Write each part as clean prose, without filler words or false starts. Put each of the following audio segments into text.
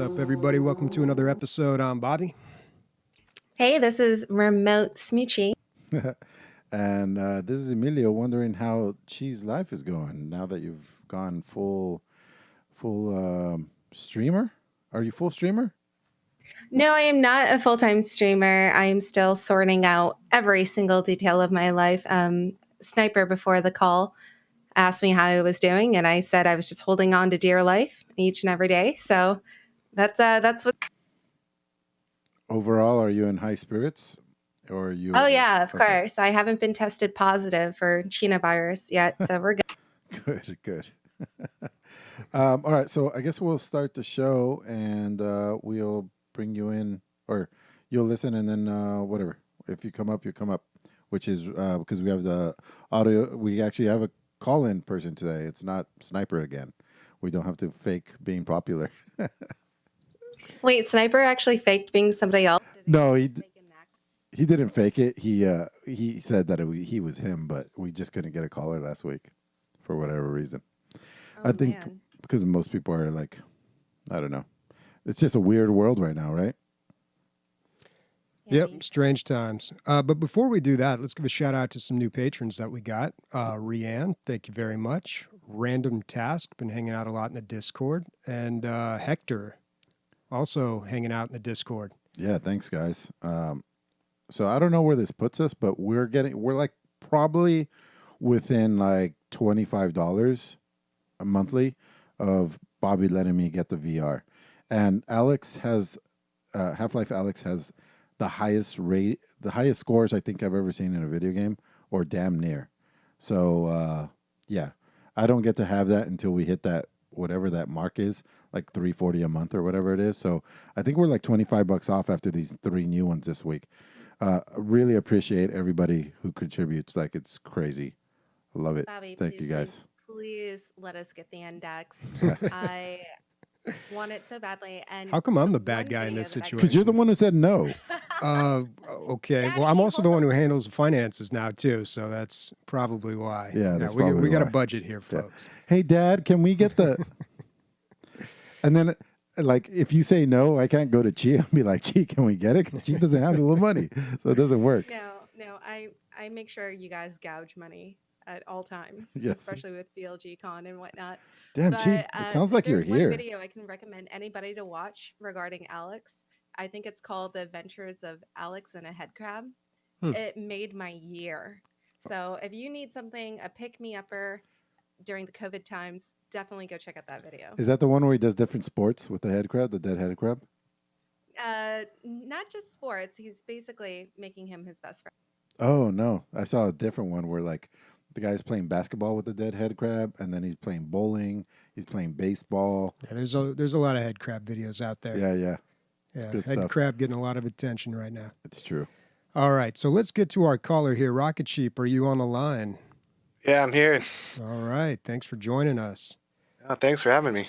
up, everybody? Welcome to another episode. I'm Bobby. Hey, this is Remote Smoochie. And this is Emilio wondering how Cheese life is going now that you've gone full streamer. Are you full streamer? No, I am not a full-time streamer. I am still sorting out every single detail of my life. Sniper, before the call, asked me how I was doing, and I said I was just holding on to dear life each and every day. So that's what. Overall, are you in high spirits? Or are you? Oh yeah, of Okay. course. I haven't been tested positive for China virus yet, so we're good. Good. All right, so I guess we'll start the show, and we'll bring you in, or you'll listen, and then whatever. If you come up, you come up. Which is because we have the audio. We actually have a call-in person today. It's not Sniper again. We don't have to fake being popular. Wait, Sniper actually faked being somebody else? No, he didn't fake it. He said that he was him, but we just couldn't get a caller last week for whatever reason. Oh, I think because most people are like, I don't know. It's just a weird world right now, right? Yep, strange times. But before we do that, let's give a shout out to some new patrons that we got. Rianne, thank you very much. Random Task, been hanging out a lot in the Discord. And Hector, also hanging out in the Discord. Yeah, thanks, guys. So I don't know where this puts us, but we're like probably within like $25 a monthly of Bobby letting me get the VR. And Alex has, Half-Life Alex has the highest scores I think I've ever seen in a video game, or damn near. So yeah, I don't get to have that until we hit that whatever that mark is, like $340 a month or whatever it is. So I think we're like $25 off after these 3 new ones this week. Really appreciate everybody who contributes. Like, it's crazy. I love it. Bobby, Thank you guys. Please let us get the index. I want it so badly. And how come I'm the bad guy in this situation? Because you're the one who said no. Okay. Daddy, well, I'm also the one who handles the finances now too, so that's probably why. Yeah, that's we probably got a why. budget here, folks. Yeah. Hey, Dad, can we get the? And then, like, if you say no, I can't go to Chi and be like, Chi, can we get it? Because Chi doesn't have the money, so it doesn't work. No, I make sure you guys gouge money at all times, Yes. especially with DLG Con and whatnot. Damn, But, Chi, it sounds like you're there's one here. video I can recommend anybody to watch regarding Alex. I think it's called The Adventures of Alex and a Head Crab. It made my year. So if you need something, a pick-me-upper during the COVID times, definitely go check out that video. Is that the one where he does different sports with the head crab, the dead head crab? Not just sports. He's basically making him his best friend. Oh, no. I saw a different one where, like, the guy's playing basketball with the dead head crab, and then he's playing bowling, he's playing baseball. Yeah, there's a lot of head crab videos out there. Yeah. Yeah, good head stuff. crab getting a lot of attention right now. It's true. All right, so let's get to our caller here. Rocket Sheep, are you on the line? Yeah, I'm here. All right, thanks for joining us. Oh, thanks for having me.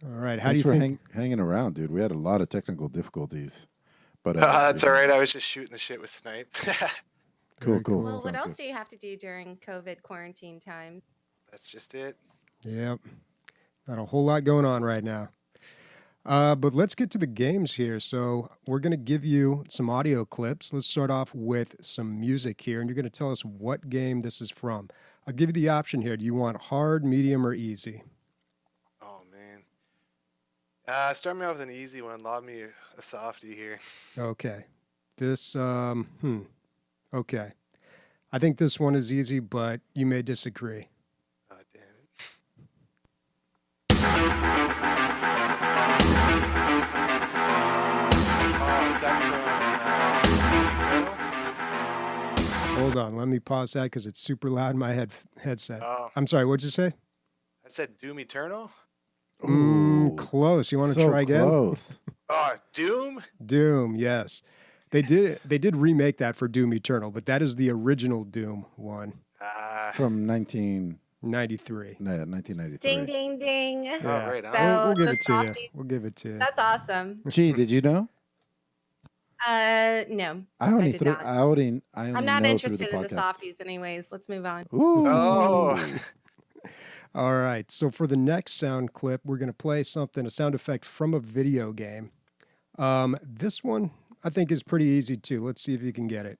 All right, how Thanks do you for think? hanging around, dude. We had a lot of technical difficulties. But That's all right. I was just shooting the shit with Snipe. Cool. Well, what Sounds else good. do you have to do during COVID quarantine time? That's just it. Yep, not a whole lot going on right now. But let's get to the games here. So we're going to give you some audio clips. Let's start off with some music here, and you're going to tell us what game this is from. I'll give you the option here. Do you want hard, medium, or easy? Oh, man. Start me off with an easy one. Lob me a softie here. Okay. This, okay. I think this one is easy, but you may disagree. Oh, damn it. Oh, is that from Hold on. Let me pause that because it's super loud in my headset. Oh, I'm sorry. What'd you say? I said Doom Eternal? Ooh, Close. You want to so try again? Close. Oh, Doom? Doom, yes. They did remake that for Doom Eternal, but that is the original Doom one. From 1993. 1993. Ding, ding, ding. Yeah. Right on. So We'll give the it to you. softies- We'll give it to you. That's awesome. Gee, did you know? No. I only did threw. not. I only I'm not know interested through in the the podcast. softies anyways. Let's move on. Ooh. Oh. All right. So for the next sound clip, we're going to play a sound effect from a video game. This one I think is pretty easy too. Let's see if you can get it.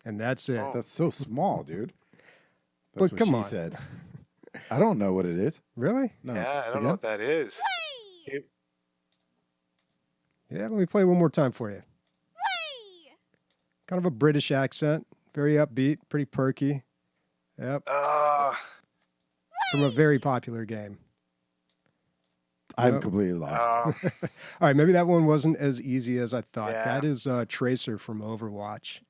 And that's it. Oh. That's so small, dude. That's But what come she on. said. I don't know what it is. Really? No. Yeah, I don't know what that is. Yeah, let me play one more time for you. Kind of a British accent, very upbeat, pretty perky. Yep, from a very popular game. I'm Yep. completely lost. All right, maybe that one wasn't as easy as I thought. Yeah. That is Tracer from Overwatch.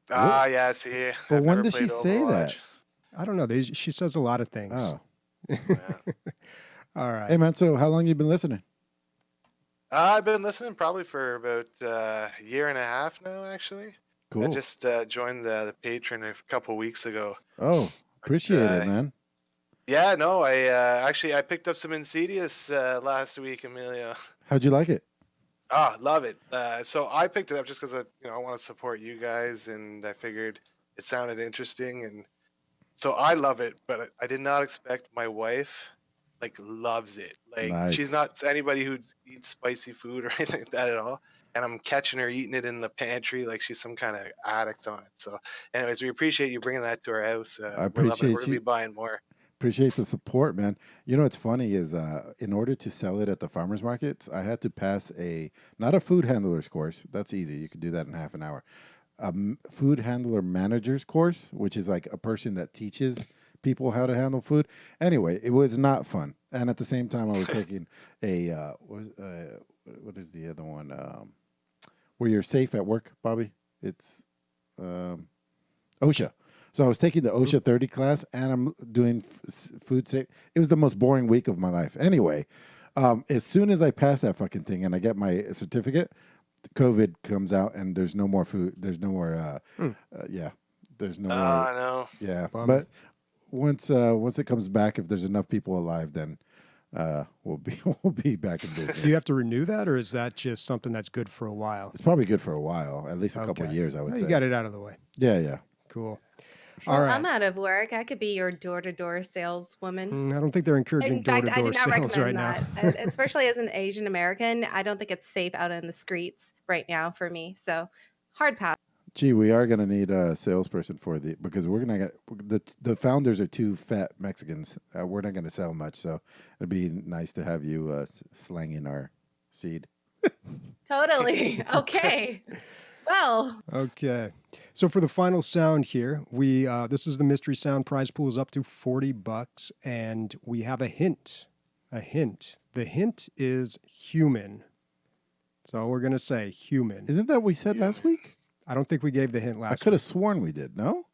Yeah, see. But I've when never did she played say that? Overwatch. I don't know. She says a lot of things. Oh. Yeah. All right. Hey, man, so how long you been listening? I've been listening probably for about a year and a half now, actually. Cool. I just joined the Patreon a couple weeks ago. Oh, appreciate it, man. Yeah, no, I picked up some Insidious last week, Emilio. How'd you like it? Oh, love it. So I picked it up just because I want to support you guys, and I figured it sounded interesting, and so I love it. But I did not expect my wife loves it. Nice. She's not anybody who eats spicy food or anything like that at all. And I'm catching her eating it in the pantry like she's some kind of addict on it. So, anyways, we appreciate you bringing that to our house. I appreciate We're gonna be buying more. Appreciate the support, man. You know what's funny is in order to sell it at the farmers markets, I had to pass not a food handler's course. That's easy. You could do that in half an hour. Food handler manager's course, which is like a person that teaches people how to handle food. Anyway, it was not fun. And at the same time, I was taking what is the other one? Where you're safe at work, Bobby? It's OSHA. So I was taking the OSHA 30 class, and I'm doing food safe. It was the most boring week of my life. Anyway, as soon as I pass that fucking thing and I get my certificate, COVID comes out, and there's no more food. There's no more. There's no more. No. Yeah, Bummer. but once it comes back, if there's enough people alive, then we'll be back in business. Do you have to renew that, or is that just something that's good for a while? It's probably good for a while, at least a couple of Okay. years, I would Well, say. you got it out of the way. Yeah. Cool. Well, All right. I'm out of work. I could be your door-to-door saleswoman. I don't think they're encouraging In fact, I do door-to-door not sales right recommend now. that. Especially as an Asian American, I don't think it's safe out in the streets right now for me. So hard pass. Gee, we are gonna need a salesperson because we're gonna get the founders are two fat Mexicans. We're not gonna sell much, so it'd be nice to have you slanging our seed. Totally. Okay. Well, Okay. So for the final sound here, this is the mystery sound. Prize pool is up to $40, and we have a hint. A hint. The hint is human. So we're gonna say human. Isn't that what we said last week? I don't think we gave the hint I last could week. have sworn we did. No,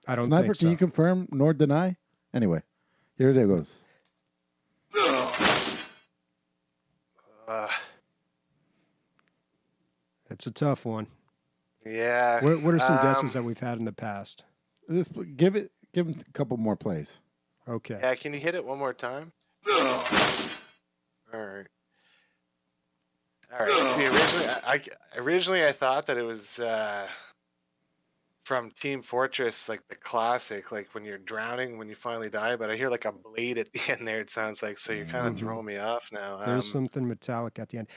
I don't Sniper, think so. can you confirm nor deny? Anyway, here it goes. It's a tough one. Yeah. What are some guesses that we've had in the past? Just give him a couple more plays. Okay. Yeah, can you hit it one more time? All right. See, originally I thought that it was from Team Fortress, like the classic, like when you're drowning, when you finally die. But I hear like a blade at the end there. It sounds like, so you're kind of throwing me off now. There's something metallic at the end.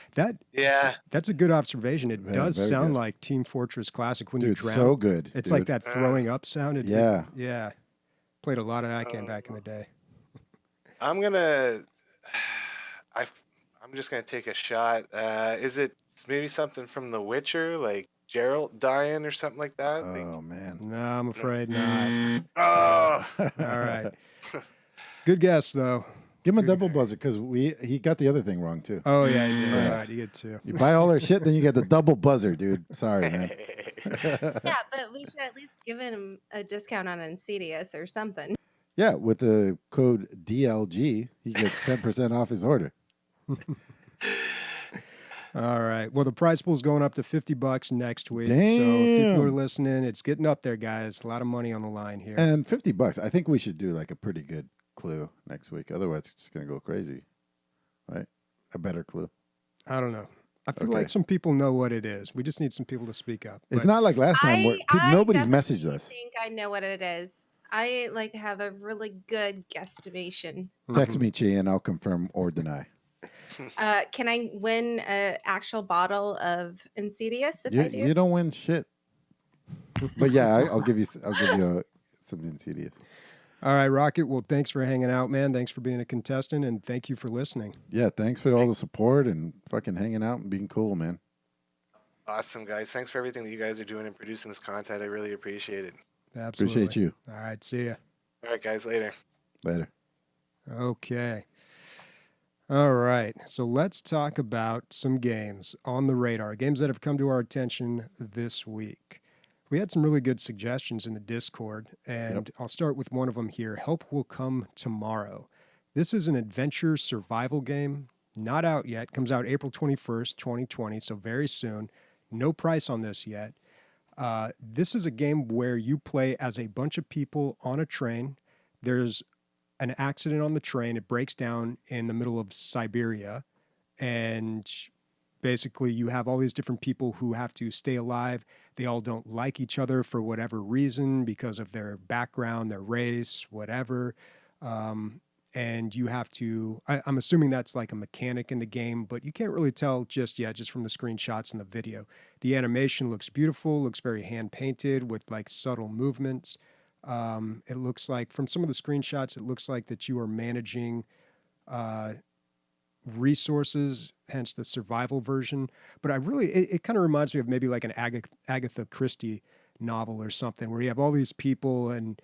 Yeah. That's a good observation. It Yeah, does very sound good. like Team Fortress Classic when you Dude, drown. so good. It's dude. like that throwing up sound. Yeah. Yeah. Played a lot of that game back in the day. I'm just gonna take a shot. Is it maybe something from The Witcher, like Geralt dying or something like that? Oh man. No, I'm afraid not. Oh, All right. Good guess, though. Give him a double buzzer because he got the other thing wrong too. Oh, yeah, you did. Yeah. All right, you get two. You buy all our shit, then you get the double buzzer, dude. Sorry, man. yeah, but we should at least give him a discount on Insidious or something. Yeah, with the code DLG, he gets 10% off his order. All right. Well, the prize pool's going up to $50 next week. So if Damn. people are listening, it's getting up there, guys. A lot of money on the line here. And $50. I think we should do like a pretty good clue next week. Otherwise, it's just going to go crazy. Right? A better clue. I don't know. I feel Okay. like some people know what it is. We just need some people to speak up. It's But not like last time where nobody's definitely messaged us. think I know what it is. I like have a really good guesstimation. Text me, Chi, and I'll confirm or deny. Can I win an actual bottle of Insidious if You I do? you don't win shit. But yeah, I'll give you some Insidious. All right, Rocket. Well, thanks for hanging out, man. Thanks for being a contestant, and thank you for listening. Yeah, thanks for all the support and fucking hanging out and being cool, man. Awesome, guys. Thanks for everything that you guys are doing and producing this content. I really appreciate it. Absolutely. Appreciate you. All right, see ya. All right, guys. Later. Later. Okay. All right. So let's talk about some games on the radar, games that have come to our attention this week. We had some really good suggestions in the Discord, and I'll start with one of them here. Help Will Come Tomorrow. This is an adventure survival game, not out yet. Comes out April 21st, 2020, so very soon. No price on this yet. This is a game where you play as a bunch of people on a train. There's an accident on the train. It breaks down in the middle of Siberia, and basically you have all these different people who have to stay alive. They all don't like each other for whatever reason because of their background, their race, whatever. And you have to, I'm assuming that's like a mechanic in the game, but you can't really tell just yet, just from the screenshots and the video. The animation looks beautiful, looks very hand painted with like subtle movements. It looks like, from some of the screenshots, it looks like that you are managing resources, hence the survival version. But it kind of reminds me of maybe like an Agatha Christie novel or something, where you have all these people and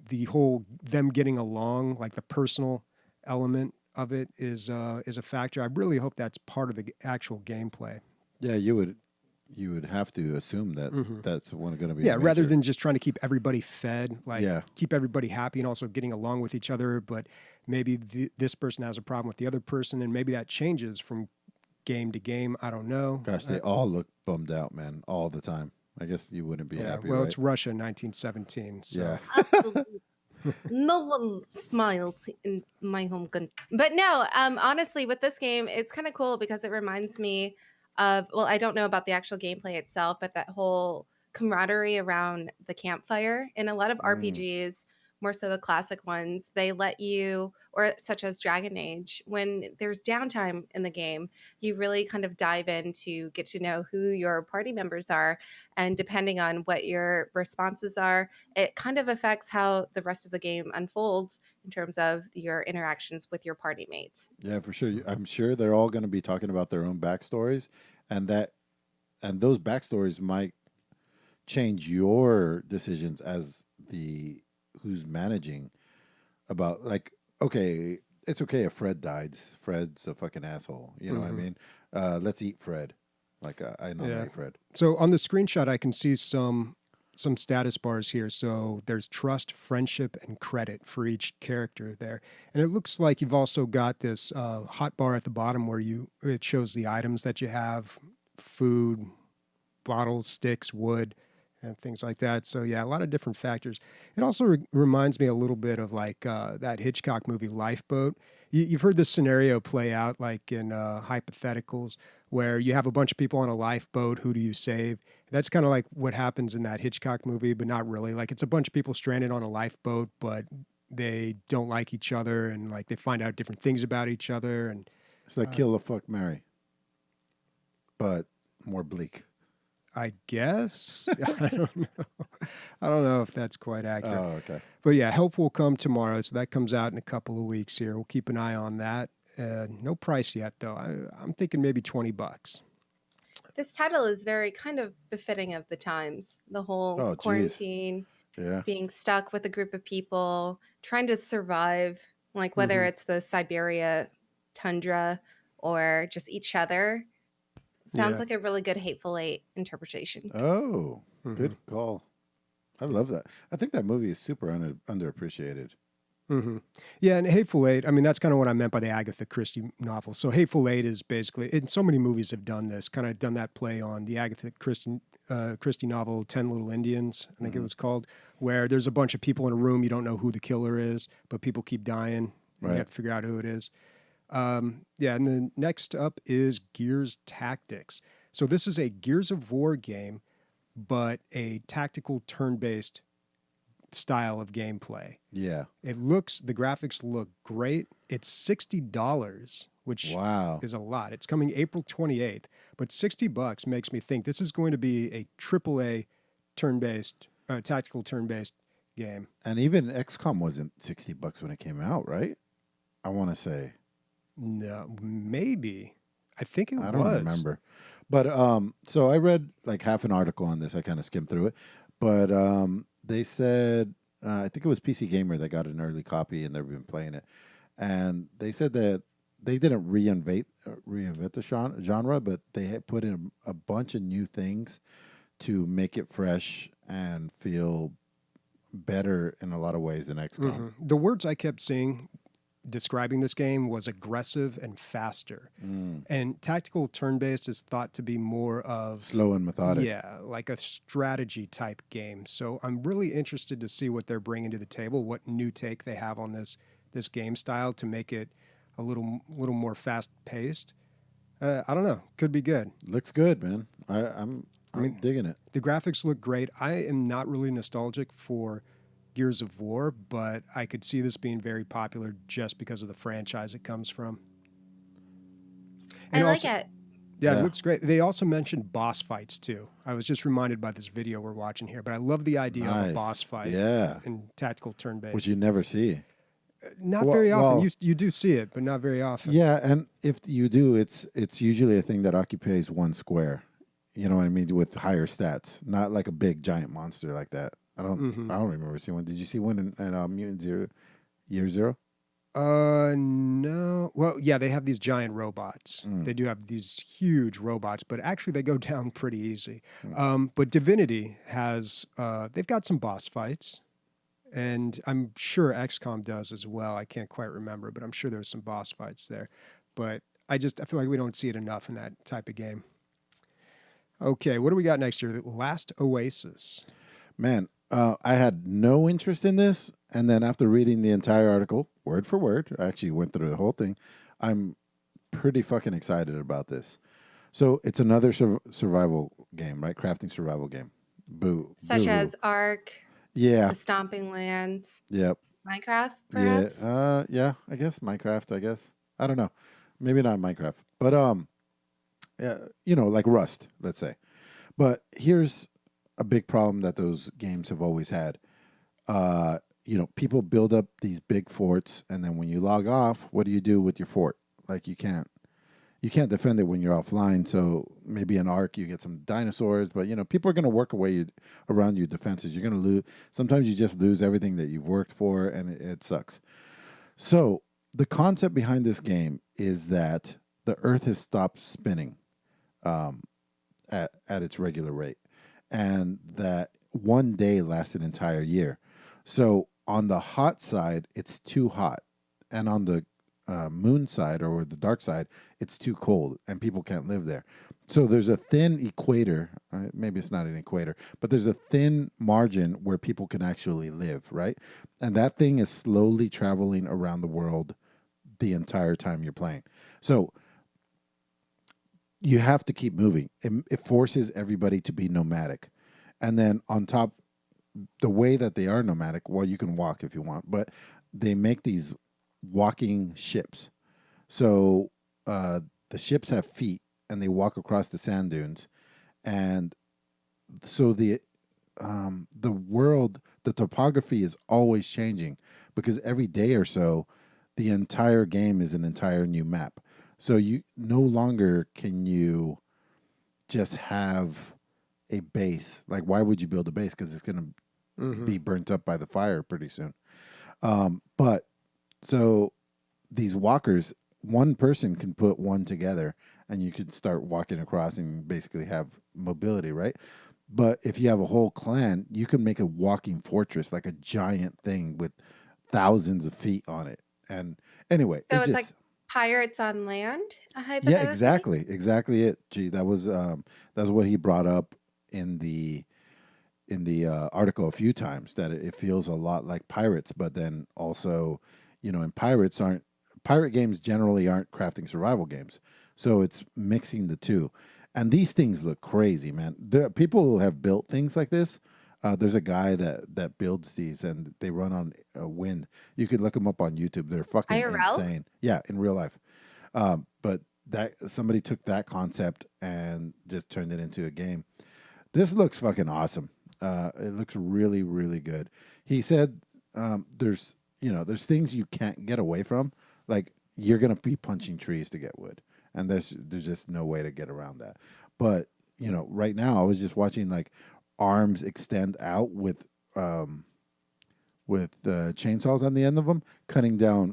the whole them getting along, like the personal element of it is a factor. I really hope that's part of the actual gameplay. Yeah, you would have to assume that that's going to be. Yeah, rather than just trying to keep everybody fed, like Yeah. keep everybody happy and also getting along with each other. But maybe this person has a problem with the other person, and maybe that changes from game to game. I don't know. Gosh, they all look bummed out, man, all the time. I guess you wouldn't be happy, well, right? it's Russia in 1917. So. Yeah. Absolutely. No one smiles in my home country. But no, honestly, with this game, it's kind of cool because it reminds me of, well, I don't know about the actual gameplay itself, but that whole camaraderie around the campfire. In a lot of RPGs, more so the classic ones, they let you, or such as Dragon Age, when there's downtime in the game, you really kind of dive in to get to know who your party members are. And depending on what your responses are, it kind of affects how the rest of the game unfolds in terms of your interactions with your party mates. Yeah, for sure. I'm sure they're all going to be talking about their own backstories, and those backstories might change your decisions as the who's managing. About, like, okay, it's okay if Fred died. Fred's a fucking asshole. You know what I mean? Let's eat Fred. Like, I nominate Fred. So on the screenshot, I can see some status bars here. So there's trust, friendship, and credit for each character there. And it looks like you've also got this hot bar at the bottom where it shows the items that you have, food, bottles, sticks, wood, and things like that. So yeah, a lot of different factors. It also reminds me a little bit of like that Hitchcock movie Lifeboat. You've heard this scenario play out like in hypotheticals, where you have a bunch of people on a lifeboat. Who do you save? That's kind of like what happens in that Hitchcock movie, but not really. Like, it's a bunch of people stranded on a lifeboat, but they don't like each other, and like they find out different things about each other. And It's like Kill the Fuck Mary, but more bleak. I guess I don't know. I don't know if that's quite accurate. Oh, okay. But yeah, Help Will Come Tomorrow. So that comes out in a couple of weeks here. We'll keep an eye on that. No price yet, though. I'm thinking maybe $20. This title is very kind of befitting of the times. The whole Oh, geez. quarantine, Yeah. being stuck with a group of people, trying to survive, like whether it's the Siberia tundra or just each other. Sounds Yeah. like a really good Hateful Eight interpretation. Oh, good call. I love that. I think that movie is super underappreciated. Yeah, and Hateful Eight, I mean, that's kind of what I meant by the Agatha Christie novel. So Hateful Eight is basically, and so many movies have done this, kind of done that play on the Agatha Christie novel, 10 Little Indians, I think it was called, where there's a bunch of people in a room, you don't know who the killer is, but people keep dying, and you have to figure out who it is. And then next up is Gears Tactics. So this is a Gears of War game, but a tactical turn-based style of gameplay. Yeah. The graphics look great. It's $60, which Wow. is a lot. It's coming April 28th, but $60 makes me think this is going to be a AAA turn-based, tactical turn-based game. And even XCOM wasn't $60 when it came out, right? I want to say. No, maybe. I think it was. I don't remember. But so I read like half an article on this. I kind of skimmed through it. But they said, I think it was PC Gamer that got an early copy and they've been playing it. And they said that they didn't reinvent the genre, but they had put in a bunch of new things to make it fresh and feel better in a lot of ways than XCOM. Mm-hmm. The words I kept seeing describing this game was aggressive and faster. And tactical turn-based is thought to be more of slow and methodic. Yeah, like a strategy type game. So I'm really interested to see what they're bringing to the table, what new take they have on this game style to make it a little more fast-paced. I don't know. Could be good. Looks good, man. I'm digging it. The graphics look great. I am not really nostalgic for Gears of War, but I could see this being very popular just because of the franchise it comes from. And I also, like it. Yeah, it looks great. They also mentioned boss fights too. I was just reminded by this video we're watching here, but I love the idea of a boss fight in tactical turn-based. Which you never see. Not very often. You do see it, but not very often. Yeah, and if you do, it's usually a thing that occupies one square. You know what I mean? With higher stats, not like a big giant monster like that. I don't remember seeing one. Did you see one in Mutant Year Zero? No. Well, yeah, they have these giant robots. They do have these huge robots, but actually they go down pretty easy. But Divinity has, they've got some boss fights, and I'm sure XCOM does as well. I can't quite remember, but I'm sure there's some boss fights there. But I feel like we don't see it enough in that type of game. Okay, what do we got next here? The Last Oasis. Man, I had no interest in this, and then after reading the entire article, word for word, I actually went through the whole thing, I'm pretty fucking excited about this. So it's another survival game, right? Crafting survival game. Such as Ark, The Stomping Lands, Yep. Minecraft, perhaps? Yeah, I guess Minecraft, I don't know. Maybe not Minecraft. But like Rust, let's say. But here's a big problem that those games have always had. People build up these big forts, and then when you log off, what do you do with your fort? Like you can't defend it when you're offline. So maybe in Ark you get some dinosaurs, but people are going to work around your defenses. You're going to lose. Sometimes you just lose everything that you've worked for, and it sucks. So the concept behind this game is that the Earth has stopped spinning at its regular rate, and that one day lasts an entire year. So on the hot side, it's too hot, and on the moon side or the dark side, it's too cold, and people can't live there. So there's a thin equator. Maybe it's not an equator, but there's a thin margin where people can actually live, right? And that thing is slowly traveling around the world the entire time you're playing. So you have to keep moving. It forces everybody to be nomadic. And then on top, the way that they are nomadic, well, you can walk if you want, but they make these walking ships. So the ships have feet, and they walk across the sand dunes. And so the world, the topography is always changing, because every day or so, the entire game is an entire new map. So you no longer can you just have a base. Like, why would you build a base? Because it's going to be burnt up by the fire pretty soon. But so these walkers, one person can put one together, and you could start walking across and basically have mobility, right? But if you have a whole clan, you can make a walking fortress, like a giant thing with thousands of feet on it. And anyway, So it's like Pirates on Land, hypothetically? Yeah, exactly it. Gee, that was that's what he brought up in the article a few times, that it feels a lot like Pirates, but then also, in pirate games generally aren't crafting survival games, so it's mixing the two. And these things look crazy, man. People have built things like this. There's a guy that builds these, and they run on wind. You could look them up on YouTube. They're fucking IRL? insane. Yeah, in real life. But that somebody took that concept and just turned it into a game. This looks fucking awesome. It looks really, really good. He said there's things you can't get away from. Like you're gonna be punching trees to get wood, and there's just no way to get around that. But right now I was just watching like arms extend out with chainsaws on the end of them,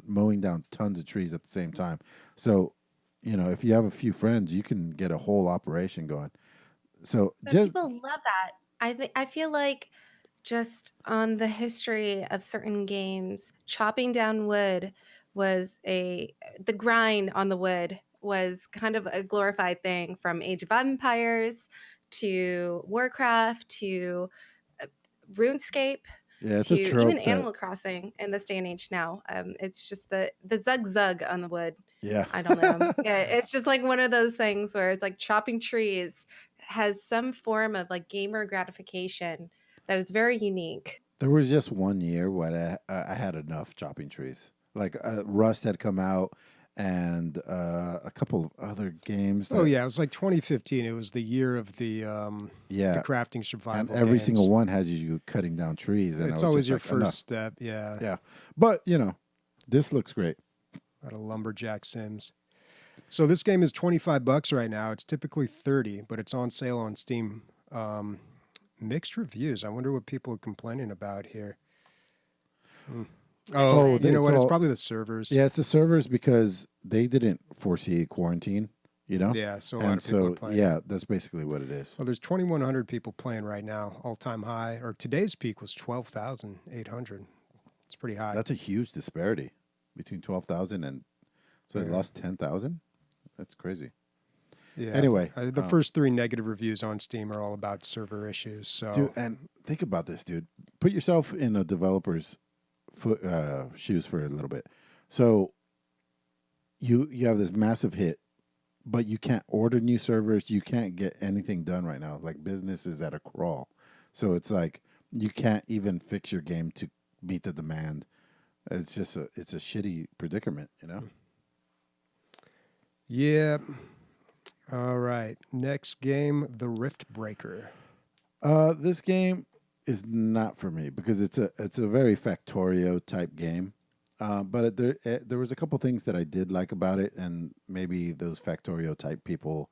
mowing down tons of trees at the same time. So, if you have a few friends, you can get a whole operation going. So But just people love that. I feel like just on the history of certain games, chopping down wood was the grind on the wood was kind of a glorified thing from Age of Empires to Warcraft to uh, RuneScape yeah, it's to a even trope that Animal Crossing in this day and age now. It's just the zug on the wood. yeah. I don't know. Yeah, it's just like one of those things where it's like chopping trees has some form of like gamer gratification that is very unique. There was just one year when I had enough chopping trees. Like Rust had come out, and a couple of other games. Oh That, yeah, it was like 2015. It was the year of the yeah, crafting and survival. every games. single one has you cutting down trees, and I It's was always just your like, first enough. step. Yeah. Yeah, but this looks great. A lot of lumberjack sims. So this game is $25 right now. It's typically 30, but it's on sale on Steam. Mixed reviews. I wonder what people are complaining about here. Oh, you know it's what? It's all- probably the servers. Yeah, it's the servers because they didn't foresee quarantine. Yeah, so a lot and of people are so playing. yeah, that's basically what it is. Well, there's 2,100 people playing right now. All-time high, or today's peak was 12,800. It's pretty high. That's a huge disparity between 12,000 and so they Yeah. lost 10,000. That's crazy. Yeah. Anyway, the first 3 negative reviews on Steam are all about server issues. So dude, and think about this, dude. Put yourself in a developer's shoes for a little bit. So you have this massive hit, but you can't order new servers. You can't get anything done right now. Like business is at a crawl. So it's like you can't even fix your game to meet the demand. It's just it's a shitty predicament, yeah. All right. Next game, the Riftbreaker. This game is not for me because it's a very Factorio type game. But there was a couple things that I did like about it, and maybe those Factorio type people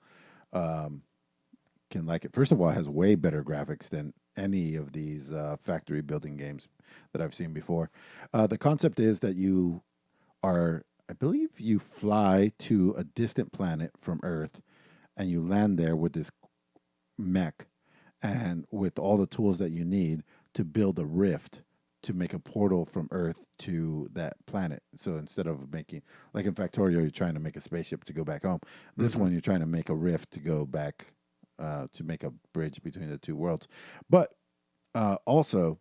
can like it. First of all, it has way better graphics than any of these factory building games that I've seen before. The concept is that you are, I believe, you fly to a distant planet from Earth, and you land there with this mech and with all the tools that you need to build a rift to make a portal from Earth to that planet. So instead of making, like in Factorio, you're trying to make a spaceship to go back home. This one, you're trying to make a rift to go back, to make a bridge between the two worlds. But also,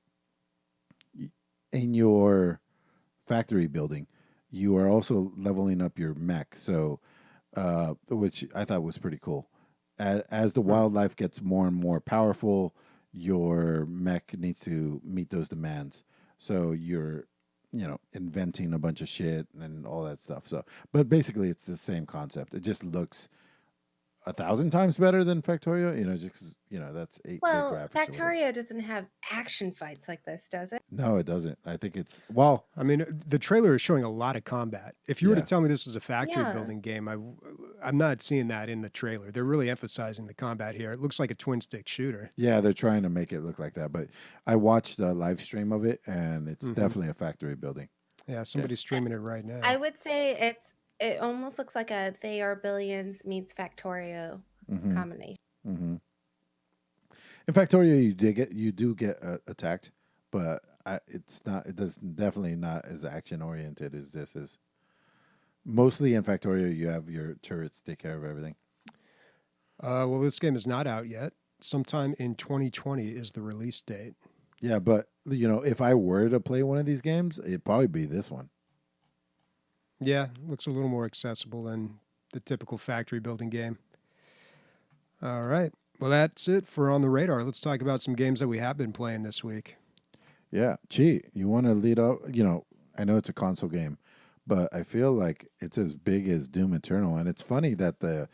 in your factory building, you are also leveling up your mech. So, which I thought was pretty cool. As the wildlife gets more and more powerful, your mech needs to meet those demands. So you're, inventing a bunch of shit and all that stuff. So, but basically, it's the same concept. It just looks 1,000 times better than Factorio. Just 'cause, that's 8-bit Well, graphics. or whatever. Factorio doesn't have action fights like this, does it? No, it doesn't. I think it's I mean, the trailer is showing a lot of combat. If you were to Yeah. tell me this is a factory Yeah. building game, I'm not seeing that in the trailer. They're really emphasizing the combat here. It looks like a twin stick shooter. yeah, they're trying to make it look like that. But I watched the live stream of it, and it's definitely a factory building. Yeah, somebody's streaming it right now. I would say it almost looks like a They Are Billions meets Factorio combination. Mm-hmm. In Factorio, you do get attacked, but it's not. It does definitely not as action oriented as this is. Mostly in Factorio, you have your turrets take care of everything. Well, this game is not out yet. Sometime in 2020 is the release date. Yeah, but if I were to play one of these games, it'd probably be this one. Yeah, looks a little more accessible than the typical factory building game. All right. Well, that's it for On the Radar. Let's talk about some games that we have been playing this week. Yeah. Chi, you want to lead up? I know it's a console game, but I feel like it's as big as Doom Eternal. And it's funny that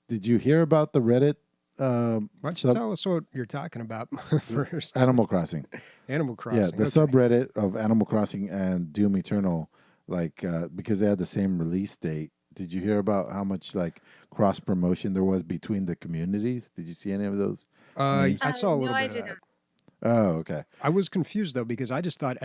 did you hear about the Reddit? Why don't you tell us what you're talking about first? Animal Crossing. Animal Crossing. Yeah, the subreddit of Animal Crossing and Doom Eternal, because they had the same release date. Did you hear about how much cross promotion there was between the communities? Did you see any of those? I saw a little I bit did of that. not. Oh, okay. I was confused though because I just thought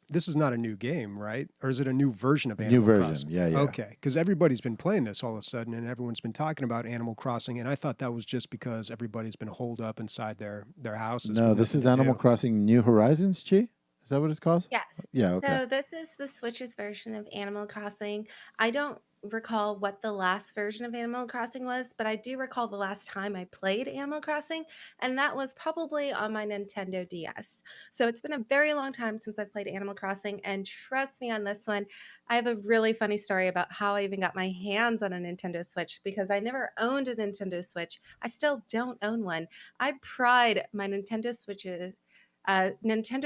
this is not a new game, right? Or is it a new version of New Animal version. Crossing? Yeah. Okay, because everybody's been playing this all of a sudden, and everyone's been talking about Animal Crossing, and I thought that was just because everybody's been holed up inside their houses. No, with this nothing is to Animal do. Crossing New Horizons, Chi? Is that what it's called? Yes. Yeah, okay. So this is the Switch's version of Animal Crossing. I don't recall what the last version of Animal Crossing was, but I do recall the last time I played Animal Crossing, and that was probably on my Nintendo DS. So it's been a very long time since I've played Animal Crossing, and trust me on this one, I have a really funny story about how I even got my hands on a Nintendo Switch because I never owned a Nintendo Switch. I still don't own one. I pried my Nintendo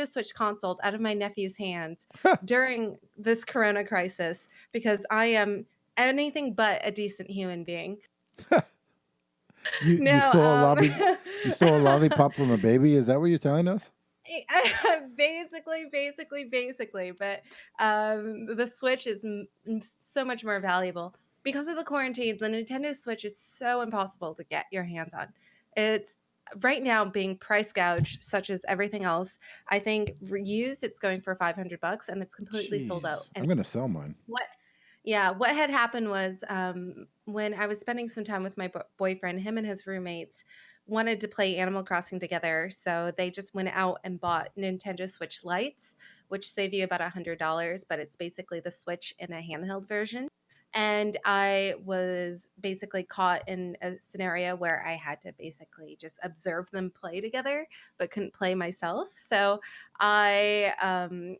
Switch console out of my nephew's hands during this Corona crisis because I am anything but a decent human being. You stole a lollipop from a baby? Is that what you're telling us? basically. But the Switch is so much more valuable because of the quarantine. The Nintendo Switch is so impossible to get your hands on. It's right now being price gouged, such as everything else. I think used it's going for $500, and it's completely sold out. Jeez, And I'm gonna sell mine. what had happened was when I was spending some time with my boyfriend, him and his roommates wanted to play Animal Crossing together. So they just went out and bought Nintendo Switch Lites, which save you about $100, but it's basically the Switch in a handheld version. And I was basically caught in a scenario where I had to basically just observe them play together, but couldn't play myself. So I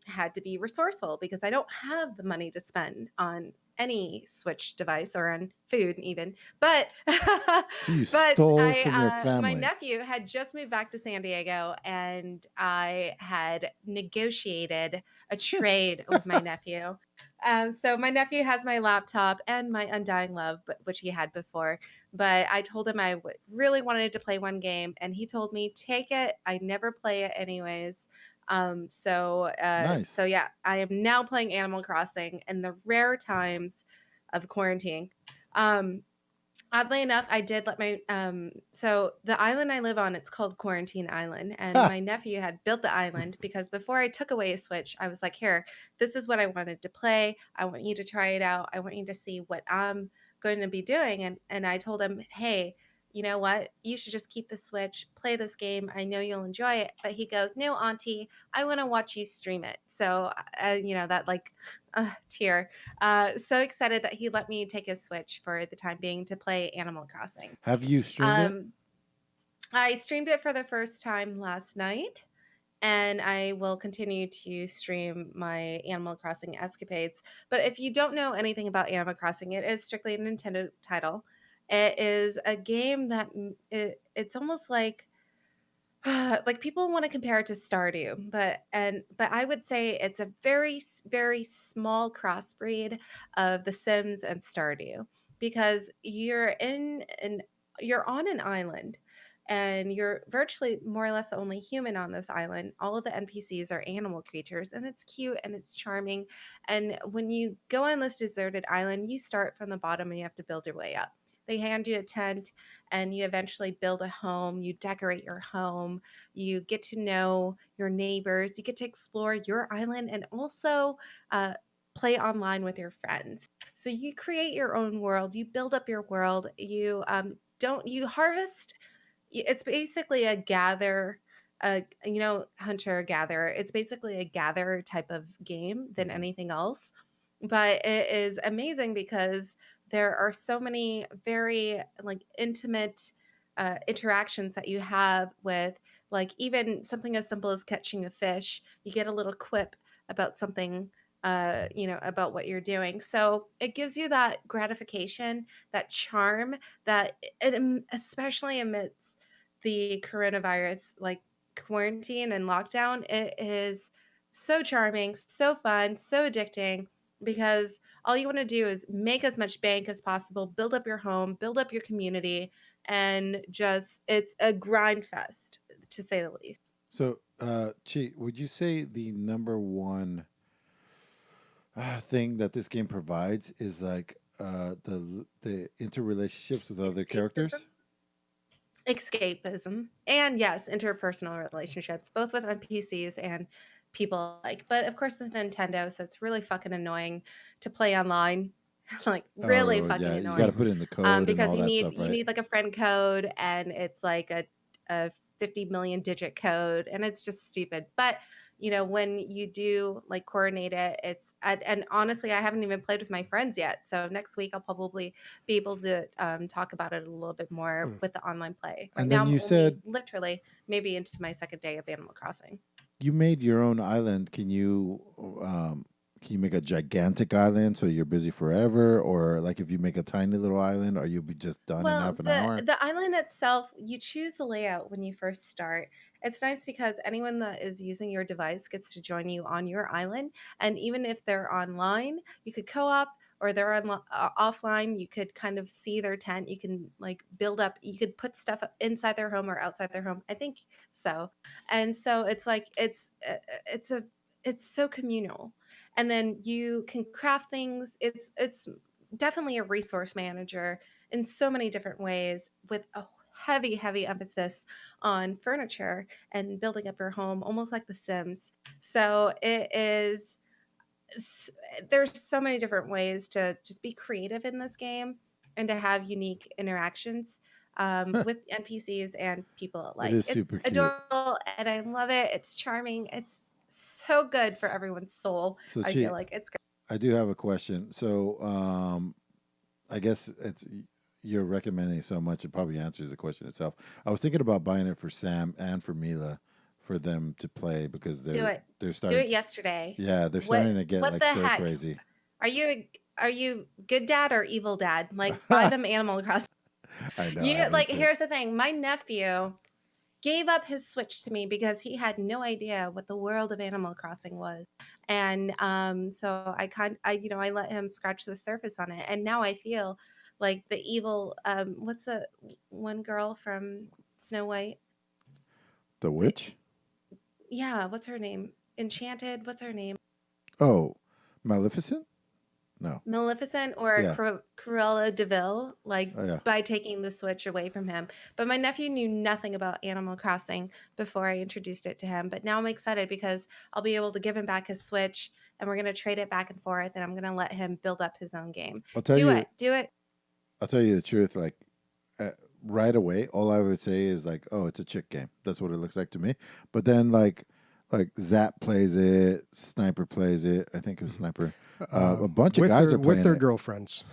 had to be resourceful because I don't have the money to spend on any Switch device or on food even. But So you stole from your family. my nephew had just moved back to San Diego, and I had negotiated a trade with my nephew. So my nephew has my laptop and my Undying Love, which he had before. But I told him I really wanted to play one game, and he told me, take it. I never play it anyways. Nice. So yeah, I am now playing Animal Crossing in the rare times of quarantine. Oddly enough, I did let my so the island I live on, it's called Quarantine Island, and my nephew had built the island because before I took away a Switch, I was like, here, this is what I wanted to play. I want you to try it out. I want you to see what I'm going to be doing. And I told him, hey, you know what? You should just keep the Switch, play this game. I know you'll enjoy it. But he goes, no, Auntie, I want to watch you stream it. So, that tear. So excited that he let me take his Switch for the time being to play Animal Crossing. Have you streamed it? I streamed it for the first time last night, and I will continue to stream my Animal Crossing escapades. But if you don't know anything about Animal Crossing, it is strictly a Nintendo title. It is a game that it's almost like people want to compare it to Stardew, but I would say it's a very very small crossbreed of The Sims and Stardew because you're on an island and you're virtually more or less the only human on this island. All of the NPCs are animal creatures, and it's cute and it's charming. And when you go on this deserted island, you start from the bottom and you have to build your way up. They hand you a tent and you eventually build a home. You decorate your home. You get to know your neighbors. You get to explore your island and also play online with your friends. So you create your own world. You build up your world. You harvest. It's basically a hunter gatherer. It's basically a gather type of game than anything else. But it is amazing because there are so many very intimate interactions that you have with even something as simple as catching a fish. You get a little quip about something about what you're doing. So it gives you that gratification, that charm that especially amidst the coronavirus, like quarantine and lockdown, it is so charming, so fun, so addicting because all you want to do is make as much bank as possible, build up your home, build up your community, and just it's a grind fest to say the least. So, Chi, would you say the number one thing that this game provides is like the interrelationships with other characters? Escapism, and yes, interpersonal relationships, both with NPCs and people alike. But of course, it's Nintendo, so it's really fucking annoying to play online. Like really Oh, fucking yeah, you got to annoying. put in the code and Because all that stuff, you right? need like a friend code, and it's like a 50 million digit code, and it's just stupid. But when you do like coordinate it, and honestly, I haven't even played with my friends yet. So next week I'll probably be able to talk about it a little bit more with the online play. Right And now then I'm you only said literally maybe into my second day of Animal Crossing. you made your own island. Can you make a gigantic island so you're busy forever, or like if you make a tiny little island, are you be just done in Well, half an hour? the island itself, you choose the layout when you first start. It's nice because anyone that is using your device gets to join you on your island, and even if they're online, you could co-op, or they're offline. You could kind of see their tent. You can like build up. You could put stuff inside their home or outside their home. I think so, and so it's like it's so communal, and then you can craft things. It's definitely a resource manager in so many different ways with a heavy emphasis on furniture and building up your home, almost like The Sims. So there's so many different ways to just be creative in this game and to have unique interactions with NPCs and people It alike. is It's super cute. adorable and I love it. It's charming. It's so good for everyone's soul. So I feel like it's great. I do have a question. So, I guess you're recommending it so much, it probably answers the question itself. I was thinking about buying it for Sam and for Mila for them to play because Do they're it. Do starting. it yesterday. Yeah, they're starting to get What like the stir heck? crazy. Are you good dad or evil dad? Like buy them Animal Crossing. I know. You I like need to. here's the thing. My nephew gave up his Switch to me because he had no idea what the world of Animal Crossing was. And so I let him scratch the surface on it. And now I feel like the evil what's the one girl from Snow White? The witch? Yeah, what's her name? Enchanted, what's her name? Oh, Maleficent? No. Maleficent or Yeah. Cruella de Vil, Oh, yeah. by taking the Switch away from him. But my nephew knew nothing about Animal Crossing before I introduced it to him. But now I'm excited because I'll be able to give him back his Switch and we're going to trade it back and forth and I'm going to let him build up his own game. Do it. I'll tell you the truth. Like right away, all I would say is like, "Oh, it's a chick game." That's what it looks like to me. But then like Zap plays it, Sniper plays it. I think it was Sniper. A bunch of guys are playing with their it. girlfriends.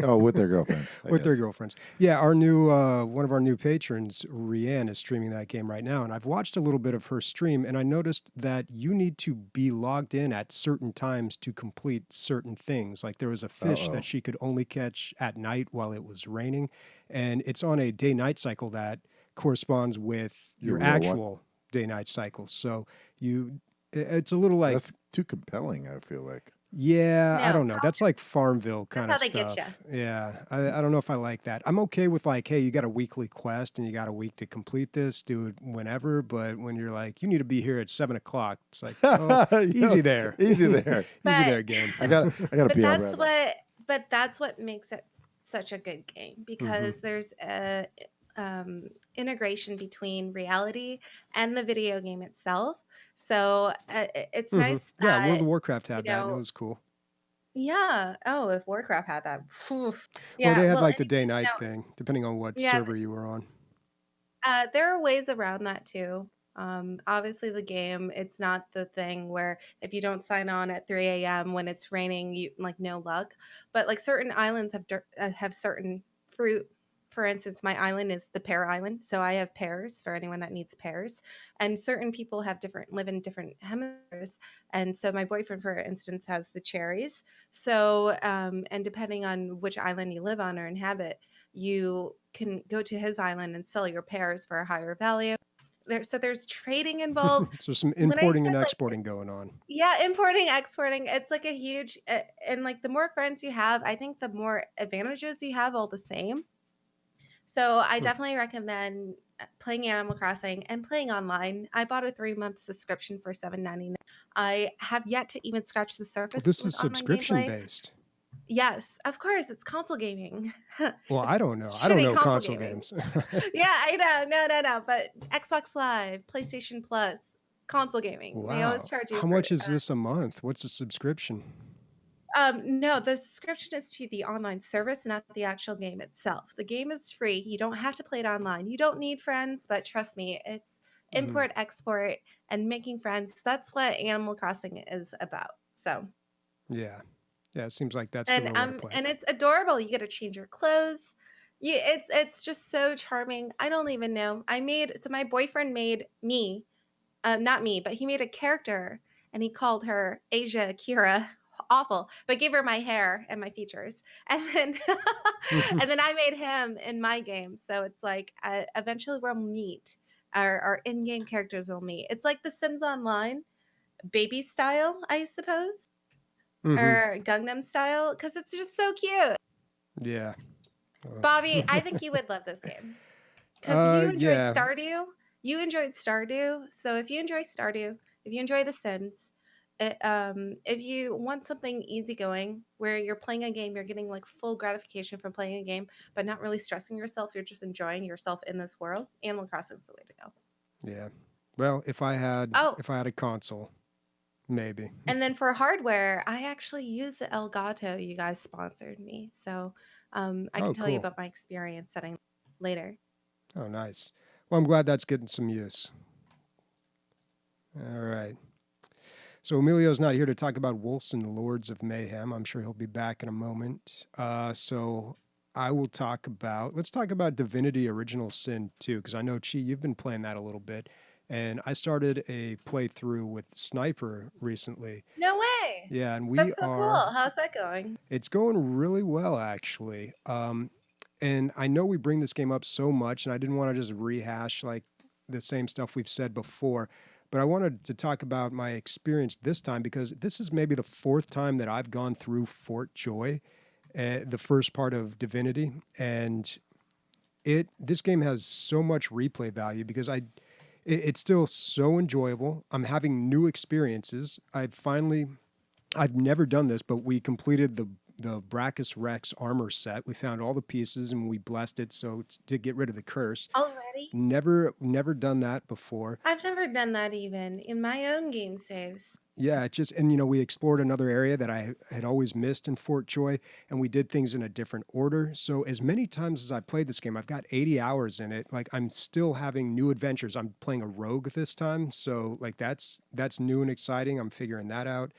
Oh, with their girlfriends. With their girlfriends. Yeah, our new one of our new patrons, Rianne, is streaming that game right now, and I've watched a little bit of her stream, and I noticed that you need to be logged in at certain times to complete certain things. Like there was a fish that she could only catch at night while it was raining, and it's on a day-night cycle that corresponds with your actual day-night cycle. So it's a little like that's too compelling. I feel like. Yeah, I No, don't know. That's like Farmville kind of That's how they stuff. get Yeah, I don't know if I like that. I'm okay with like, hey, you got a weekly quest and you got a week to complete this. Do it whenever. But when you're like, you need to be here at 7:00, it's like, oh, easy there, Easy there. easy there, game. I gotta But pee. that's what makes it such a good game because there's a integration between reality and the video game itself. So it's nice Yeah, that World of Warcraft had that, and it was cool. Yeah. Oh, if Warcraft had that. Phew. Yeah, well, they had like the anything day-night now- thing, depending on what Yeah. server you were on. There are ways around that too. Obviously, the game, it's not the thing where if you don't sign on at 3 a.m. when it's raining, you like no luck. But like certain islands have certain for instance, my island is the pear island. So I have pears for anyone that needs pears. And certain people live in different hemispheres. And so my boyfriend, for instance, has the cherries. So, and depending on which island you live on or inhabit, you can go to his island and sell your pears for a higher value. So there's trading involved. So some When I importing and said like, exporting going on. yeah, importing, exporting, it's like a huge, and like the more friends you have, I think the more advantages you have all the same. So I definitely recommend playing Animal Crossing and playing online. I bought a 3-month subscription for $7.99. I have yet to even scratch the Well, surface this with is online subscription gameplay. based. Yes, of course, it's console gaming. Well, I don't know. I don't Shitty know console console gaming. games. Yeah, I know. No. But Xbox Live, PlayStation Plus, console gaming. They always Wow. charge you How for much is this a month? What's the subscription? no, the subscription is to the online service, not the actual game itself. The game is free. You don't have to play it online. You don't need friends, but trust me, it's import, export, and making friends. That's what Animal Crossing is about. So, Yeah. Yeah, it seems like that's the real way to play. and it's adorable. You get to change your clothes. It's just so charming. I don't even know. My boyfriend made me, not me, but he made a character and he called her Asia Kira. Awful, but gave her my hair and my features, and then and then I made him in my game. So it's like eventually we'll meet. Our in-game characters will meet. It's like The Sims Online, baby style, I suppose, or Gangnam style, because it's just so cute. Yeah. Bobby, I think you would love this game because you enjoyed yeah. Stardew. You enjoyed Stardew, so if you enjoy Stardew, if you enjoy The Sims, if you want something easygoing where you're playing a game, you're getting like full gratification from playing a game, but not really stressing yourself, you're just enjoying yourself in this world. Animal Crossing is the way to go. Yeah. Well, if I had a console, maybe. And then for hardware, I actually use the Elgato. You guys sponsored me, so I can tell you about my experience setting later. Oh, nice. Well, I'm glad that's getting some use. All right. So Emilio's not here to talk about Wolcen, Lords of Mayhem. I'm sure he'll be back in a moment. So I will let's talk about Divinity Original Sin 2, because I know, Chi, you've been playing that a little bit. And I started a playthrough with Sniper recently. No way. Yeah, and That's so cool. How's that going? It's going really well, actually. And I know we bring this game up so much, and I didn't want to just rehash like the same stuff we've said before. But I wanted to talk about my experience this time, because this is maybe the 4th time that I've gone through Fort Joy, the first part of Divinity. And this game has so much replay value because it's still so enjoyable. I'm having new experiences. I've never done this, but we completed the Brachus Rex armor set. We found all the pieces and we blessed it to get rid of the curse. Already? Never done that before. I've never done that even in my own game saves. Yeah, we explored another area that I had always missed in Fort Joy, and we did things in a different order. So as many times as I played this game, I've got 80 hours in it. Like, I'm still having new adventures. I'm playing a rogue this time, so like that's new and exciting. I'm figuring that out.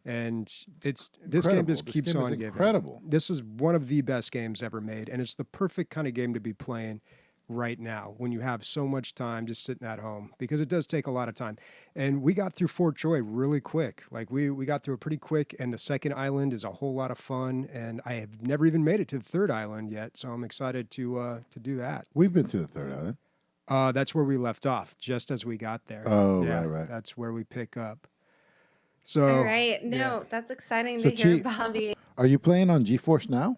And this game just keeps on giving. Incredible. This is one of the best games ever made, and it's the perfect kind of game to be playing right now when you have so much time just sitting at home, because it does take a lot of time. And we got through Fort Joy really quick. Like we got through it pretty quick, and the second island is a whole lot of fun, and I have never even made it to the third island yet, so I'm excited to do that. We've been to the third island. That's where we left off, just as we got there. Oh, yeah, right. That's where we pick up. So, all right. No, that's exciting to hear, Bobby. Are you playing on GeForce Now?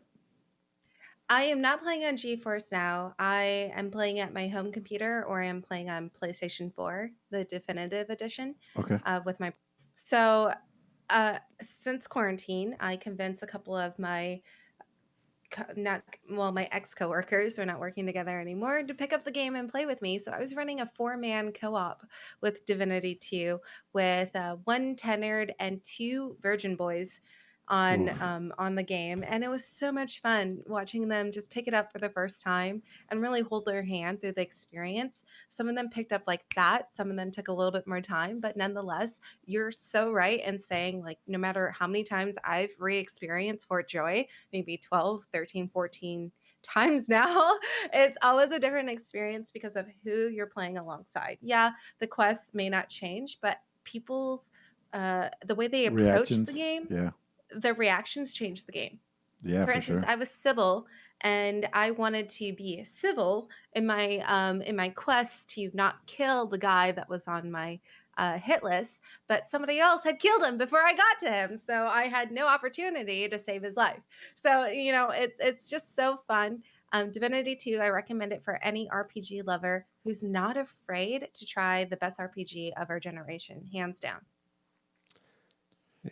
I am not playing on GeForce Now. I am playing at my home computer, or I'm playing on PlayStation 4, the definitive edition. Okay. With my so since quarantine, I convinced a couple of my my ex-coworkers, we're not working together anymore, to pick up the game and play with me. So I was running a 4-man co-op with Divinity 2 with 1 tenured and 2 virgin boys on the game, and it was so much fun watching them just pick it up for the first time and really hold their hand through the experience. Some of them picked up like that, some of them took a little bit more time, but nonetheless, you're so right in saying, like, no matter how many times I've re-experienced Fort Joy, maybe 12, 13, 14 times now. It's always a different experience because of who you're playing alongside. Yeah, the quests may not change, but people's the way they approach the Reactions. game, Yeah. the reactions change the game. Yeah, For for instance, sure. I was civil and I wanted to be civil in my quest to not kill the guy that was on my hit list, but somebody else had killed him before I got to him, so I had no opportunity to save his life. So it's just so fun. Divinity 2, I recommend it for any RPG lover who's not afraid to try the best RPG of our generation, hands down.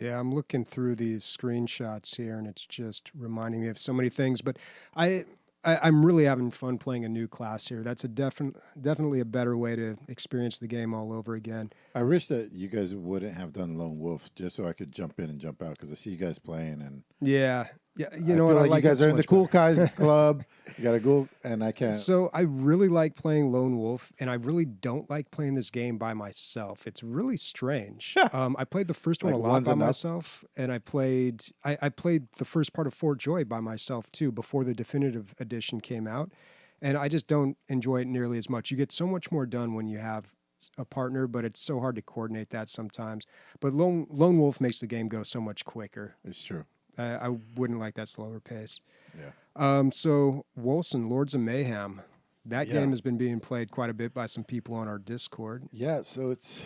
Yeah, I'm looking through these screenshots here, and it's just reminding me of so many things. But I'm really having fun playing a new class here. That's definitely a better way to experience the game all over again. I wish that you guys wouldn't have done Lone Wolf just so I could jump in and jump out because I see you guys playing and Yeah, you I know feel what? I like you it guys so are in the much cool better. guys club. You got to go, and I can't. So I really like playing Lone Wolf, and I really don't like playing this game by myself. It's really strange. I played the first one Like a lot one's by enough? myself, and I played the first part of Fort Joy by myself too before the definitive edition came out, and I just don't enjoy it nearly as much. You get so much more done when you have a partner, but it's so hard to coordinate that sometimes. But Lone Wolf makes the game go so much quicker. It's true. I wouldn't like that slower pace. Yeah. So Wolcen, Lords of Mayhem, that Yeah. game has been being played quite a bit by some people on our Discord. Yeah, so it's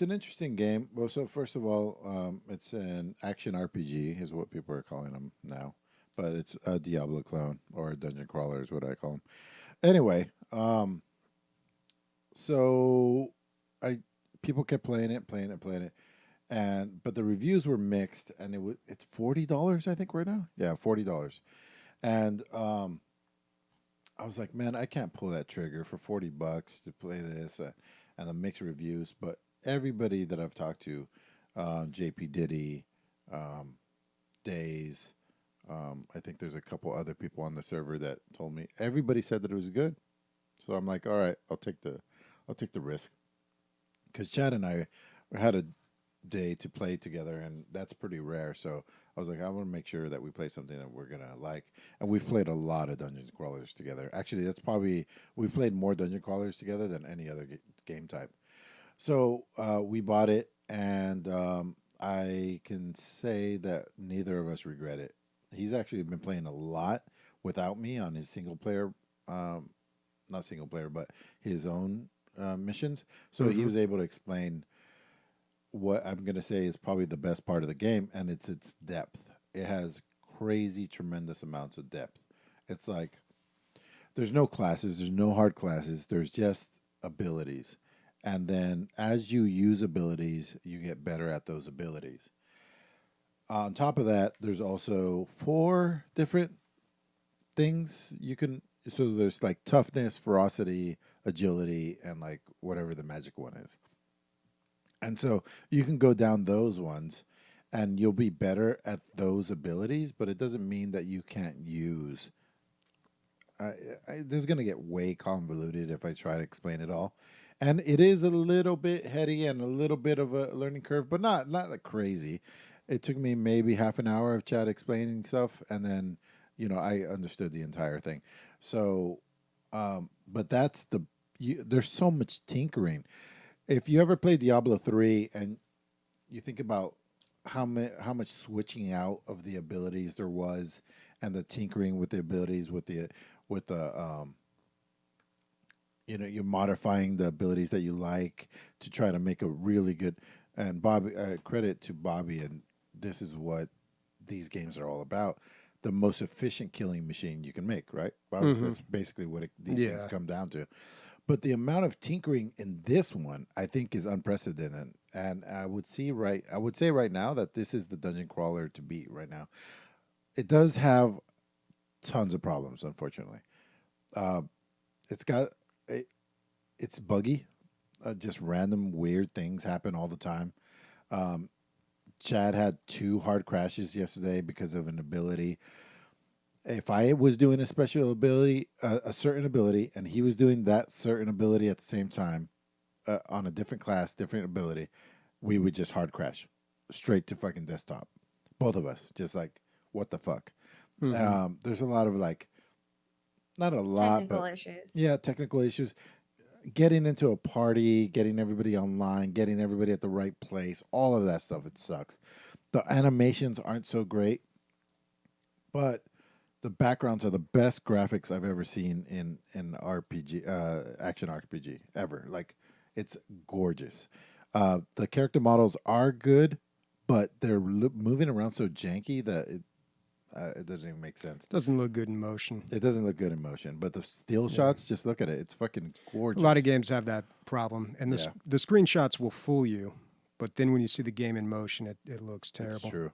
an interesting game. Well, so first of all, it's an action RPG, is what people are calling them now, but it's a Diablo clone or a dungeon crawler is what I call them. Anyway, so people kept playing it, and but the reviews were mixed, and it's $40 I think right now. Yeah, $40, and I was like, man, I can't pull that trigger for $40 to play this and the mixed reviews. But everybody that I've talked to, JP Diddy, Days, I think there's a couple other people on the server that told me everybody said that it was good. So I'm like, all right, I'll take the risk. Because Chad and I had a day to play together, and that's pretty rare. So I was like, I want to make sure that we play something that we're gonna like. And we've played a lot of dungeon crawlers together. Actually, we've played more dungeon crawlers together than any other game type. So we bought it, and I can say that neither of us regret it. He's actually been playing a lot without me on his single player, not single player, but his own missions. So he was able to explain what I'm going to say is probably the best part of the game, and it's its depth. It has crazy, tremendous amounts of depth. It's like there's no classes, there's no hard classes, there's just abilities. And then as you use abilities, you get better at those abilities. On top of that, there's also 4 different things you can. So there's like toughness, ferocity, agility, and like whatever the magic one is. And so you can go down those ones and you'll be better at those abilities, but it doesn't mean that you can't use. This is going to get way convoluted if I try to explain it all. And it is a little bit heady and a little bit of a learning curve, but not like crazy. It took me maybe half an hour of Chad explaining stuff, and then, I understood the entire thing. So, but that's there's so much tinkering. If you ever played Diablo 3 and you think about how much switching out of the abilities there was and the tinkering with the abilities with the you're modifying the abilities that you like to try to make a really good, and Bobby, credit to Bobby, and this is what these games are all about. The most efficient killing machine you can make, right? Bobby, that's basically what these things come down to. But the amount of tinkering in this one, I think, is unprecedented. And I would say right now that this is the dungeon crawler to beat right now. It does have tons of problems, unfortunately. It's buggy. Just random weird things happen all the time. Chad had 2 hard crashes yesterday because of an ability. If I was doing a special ability, a certain ability, and he was doing that certain ability at the same time, on a different class, different ability, we would just hard crash straight to fucking desktop. Both of us, just like, what the fuck? There's a lot of like not a lot, Technical but issues. yeah, technical issues. Getting into a party, getting everybody online, getting everybody at the right place, all of that stuff, it sucks. The animations aren't so great, but the backgrounds are the best graphics I've ever seen in RPG, action RPG ever. Like, it's gorgeous. The character models are good, but they're moving around so janky that it doesn't even make sense. Doesn't look good in motion. It doesn't look good in motion, but the still shots, just look at it. It's fucking A gorgeous. lot of games have that problem, and the screenshots will fool you, but then when you see the game in motion, it looks terrible. It's true.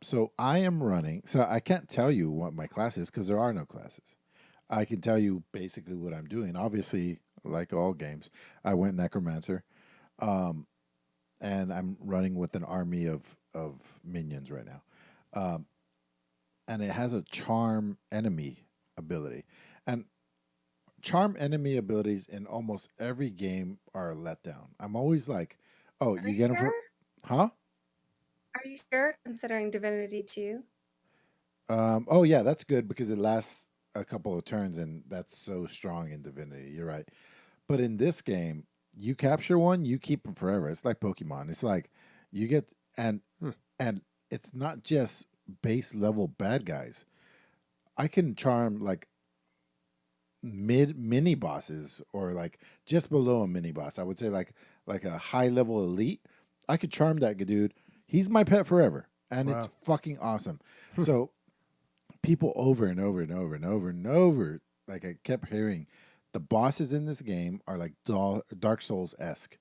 So I am running. So I can't tell you what my class is because there are no classes. I can tell you basically what I'm doing. Obviously, like all games, I went Necromancer, and I'm running with an army of minions right now. And it has a charm enemy ability. And charm enemy abilities in almost every game are a letdown. I'm always like, oh, Are you get them sure? huh? Are you sure? Considering Divinity 2? Oh yeah, that's good because it lasts a couple of turns, and that's so strong in Divinity. You're right. But in this game, you capture one, you keep them forever. It's like Pokemon. It's like you get and it's not just base level bad guys. I can charm like mini bosses or like just below a mini boss. I would say like a high level elite. I could charm that dude. He's my pet forever, and Wow. it's fucking awesome. So people over and over and over and over and over, like I kept hearing, the bosses in this game are like Dark Souls-esque.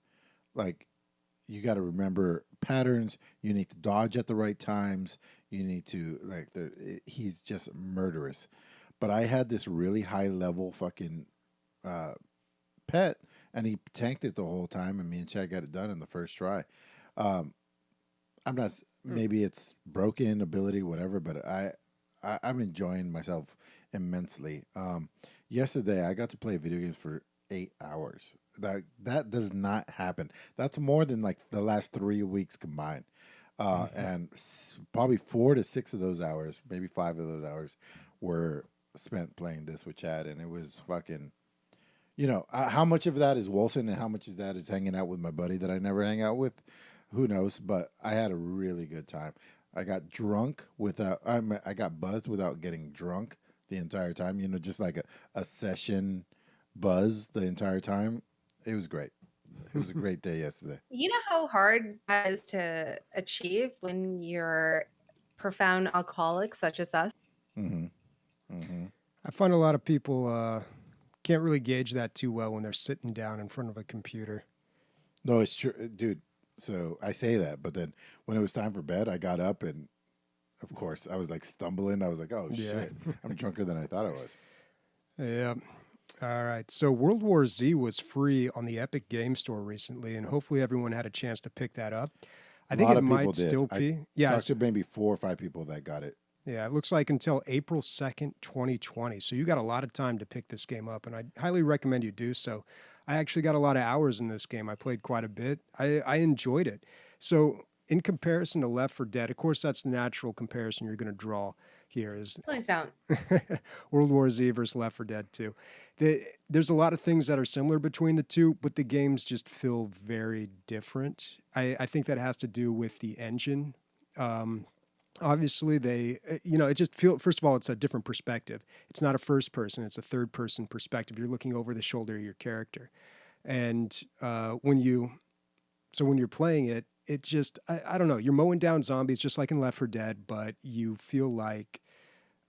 Like, you got to remember patterns. You need to dodge at the right times. You need to, like, he's just murderous. But I had this really high level fucking pet, and he tanked it the whole time, and me and Chad got it done in the first try. I'm not, maybe it's broken ability, whatever, but I'm enjoying myself immensely. Yesterday, I got to play video games for 8 hours. That does not happen. That's more than like the last 3 weeks combined. And probably 4 to 6 of those hours, maybe 5 of those hours, were spent playing this with Chad, and it was fucking. You know, how much of that is Wolcen and how much of that is hanging out with my buddy that I never hang out with? Who knows? But I had a really good time. I got drunk without, I got buzzed without getting drunk the entire time. You know, just like a session buzz the entire time. It was great. It was a great day yesterday. You know how hard that is to achieve when you're profound alcoholics such as us? Mm-hmm. Mm-hmm. I find a lot of people can't really gauge that too well when they're sitting down in front of a computer. No, it's true, dude. So I say that, but then when it was time for bed, I got up and, of course, I was like stumbling. I was like, oh, Yeah. shit. I'm drunker than I thought I was. Yeah. All right. So World War Z was free on the Epic Game Store recently, and hopefully everyone had a chance to pick that up. I think it might still be. Yeah. Talked to maybe 4 or 5 people that got it. Yeah, it looks like until April 2nd, 2020. So you got a lot of time to pick this game up, and I highly recommend you do so. I actually got a lot of hours in this game. I played quite a bit. I enjoyed it. So in comparison to Left 4 Dead, of course, that's the natural comparison you're going to draw here is Please don't. World War Z versus Left 4 Dead 2. There's a lot of things that are similar between the two, but the games just feel very different. I think that has to do with the engine. Obviously, it just first of all, it's a different perspective. It's not a first person, it's a third person perspective. You're looking over the shoulder of your character. And when you're playing it, it just, I don't know, you're mowing down zombies just like in Left 4 Dead, but you feel like,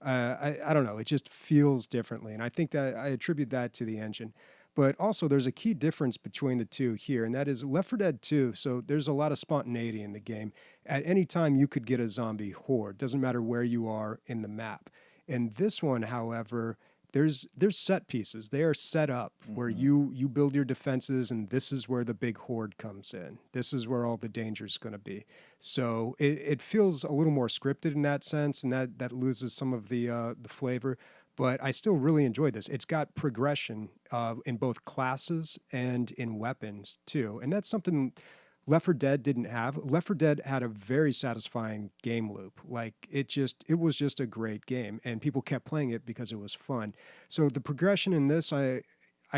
I don't know, it just feels differently. And I think that I attribute that to the engine. But also, there's a key difference between the two here, and that is Left 4 Dead 2. So there's a lot of spontaneity in the game. At any time, you could get a zombie horde. Doesn't matter where you are in the map. In this one, however, there's set pieces. They are set up where you build your defenses, and this is where the big horde comes in. This is where all the danger is going to be. So it feels a little more scripted in that sense, and that loses some of the flavor. But I still really enjoyed this. It's got progression in both classes and in weapons too, and that's something Left 4 Dead didn't have. Left 4 Dead had a very satisfying game loop. Like it was just a great game, and people kept playing it because it was fun. So the progression in this, I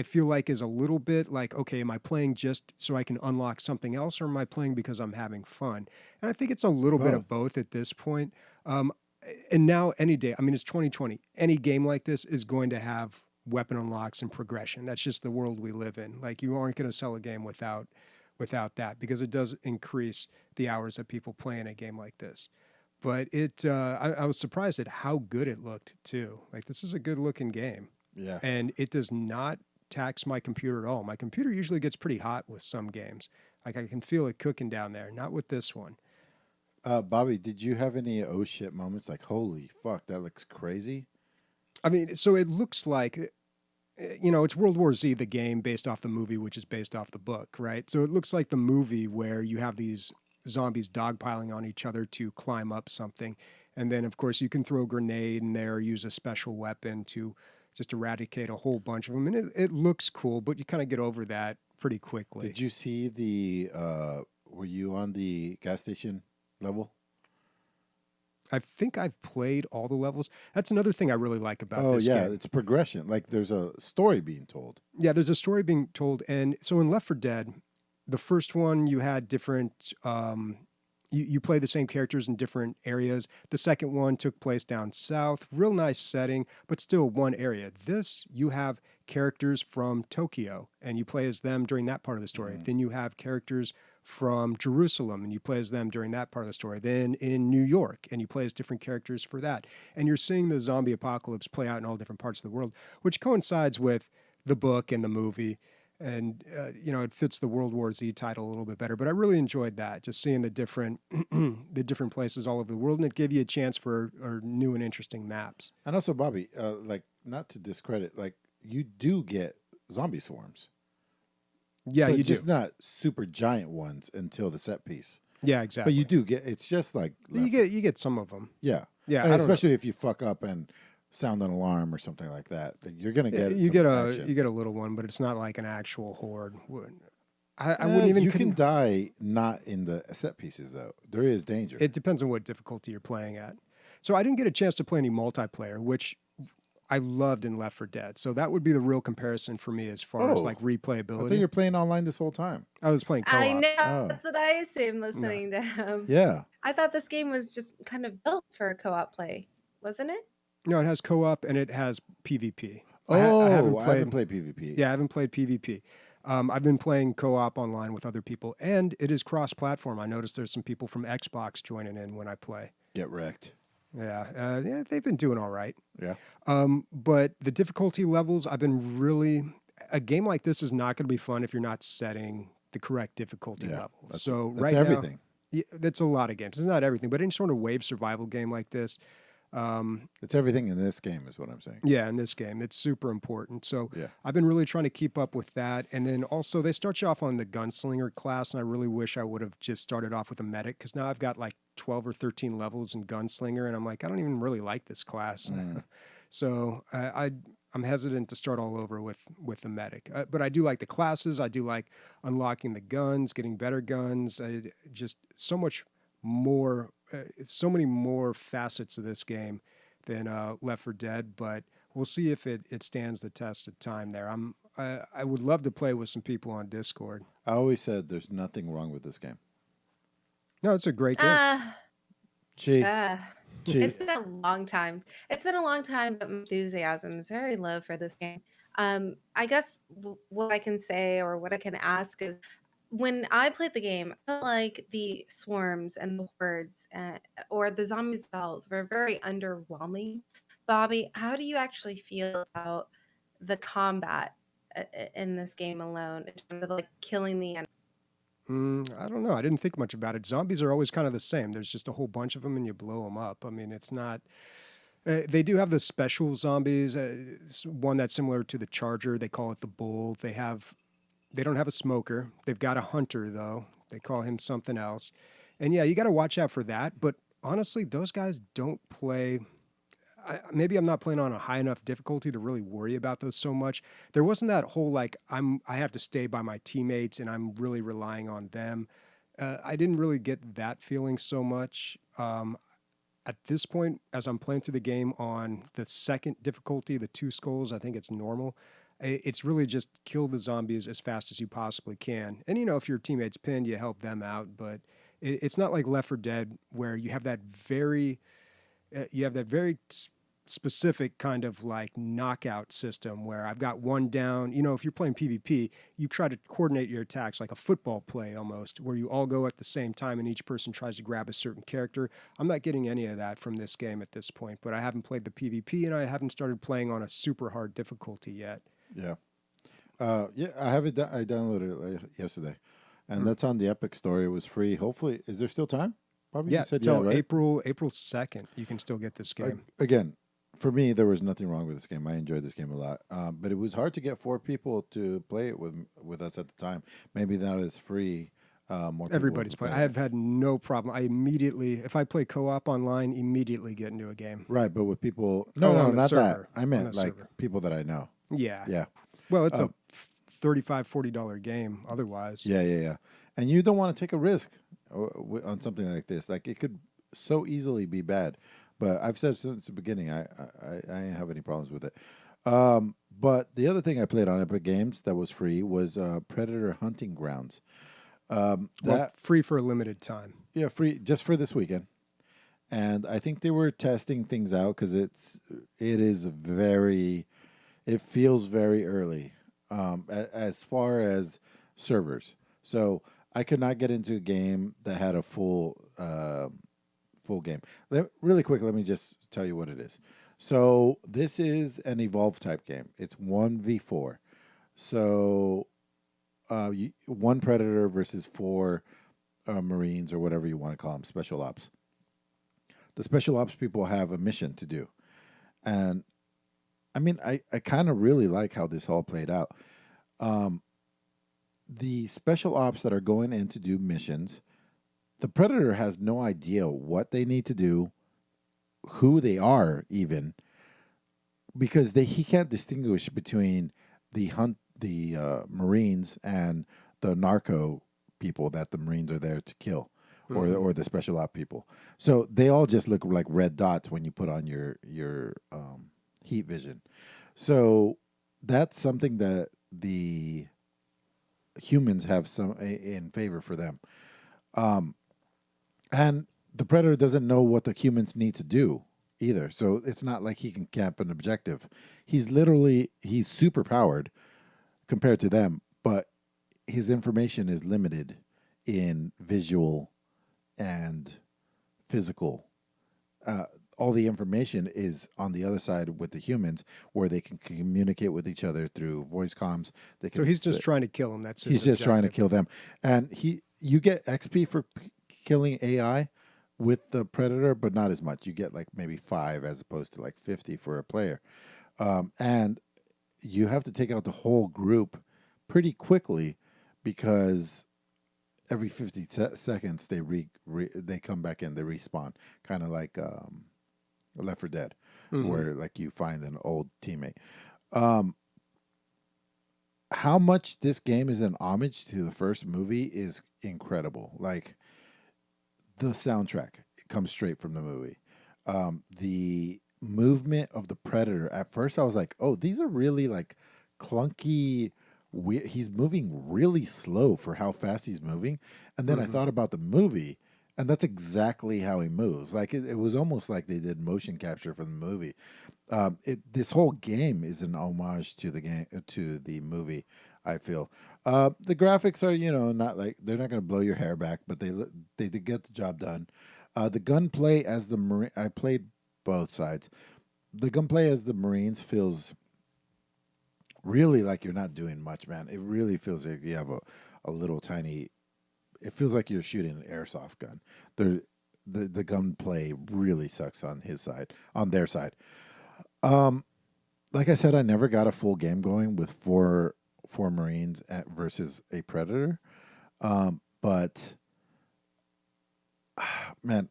feel like is a little bit like, okay, am I playing just so I can unlock something else, or am I playing because I'm having fun? And I think it's a little bit of both at this point. And now any day, I mean, it's 2020. Any game like this is going to have weapon unlocks and progression. That's just the world we live in. Like you aren't going to sell a game without that, because it does increase the hours that people play in a game like this. But I was surprised at how good it looked too. Like this is a good looking game. Yeah. And it does not tax my computer at all. My computer usually gets pretty hot with some games. Like I can feel it cooking down there. Not with this one. Bobby, did you have any oh shit moments like, holy fuck, that looks crazy? I mean, so it looks like, it's World War Z, the game based off the movie, which is based off the book, right? So it looks like the movie where you have these zombies dogpiling on each other to climb up something. And then, of course, you can throw a grenade in there, use a special weapon to just eradicate a whole bunch of them. And it looks cool, but you kind of get over that pretty quickly. Did you see were you on the gas station level? I think I've played all the levels. That's another thing I really like about this game. It's progression. Like there's a story being told. Yeah, there's a story being told. And so in Left 4 Dead, the first one, you had different, you play the same characters in different areas. The second one took place down south, real nice setting, but still one area. This, you have characters from Tokyo, and you play as them during that part of the story. Then you have characters from Jerusalem, and you play as them during that part of the story. Then in New York, and you play as different characters for that. And you're seeing the zombie apocalypse play out in all different parts of the world, which coincides with the book and the movie. And, it fits the World War Z title a little bit better. But I really enjoyed that, just seeing the different places all over the world. And it gave you a chance for new and interesting maps. And also, Bobby, like, not to discredit, like, you do get zombie swarms. Yeah, but you just do. not super giant ones until the set piece. Yeah, exactly. But you do get, it's just like... You get some of them. Yeah. Yeah, And especially if you fuck up and sound an alarm or something like that, then you're going to get you get action. a little one, but it's not like an actual horde. I wouldn't even... You can die not in the set pieces, though. There is danger. It depends on what difficulty you're playing at. So I didn't get a chance to play any multiplayer, which I loved in Left 4 Dead. So that would be the real comparison for me as far as like replayability. I thought you were playing online this whole time. I was playing co-op. I know. That's what I assumed listening to him. Yeah. I thought this game was just kind of built for co-op play, wasn't it? No, it has co-op and it has PvP. I haven't played PvP. Yeah, I haven't played PvP. I've been playing co-op online with other people, and it is cross-platform. I noticed there's some people from Xbox joining in when I play. Get wrecked. Yeah, they've been doing all right. Yeah. But the difficulty levels, I've been really... A game like this is not going to be fun if you're not setting the correct difficulty level. That's now, everything. yeah, that's a lot of games. It's not everything, but any sort of wave survival game like this... it's everything in this game is what I'm saying. Yeah, in this game, it's super important. So yeah. I've been really trying to keep up with that. And then also they start you off on the gunslinger class, and I really wish I would have just started off with a medic, because now I've got like 12 or 13 levels in gunslinger, and I'm like, I don't even really like this class. So I'm hesitant to start all over with the medic. But I do like the classes. I do like unlocking the guns, getting better guns. Just so much more... so many more facets of this game than Left 4 Dead, but we'll see if it stands the test of time there. I would love to play with some people on Discord. I always said there's nothing wrong with this game. No, it's a great game. It's been a long time. It's been a long time, but my enthusiasm is very low for this game. I guess what I can say or what I can ask is, when I played the game, I felt like the swarms and the hordes or the zombie spells were very underwhelming. Bobby, how do you actually feel about the combat in this game alone, in terms of like killing the enemy? I don't know. I didn't think much about it. Zombies are always kind of the same. There's just a whole bunch of them and you blow them up. I mean, it's not... they do have the special zombies, one that's similar to the Charger. They call it the Bull. They don't have a smoker. They've got a hunter, though. They call him something else. And yeah, you got to watch out for that. But honestly, those guys don't play... maybe I'm not playing on a high enough difficulty to really worry about those so much. There wasn't that whole, like, I have to stay by my teammates and I'm really relying on them. I didn't really get that feeling so much. At this point, as I'm playing through the game on the second difficulty, the 2 skulls, I think it's normal. It's really just kill the zombies as fast as you possibly can. And, if your teammate's pinned, you help them out. But it's not like Left 4 Dead where you have that very specific kind of like knockout system where I've got one down. If you're playing PvP, you try to coordinate your attacks like a football play almost, where you all go at the same time and each person tries to grab a certain character. I'm not getting any of that from this game at this point, but I haven't played the PvP and I haven't started playing on a super hard difficulty yet. Yeah. Yeah, I have it. I downloaded it yesterday, and that's on the Epic Store. It was free. Hopefully, is there still time? Probably. Yeah, You said till right? April 2nd, you can still get this game. Again, for me, there was nothing wrong with this game. I enjoyed this game a lot, but it was hard to get 4 people to play it with us at the time. Maybe now it's free. More people Everybody's will playing. play I it. have had no problem. I immediately, if I play co-op online, immediately get into a game. Right, but with people, Oh, no, on the not server. that. I On meant the like server. people that I know. Yeah. Yeah, Well, it's a $35, $40 game otherwise. yeah. And you don't want to take a risk on something like this. Like it could so easily be bad. But I've said since the beginning, I didn't have any problems with it. But the other thing I played on Epic Games that was free was Predator Hunting Grounds. Well, free for a limited time. Yeah, free just for this weekend. And I think they were testing things out because it feels very early as far as servers. So I could not get into a game that had a full game. Really quick, let me just tell you what it is. So this is an Evolve type game. It's 1v4. So one Predator versus 4 Marines or whatever you want to call them, special ops. The special ops people have a mission to do. And I mean, I kind of really like how this all played out. The special ops that are going in to do missions, the Predator has no idea what they need to do, who they are even, because he can't distinguish between the Marines and the narco people that the Marines are there to kill, or the special op people. So they all just look like red dots when you put on your heat vision. So that's something that the humans have some in favor for them. And the Predator doesn't know what the humans need to do either. So it's not like he can camp an objective. He's super powered compared to them, but his information is limited in visual and physical. All the information is on the other side with the humans, where they can communicate with each other through voice comms. So he's just trying to kill him. That's he's just trying to kill them, and you get XP for killing AI with the Predator, but not as much. You get like maybe 5 as opposed to like 50 for a player, and you have to take out the whole group pretty quickly because every 50 seconds they come back in, they respawn, kind of like Left 4 Dead, where like you find an old teammate. How much this game is an homage to the first movie is incredible. Like the soundtrack comes straight from the movie. The movement of the Predator. At first, I was like, "Oh, these are really like clunky." He's moving really slow for how fast he's moving. And then I thought about the movie, and that's exactly how he moves. Like it was almost like they did motion capture for the movie. This whole game is an homage to the game, to the movie, I feel. The graphics are, not like they're not going to blow your hair back, but they did get the job done. The gunplay as the Marine, I played both sides. The gunplay as the Marines feels really like you're not doing much, man. It really feels like you have a little tiny. It feels like you're shooting an airsoft gun. The gunplay really sucks on their side. Like I said, I never got a full game going with four Marines versus a Predator. But man,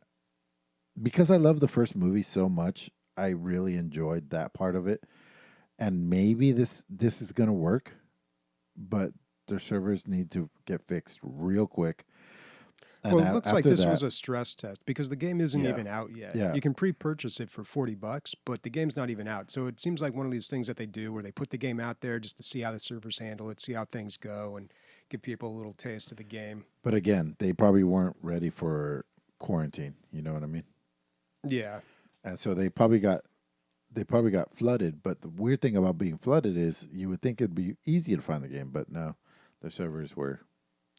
because I love the first movie so much, I really enjoyed that part of it. And maybe this is gonna work, but their servers need to get fixed real quick. And Well, it looks like after this that, was a stress test because the game isn't Yeah. even out yet. Yeah. You can pre-purchase it for $40, but the game's not even out. So it seems like one of these things that they do where they put the game out there just to see how the servers handle it, see how things go, and give people a little taste of the game. but again, they probably weren't ready for quarantine. You know what I mean? Yeah. And so they probably got flooded. But the weird thing about being flooded is you would think it'd be easy to find the game, but no, their servers were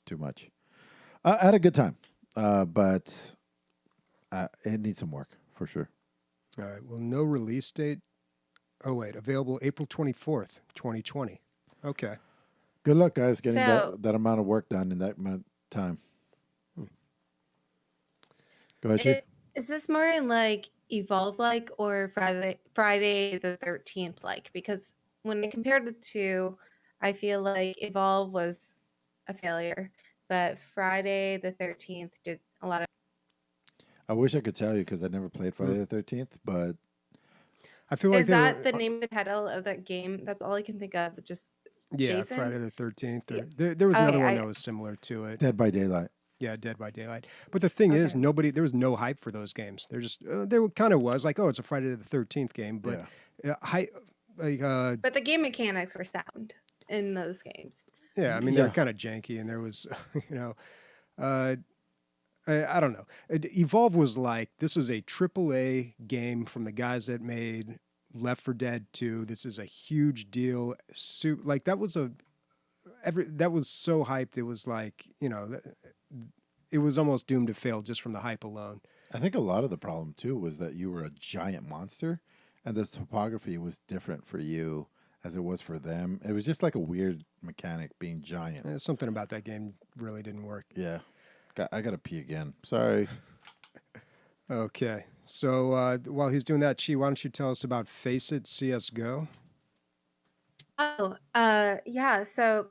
too much. I had a good time, but it needs some work for sure. All right. Well, no release date. Oh, wait. Available April 24th, 2020. Okay. Good luck, guys, getting So- that amount of work done in that amount of time. Go ahead, Chief. Is this more like Evolve like or Friday the 13th like? Because when I compared the two, I feel like Evolve was a failure, but Friday the 13th did a lot of. I wish I could tell you because I never played Friday the 13th, but I feel like Is that the name of the title of that game? That's all I can think of. Just Yeah, Jason? Friday the 13th. Yeah. There was another Okay, one I- that was similar to it. Dead by Daylight. Yeah, Dead by Daylight. But the thing is, Okay. there was no hype for those games. They're just, there kind of was like, oh, it's a Friday the 13th game, but But the game mechanics were sound in those games. yeah, I mean, they're Yeah. kind of janky, and there was, I don't know. Evolve was like, this is a AAA game from the guys that made Left 4 Dead 2. This is a huge deal. Like that was that was so hyped. It was like, it was almost doomed to fail just from the hype alone. I think a lot of the problem too was that you were a giant monster, and the topography was different for you as it was for them. It was just like a weird mechanic being giant. Something about that game really didn't work. Yeah, I gotta pee again. Sorry. Okay, so while he's doing that, Chi, why don't you tell us about Faceit CSGO? Oh, yeah. So,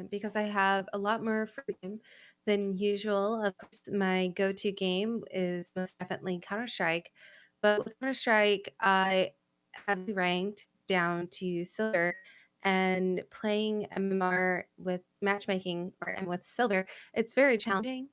because I have a lot more freedom than usual, of course, my go-to game is most definitely Counter-Strike. But with Counter-Strike, I have ranked down to silver, and playing MMR with matchmaking and with silver, it's very challenging.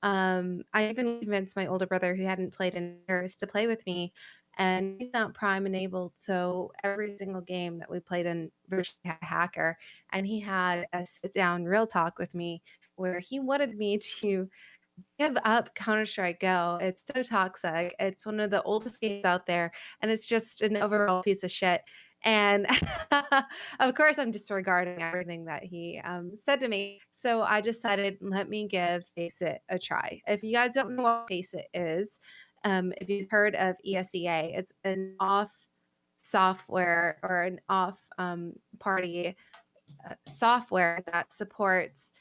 I even convinced my older brother, who hadn't played in years, to play with me, and he's not prime enabled. So every single game that we played in, virtually had a hacker, and he had a sit down real talk with me where he wanted me to give up Counter-Strike Go. It's so toxic. It's one of the oldest games out there, and it's just an overall piece of shit. And of course, I'm disregarding everything that he said to me. So I decided, let me give Faceit a try. If you guys don't know what Faceit is, if you've heard of ESEA, it's an off software or an off party software that supports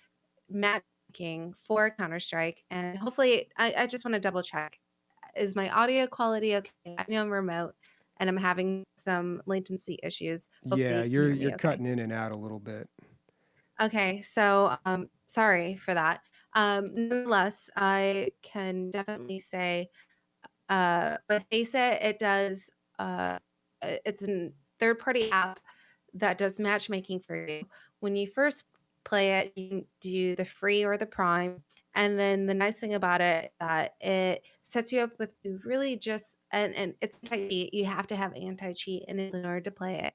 matchmaking for Counter-Strike. And hopefully, I just want to double check. Is my audio quality okay? I know I'm remote and I'm having some latency issues. Hopefully Yeah, you can hear me you're okay. cutting in and out a little bit. Okay, so sorry for that. Nonetheless, I can definitely say with Faceit, it does. It's a third-party app that does matchmaking for you. When you first play it, you can do the free or the prime, and then the nice thing about it is that it sets you up with really just and it's anti-cheat. You have to have anti-cheat in order to play it.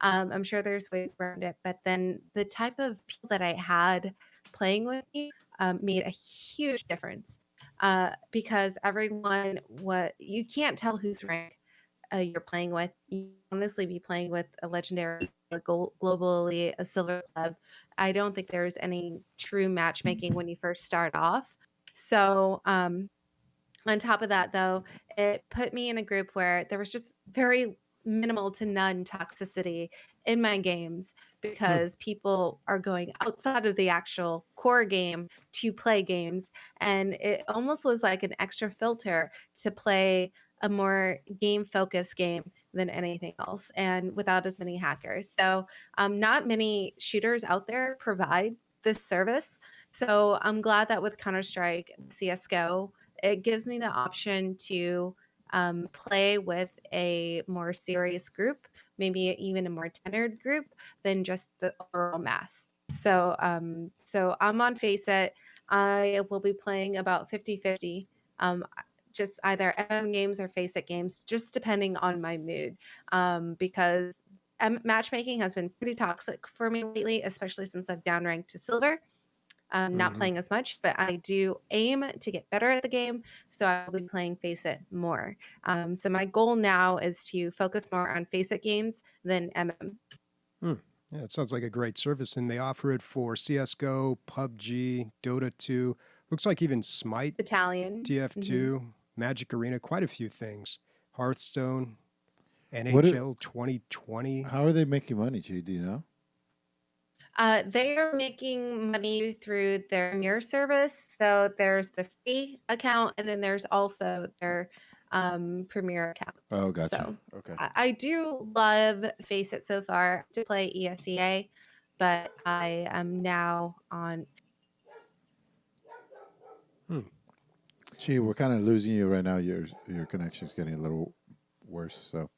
I'm sure there's ways around it, but then the type of people that I had playing with me made a huge difference because everyone, you can't tell whose rank you're playing with. You honestly be playing with a legendary or globally a silver club. I don't think there's any true matchmaking when you first start off. So on top of that, though, it put me in a group where there was just very minimal to none toxicity in my games because people are going outside of the actual core game to play games. And it almost was like an extra filter to play a more game focused game than anything else and without as many hackers. So not many shooters out there provide this service. So I'm glad that with Counter-Strike, CSGO, it gives me the option to play with a more serious group, maybe even a more tenured group than just the overall mass. So, so I'm on Faceit. I will be playing about 50-50. Just either MM games or Faceit games, just depending on my mood. Because matchmaking has been pretty toxic for me lately, especially since I've downranked to silver. Not Mhm. playing as much, but I do aim to get better at the game, so I'll be playing Faceit more. So my goal now is to focus more on Faceit games than MM. Yeah, it sounds like a great service, and they offer it for CSGO, PUBG, Dota 2. Looks like even Smite, Battalion. TF2, Magic Arena, quite a few things. Hearthstone, What? NHL 2020. How are they making money, G? Do you know? They are making money through their mirror service. So there's the free account, and then there's also their premier account. Oh, gotcha. So Okay. I do love Faceit so far to play ESEA, but I am now on. Gee, we're kind of losing you right now. Your connection's getting a little worse. So,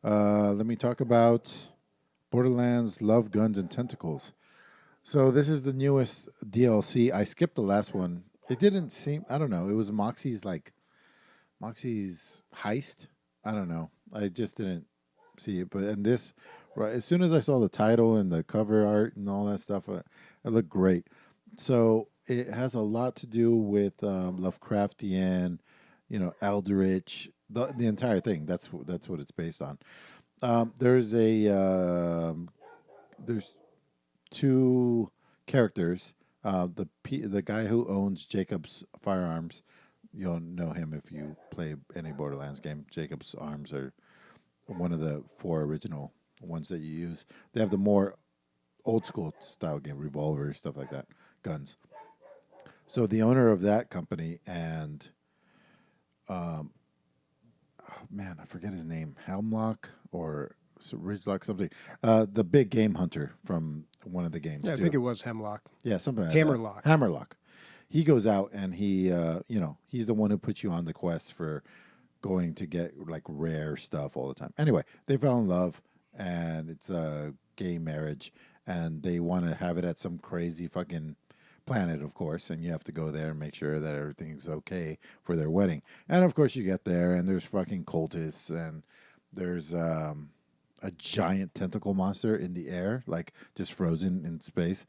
let me talk about Borderlands: Love, Guns, and Tentacles. So this is the newest DLC. I skipped the last one. It didn't seem. I don't know. It was Moxie's heist. I don't know. I just didn't see it. But and this, right as soon as I saw the title and the cover art and all that stuff, it looked great. So it has a lot to do with Lovecraftian, Eldritch, the entire thing. That's what it's based on. There's two characters. The guy who owns Jacob's Firearms, you'll know him if you play any Borderlands game. Jacob's Arms are one of the 4 original ones that you use. They have the more old school style game, revolvers, stuff like that, guns. So the owner of that company and, oh man, I forget his name, Helmlock or Ridgelock something. The big game hunter from one of the games. Yeah, I too. think it was Hemlock. Yeah, something like Hammerlock. that. Hammerlock. He goes out and he, he's the one who puts you on the quest for going to get like rare stuff all the time. Anyway, they fell in love and it's a gay marriage and they want to have it at some crazy fucking planet, of course, and you have to go there and make sure that everything's okay for their wedding. And of course you get there and there's fucking cultists and there's a giant tentacle monster in the air, like just frozen in space.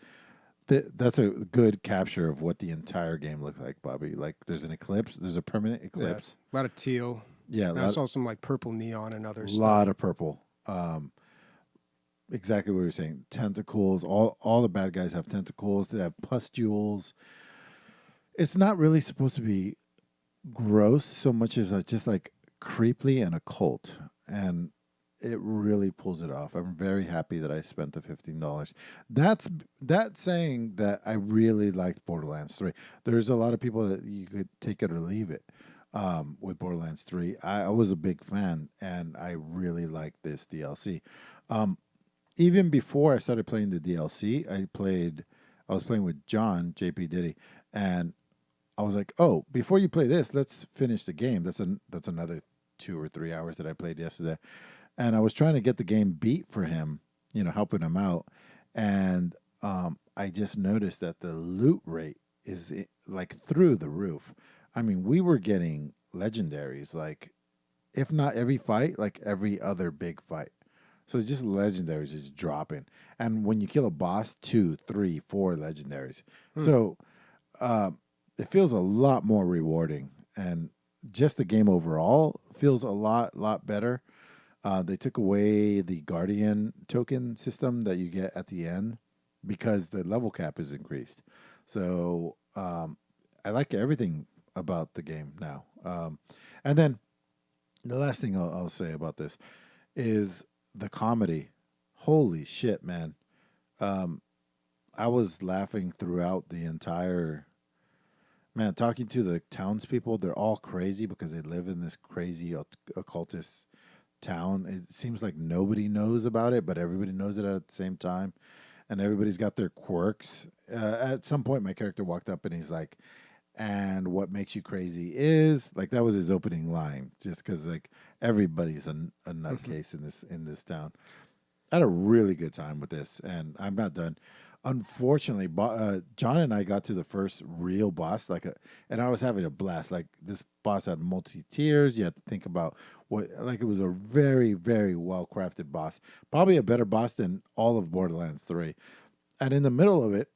That's a good capture of what the entire game looked like, Bobby. Like there's an eclipse, there's a permanent eclipse. Yeah, a lot of teal. Yeah, I saw some like purple neon and other stuff. A lot of purple. Exactly what you were saying. Tentacles. All the bad guys have tentacles. They have pustules. It's not really supposed to be gross so much as just like creepily and occult. And it really pulls it off. I'm very happy that I spent the $15. That's saying that I really liked Borderlands 3. There's a lot of people that you could take it or leave it with Borderlands 3. I was a big fan, and I really liked this DLC. Even before I started playing the DLC, I was playing with John, JP Diddy, and I was like, oh, before you play this, let's finish the game. That's another 2 or 3 hours that I played yesterday. And I was trying to get the game beat for him, helping him out. And I just noticed that the loot rate is like through the roof. I mean, we were getting legendaries, like if not every fight, like every other big fight. So it's just legendaries is dropping. And when you kill a boss, 2, 3, 4 legendaries. So it feels a lot more rewarding. And just the game overall feels a lot better. They took away the Guardian token system that you get at the end because the level cap is increased. So I like everything about the game now. And then the last thing I'll say about this is the comedy. Holy shit, man. I was laughing throughout the entire... Man, talking to the townspeople, they're all crazy because they live in this crazy occultist town. It seems like nobody knows about it, but everybody knows it at the same time. And everybody's got their quirks. At some point, my character walked up and he's like, and what makes you crazy is... Like, that was his opening line, just because, like, everybody's a nutcase in this town. I had a really good time with this, and I'm not done. Unfortunately, John and I got to the first real boss, and I was having a blast. Like this boss had multi tiers. You had to think about it was a very, very well crafted boss. Probably a better boss than all of Borderlands 3. And in the middle of it,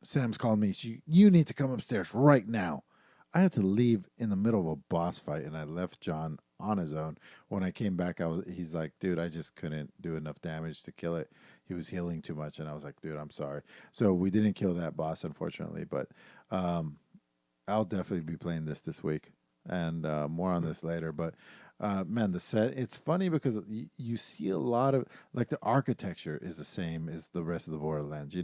Sam's called me. You need to come upstairs right now. I had to leave in the middle of a boss fight, and I left John on his own. When I came back, he's like, dude, I just couldn't do enough damage to kill it. He was healing too much, and I was like, dude, I'm sorry. So we didn't kill that boss, unfortunately, but I'll definitely be playing this week, and more on this later. But man, the set, it's funny because you see a lot of, like, the architecture is the same as the rest of the Borderlands,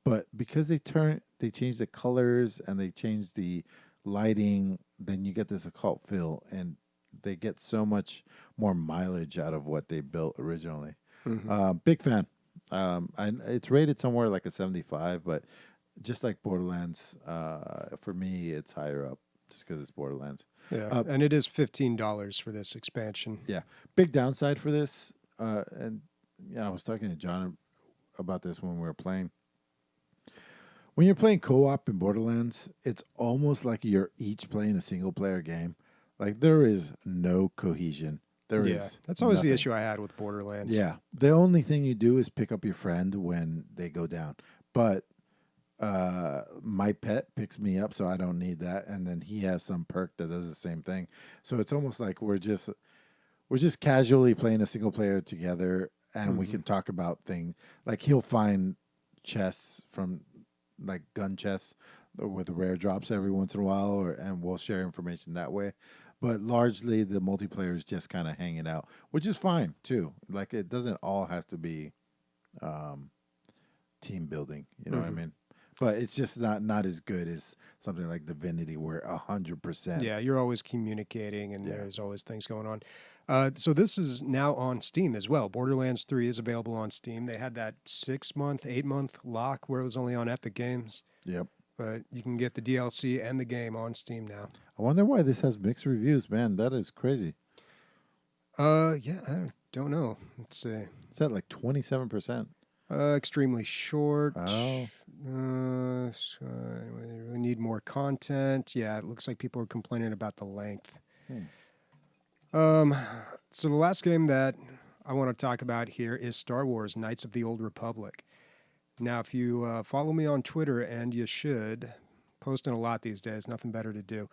but because they change the colors and they change the lighting, then you get this occult feel, and they get so much more mileage out of what they built originally. Big fan. It's rated somewhere like a 75, but just like Borderlands, for me, it's higher up just because it's Borderlands. Yeah, and it is $15 for this expansion. Yeah, big downside for this, and I was talking to John about this when we were playing. When you're playing co-op in Borderlands, it's almost like you're each playing a single-player game. Like, there is no cohesion. That's always the issue I had with Borderlands. Yeah. The only thing you do is pick up your friend when they go down. But my pet picks me up, so I don't need that. And then he has some perk that does the same thing. So it's almost like we're just casually playing a single player together, and we can talk about things. Like, he'll find chests from, like, gun chests with rare drops every once in a while, and we'll share information that way. But largely, the multiplayer is just kind of hanging out, which is fine, too. Like, it doesn't all have to be team building, you know what I mean? But it's just not as good as something like Divinity, where 100%. Yeah, you're always communicating, and there's always things going on. So this is now on Steam as well. Borderlands 3 is available on Steam. They had that 6-month, 8-month lock where it was only on Epic Games. Yep. But you can get the DLC and the game on Steam now. I wonder why this has mixed reviews, man. That is crazy. Yeah, I don't know. Let's see. It's at like 27%. Extremely short. Oh. So they really need more content. Yeah, it looks like people are complaining about the length. So the last game that I want to talk about here is Star Wars Knights of the Old Republic. Now, if you follow me on Twitter, and you should, posting a lot these days, nothing better to do,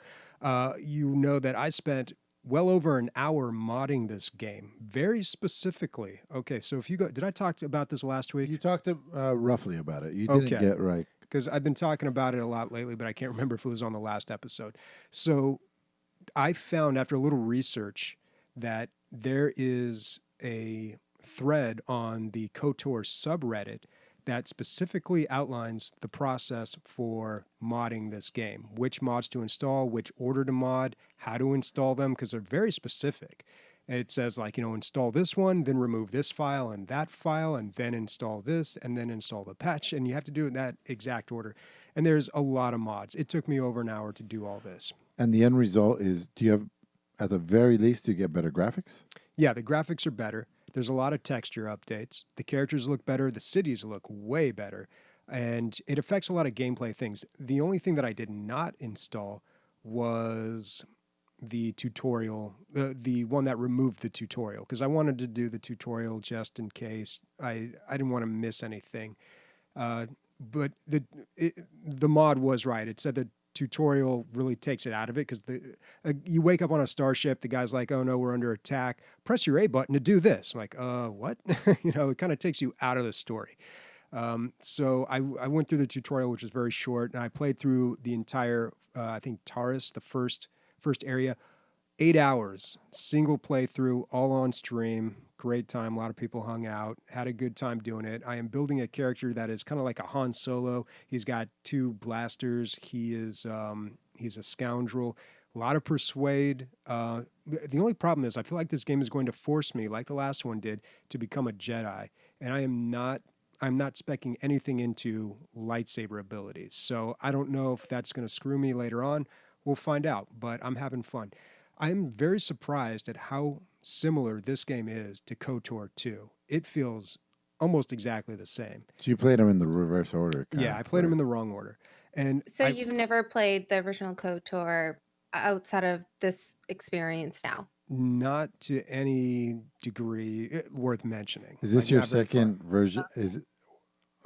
you know that I spent well over an hour modding this game, very specifically. Okay, so if you go, did I talk about this last week? You talked roughly about it. You didn't get right. Because I've been talking about it a lot lately, but I can't remember if it was on the last episode. So I found, after a little research, that there is a thread on the KOTOR subreddit that specifically outlines the process for modding this game, which mods to install, which order to mod, how to install them, because they're very specific. And it says, like, install this one, then remove this file and that file, and then install this, and then install the patch. And you have to do it in that exact order. And there's a lot of mods. It took me over an hour to do all this. And the end result is, do you have, at the very least, do you get better graphics? Yeah, the graphics are better. There's a lot of texture updates. The characters look better. The cities look way better. And it affects a lot of gameplay things. The only thing that I did not install was the tutorial, the one that removed the tutorial, because I wanted to do the tutorial just in case. I didn't want to miss anything. But the mod was right. It said the tutorial really takes it out of it, because you wake up on a starship, the guy's like, oh no, we're under attack, press your A button to do this. I'm like, what? It kind of takes you out of the story. So I went through the tutorial, which was very short, and I played through the entire, I think Taurus, the first area, 8 hours, single playthrough, all on stream. Great time. A lot of people hung out, had a good time doing it. I am building a character that is kind of like a Han Solo. He's got 2 blasters. He's a scoundrel. A lot of persuade. The only problem is I feel like this game is going to force me, like the last one did, to become a Jedi. And I'm not speccing anything into lightsaber abilities. So I don't know if that's going to screw me later on. We'll find out, but I'm having fun. I'm very surprised at how similar this game is to KOTOR 2. It feels almost exactly the same. So you played them in the reverse order. Yeah, I played them in the wrong order. And So you've never played the original KOTOR outside of this experience now? not to any degree worth mentioning. Is this Like, your not very far. second version?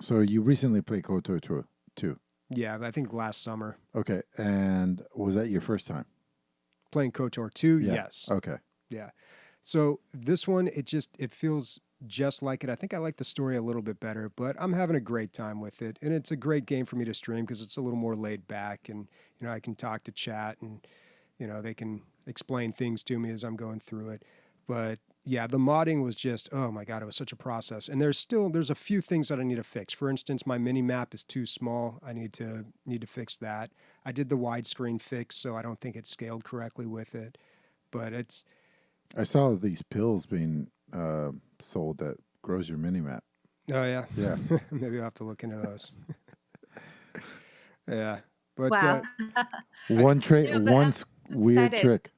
So you recently played KOTOR 2? Yeah, I think last summer. Okay, and was that your first time Playing KOTOR 2, Yeah. yes. Okay. Yeah. So this one, it feels just like it. I think I like the story a little bit better, but I'm having a great time with it. And it's a great game for me to stream because it's a little more laid back, and, I can talk to chat, and, they can explain things to me as I'm going through it. But yeah, the modding was just, oh my God, it was such a process. And there's a few things that I need to fix. For instance, my mini map is too small. I need to fix that. I did the widescreen fix, so I don't think it's scaled correctly with it. But I saw these pills being sold that grows your mini map. oh yeah. Yeah. Maybe I'll have to look into those. Yeah. But Wow. One trick, Yeah, but one I'm weird excited. trick.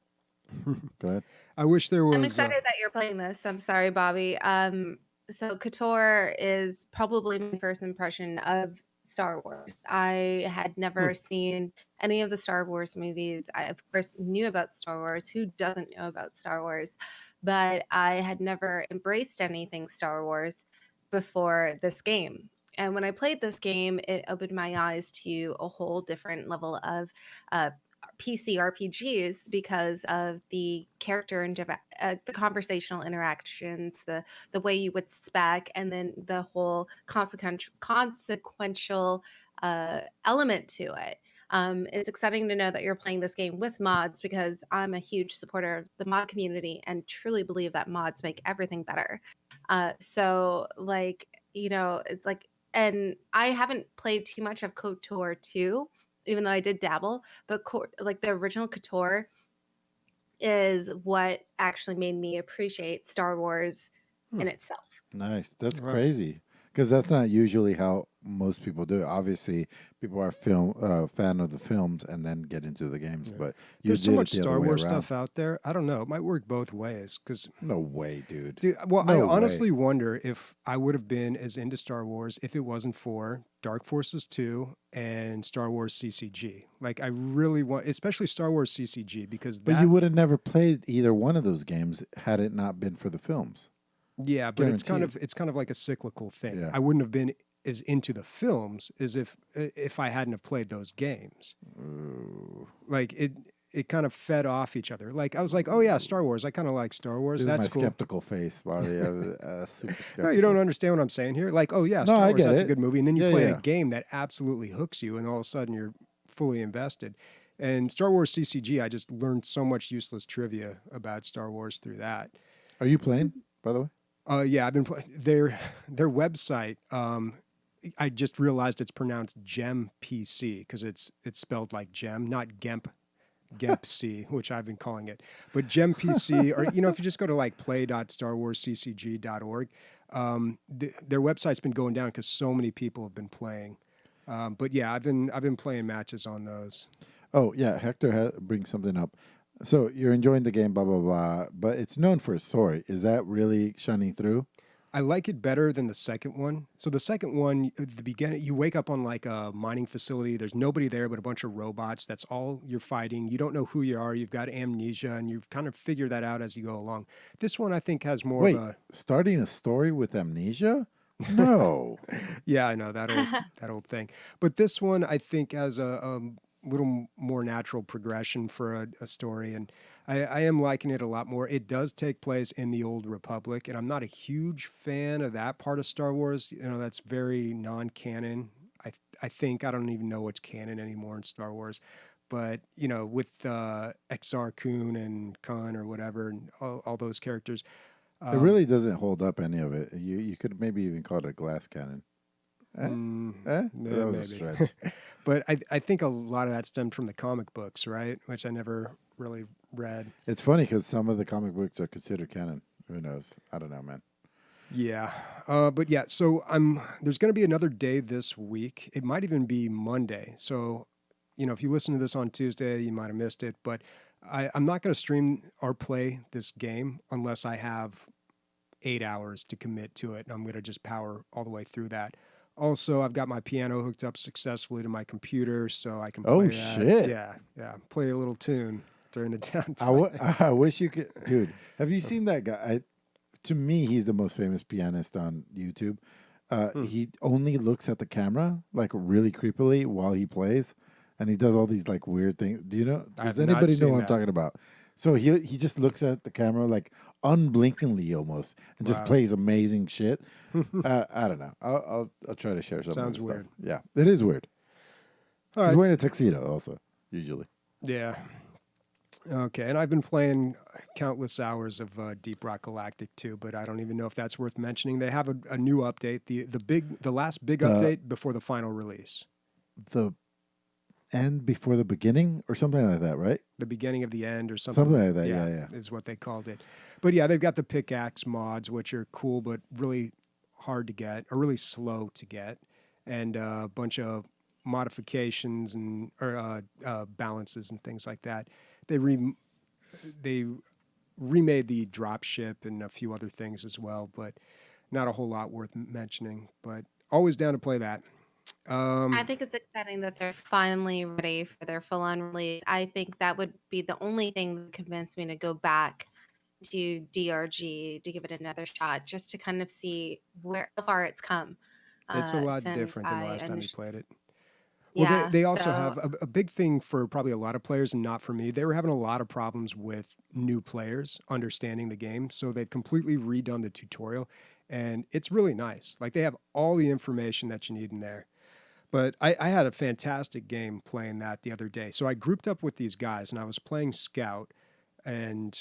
Go ahead. I wish there was I'm excited that you're playing this. I'm sorry, Bobby. So KOTOR is probably my first impression of Star Wars. I had never seen any of the Star Wars movies. I, of course, knew about Star Wars. Who doesn't know about Star Wars? But I had never embraced anything Star Wars before this game. And when I played this game, it opened my eyes to a whole different level of PC RPGs because of the character and the conversational interactions, the way you would spec, and then the whole consequential element to it. It's exciting to know that you're playing this game with mods because I'm a huge supporter of the mod community and truly believe that mods make everything better. So, like, it's like, and I haven't played too much of KOTOR 2, even though I did dabble, but like the original KOTOR is what actually made me appreciate Star Wars in itself. Nice. That's Right. crazy because that's not usually how most people do it. Obviously, people are fan of the films and then get into the games. Yeah. But you there's so did it much the other Star way Wars around. stuff out there. I don't know. It might work both ways because, No way, dude. well, No I way. honestly wonder if I would have been as into Star Wars if it wasn't for Dark Forces 2 and Star Wars CCG. Like, I really want, especially Star Wars CCG, because But you would have never played either one of those games had it not been for the films. yeah, but it's kind Guaranteed. of like a cyclical thing. Yeah. I wouldn't have been as into the films as if I hadn't have played those games. Ooh. Like it kind of fed off each other. Like I was like, oh yeah, Star Wars. I kind of like Star Wars. This That's is my cool. skeptical face, Bobby. Super skeptical. No, you don't understand what I'm saying here. Like, oh yeah, No, Star I Wars. get That's a it. good movie, and then you Yeah, play yeah. a game that absolutely hooks you, and all of a sudden you're fully invested. And Star Wars CCG, I just learned so much useless trivia about Star Wars through that. Are you playing, by the way? Yeah, I've been their website. I just realized it's pronounced Gem PC because it's spelled like gem, not Gemp C, which I've been calling it. But Gem PC, or if you just go to like play.starwarsccg.org, their website's been going down because so many people have been playing. But yeah, I've been playing matches on those. Oh, yeah. Hector brings something up. So you're enjoying the game, blah, blah, blah, but it's known for its story. Is that really shining through? I like it better than the second one. So the second one, at the beginning, you wake up on like a mining facility. There's nobody there but a bunch of robots. That's all you're fighting. You don't know who you are. You've got amnesia, and you kind of figure that out as you go along. This one, I think, has more Wait, of a... starting a story with amnesia? No. Yeah, I know, that old thing. But this one, I think, has a little more natural progression for a story, and I am liking it a lot more. It does take place in the Old Republic, and I'm not a huge fan of that part of Star Wars. That's very non-canon. I think I don't even know what's canon anymore in Star Wars. But with Exar Kun and Khan or whatever, and all those characters, It really doesn't hold up any of it. You could maybe even call it a glass cannon. yeah, That was a maybe. stretch. But I think a lot of that stemmed from the comic books, right? Which I never really read. It's funny because some of the comic books are considered canon. Who knows? I don't know, man. Yeah. But yeah, so there's going to be another day this week. It might even be Monday. So, if you listen to this on Tuesday, you might have missed it. But I'm not going to stream or play this game unless I have 8 hours to commit to it, and I'm going to just power all the way through that. Also, I've got my piano hooked up successfully to my computer, so I can play Oh, that. shit. Yeah, play a little tune during the downtime. I wish you could, dude. Have you seen that guy? To me, he's the most famous pianist on YouTube. He only looks at the camera like really creepily while he plays, and he does all these like weird things. Do you know? I Does have not anybody know seen what I'm that. talking about? So he just looks at the camera like unblinkingly almost, and just Wow. plays amazing shit. I don't know. I'll try to share some. Sounds of this weird. Stuff. Yeah, it is weird. All He's right. wearing a tuxedo also usually. Yeah. Okay, and I've been playing countless hours of Deep Rock Galactic too, but I don't even know if that's worth mentioning. They have a new update, the last big update before the final release, The end before the beginning or something like that, right? the beginning of the end or something. Something like that. Yeah. is what they called it. But yeah, they've got the pickaxe mods, which are cool but really hard to get, or really slow to get, and a bunch of modifications and balances and things like that. They remade the drop ship and a few other things as well, but not a whole lot worth mentioning. But always down to play that. I think it's exciting that they're finally ready for their full-on release. I think that would be the only thing that convinced me to go back to DRG to give it another shot, just to kind of see how far it's come. It's a lot since different than the I last time you initially- played it. Well, Yeah, they also so have a big thing for probably a lot of players and not for me. They were having a lot of problems with new players understanding the game. So they've completely redone the tutorial, and it's really nice. Like, they have all the information that you need in there. But I had a fantastic game playing that the other day. So I grouped up with these guys, and I was playing Scout, and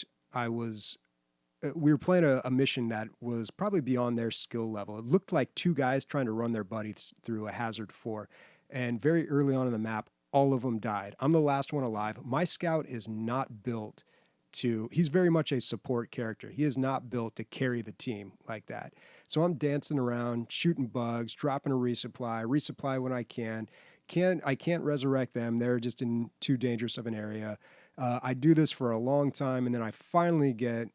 we were playing a mission that was probably beyond their skill level. It looked like two guys trying to run their buddies through a Hazard 4. And very early on in the map, all of them died. I'm the last one alive. My Scout is not built he's very much a support character. He is not built to carry the team like that. So I'm dancing around, shooting bugs, dropping a resupply when I can. I can't resurrect them. They're just in too dangerous of an area. I do this for a long time, and then I finally get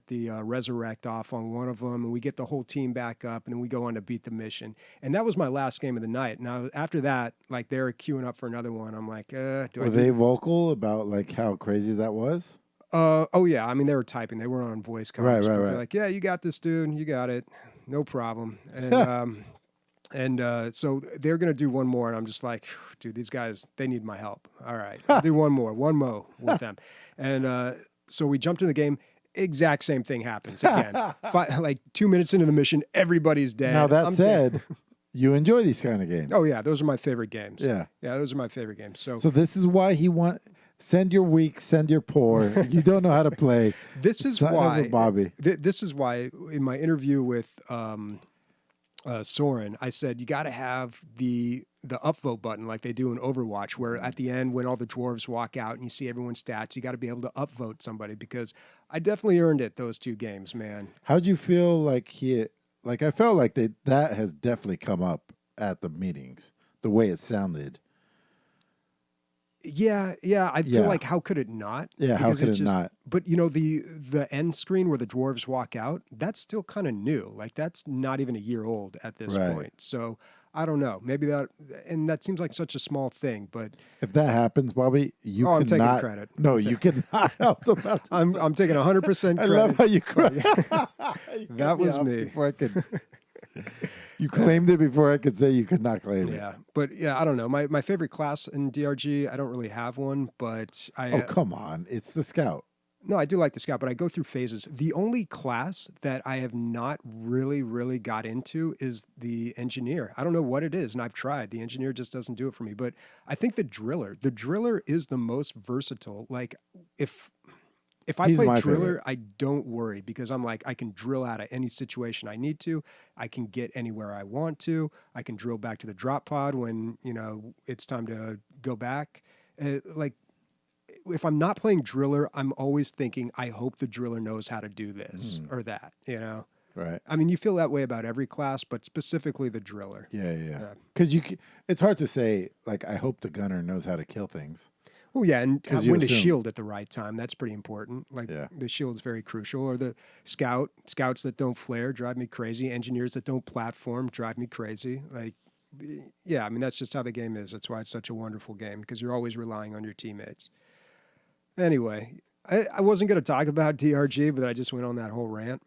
the resurrect off on one of them, and we get the whole team back up, and then we go on to beat the mission. And that was my last game of the night. Now, after that, like, they're queuing up for another one. I'm like, Were they vocal about like how crazy that was? Oh yeah, I mean, they were typing. They weren't on voice comms. Right. They're like, yeah, you got this, dude. You got it. No problem. And so they're gonna do one more, and I'm just like, dude, these guys, they need my help. All right, I'll do one mo with them. And so we jumped in the game. Exact same thing happens again. Like 2 minutes into the mission, everybody's dead. Now that I'm said, dead. you enjoy these kind of games. Oh yeah, those are my favorite games. Yeah. Those are my favorite games. So this is why send your weak, send your poor. You don't know how to play. this is Sign up why with Bobby. This is why in my interview with Soren, I said you got to have the upvote button like they do in Overwatch, where at the end when all the dwarves walk out and you see everyone's stats, you got to be able to upvote somebody, because I definitely earned it those two games, man. How'd you feel like I felt like that has definitely come up at the meetings, the way it sounded. Yeah. I feel like, how could it not? Yeah, how Because could it not? But the end screen where the dwarves walk out, that's still kind of new. Like, that's not even a year old at this Right. point. So I don't know. Maybe that seems like such a small thing, but If that happens, Bobby, I'm taking cannot. credit. No, you cannot. I was about to I'm taking 100% I credit. love how you cried. That was me. Before I could. You claimed it before I could say you could not claim it. Yeah, but I don't know. My favorite class in DRG, I don't really have one, but Oh, come on. It's the Scout. No, I do like the Scout, but I go through phases. The only class that I have not really got into is the Engineer. I don't know what it is, and I've tried. The Engineer just doesn't do it for me. But I think the Driller is the most versatile. Like, if I He's play my Driller, favorite. I don't worry, because I'm like, I can drill out of any situation I need to. I can get anywhere I want to. I can drill back to the drop pod when, it's time to go back. Like, if I'm not playing Driller, I'm always thinking, I hope the Driller knows how to do this or that, Right. I mean, you feel that way about every class, but specifically the Driller. Yeah. Because it's hard to say, like, I hope the gunner knows how to kill things. Oh yeah, and 'Cause you when to assume- shield at the right time. That's pretty important. Like Yeah. the shield's very crucial. Or the scouts that don't flare drive me crazy. Engineers that don't platform drive me crazy. Like, yeah, I mean that's just how the game is. That's why it's such a wonderful game because you're always relying on your teammates. Anyway, I wasn't going to talk about DRG, but I just went on that whole rant.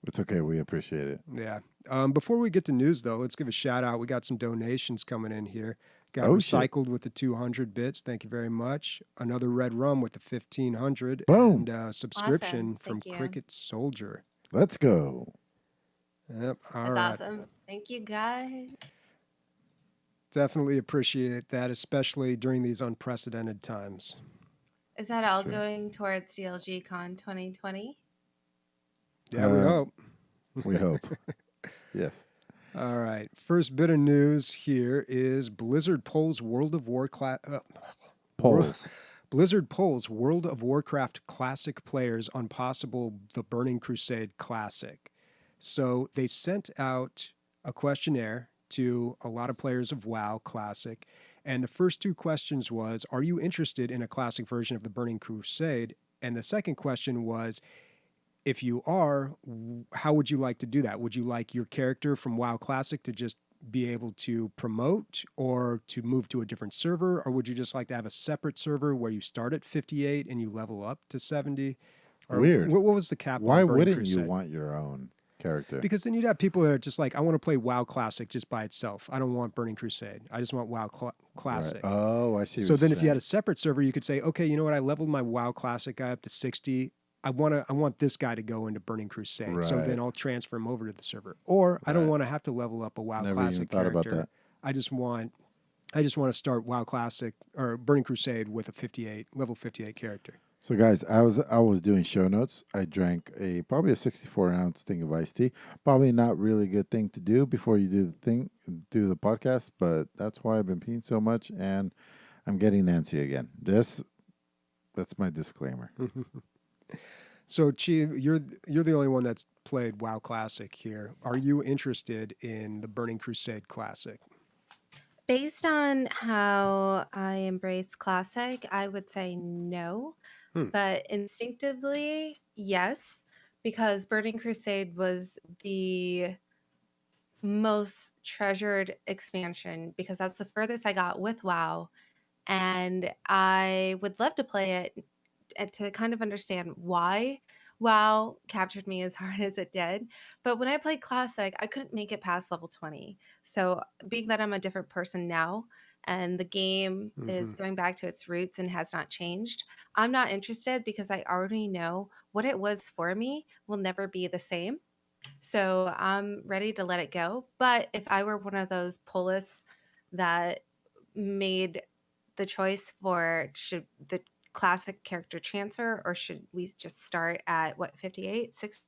It's okay. We appreciate it. Yeah. Before we get to news, though, let's give a shout out. We got some donations coming in here. Got Oh, shit. recycled with the 200 bits. Thank you very much. Another red rum with the 1500 Boom. and subscription Awesome. from Thank you. Cricket Soldier. Let's go. Yep. All That's right. awesome. Thank you, guys. Definitely appreciate that, especially during these unprecedented times. Is that all Sure. going towards DLG Con 2020? Yeah, we hope. We hope. Yes. All right. First bit of news here is Blizzard polls World of Warcraft. Polls. Blizzard polls World of Warcraft Classic players on possible the Burning Crusade Classic. So they sent out a questionnaire to a lot of players of WoW Classic. And the first two questions was, are you interested in a classic version of the Burning Crusade? And the second question was, if you are, how would you like to do that? Would you like your character from WoW Classic to just be able to promote or to move to a different server? Or would you just like to have a separate server where you start at 58 and you level up to 70? Or Weird. What was the cap Why on Burning wouldn't Crusade? you want your own character? Because then you'd have people that are just like, I want to play WoW Classic just by itself. I don't want Burning Crusade. I just want WoW Classic. Right. Oh, I see. So what then you're if you had a saying. separate server, you could say, okay, you know what? I leveled my WoW Classic guy up to 60. I want this guy to go into Burning Crusade. So Right. then I'll transfer him over to the server. Or I don't Right. want to have to level up a WoW Never Classic even thought about character. that. I just want to start WoW Classic or Burning Crusade with a level 58 character. So guys, I was doing show notes. I drank probably a 64-ounce thing of iced tea. Probably not really a good thing to do before you do the podcast, but that's why I've been peeing so much and I'm getting Nancy again. That's my disclaimer. So Chi, you're the only one that's played WoW Classic here. Are you interested in the Burning Crusade Classic? Based on how I embrace Classic, I would say no. But instinctively, yes, because Burning Crusade was the most treasured expansion because that's the furthest I got with WoW. And I would love to play it and to kind of understand why WoW captured me as hard as it did. But when I played Classic, I couldn't make it past level 20. So, being that I'm a different person now and the game is going back to its roots and has not changed, I'm not interested because I already know what it was for me will never be the same. So, I'm ready to let it go. But if I were one of those pollists that made the choice for should the classic character transfer or should we just start at 58 6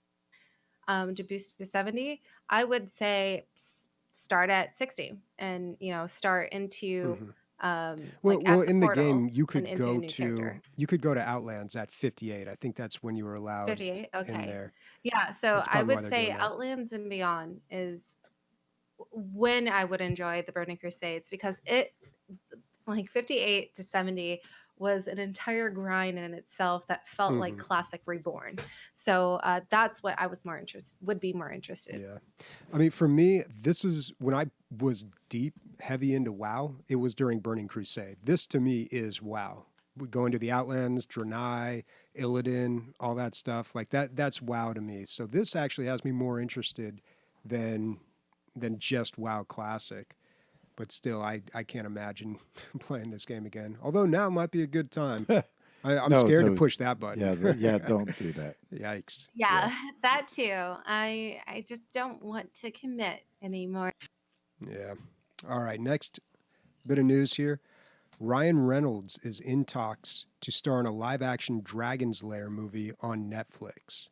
to boost to 70, I would say start at 60 and start into Well, at in the portal game you and could into a go new character. to Outlands at 58. I think that's when you were allowed 58, in okay. there. Yeah, so That's I probably why would they're say doing that. Outlands and Beyond is when I would enjoy the Burning Crusades because it like 58 to 70 was an entire grind in itself that felt like Classic Reborn. So that's what I was would be more interested. Yeah. I mean, for me, this is when I was heavy into WoW, it was during Burning Crusade. This to me is WoW. We go into the Outlands, Draenei, Illidan, all that stuff. Like that's WoW to me. So this actually has me more interested than just WoW Classic. But still, I can't imagine playing this game again. Although now might be a good time. I'm scared to push that button. Yeah, don't do that. Yikes. Yeah, that too. I just don't want to commit anymore. Yeah. All right. Next bit of news here. Ryan Reynolds is in talks to star in a live-action Dragon's Lair movie on Netflix.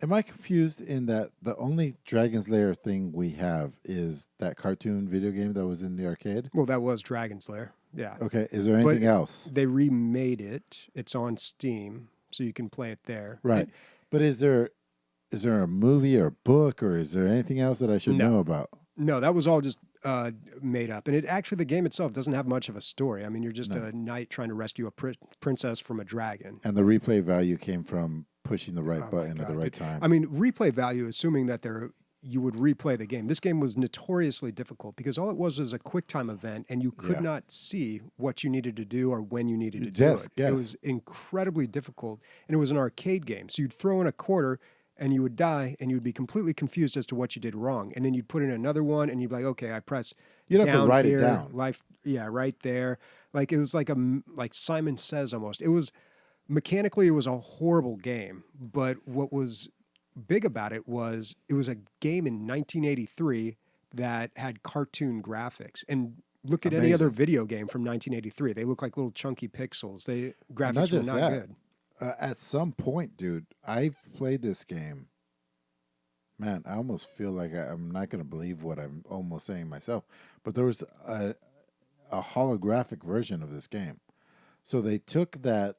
Am I confused in that the only Dragon's Lair thing we have is that cartoon video game that was in the arcade? Well, that was Dragon's Lair. Yeah. Okay. Is there anything else? They remade it. It's on Steam, so you can play it there. Right. But is there a movie or a book or is there anything else that I should know about? No, that was all just made up. And the game itself doesn't have much of a story. I mean, you're just No. a knight trying to rescue a princess from a dragon. And the replay value came from pushing the right Oh my button at the God, right dude. time. I mean, replay value, assuming that you would replay the game. This game was notoriously difficult because all it was a quick time event, and you could Yeah. not see what you needed to do or when you needed to Yes, do it. yes. It was incredibly difficult, and it was an arcade game. So you'd throw in a quarter, and you would die, and you'd be completely confused as to what you did wrong. And then you'd put in another one, and you'd be like, okay, I press You'd have to down write it here, down. right there. Like it was like Simon Says almost. It was mechanically, it was a horrible game, but what was big about it was a game in 1983 that had cartoon graphics. And look at any other Amazing. video game from 1983. They look like little chunky pixels. Graphics not were just not that. good. At some point, dude, I've played this game. Man, I almost feel like I'm not going to believe what I'm almost saying myself. But there was a holographic version of this game. So they took that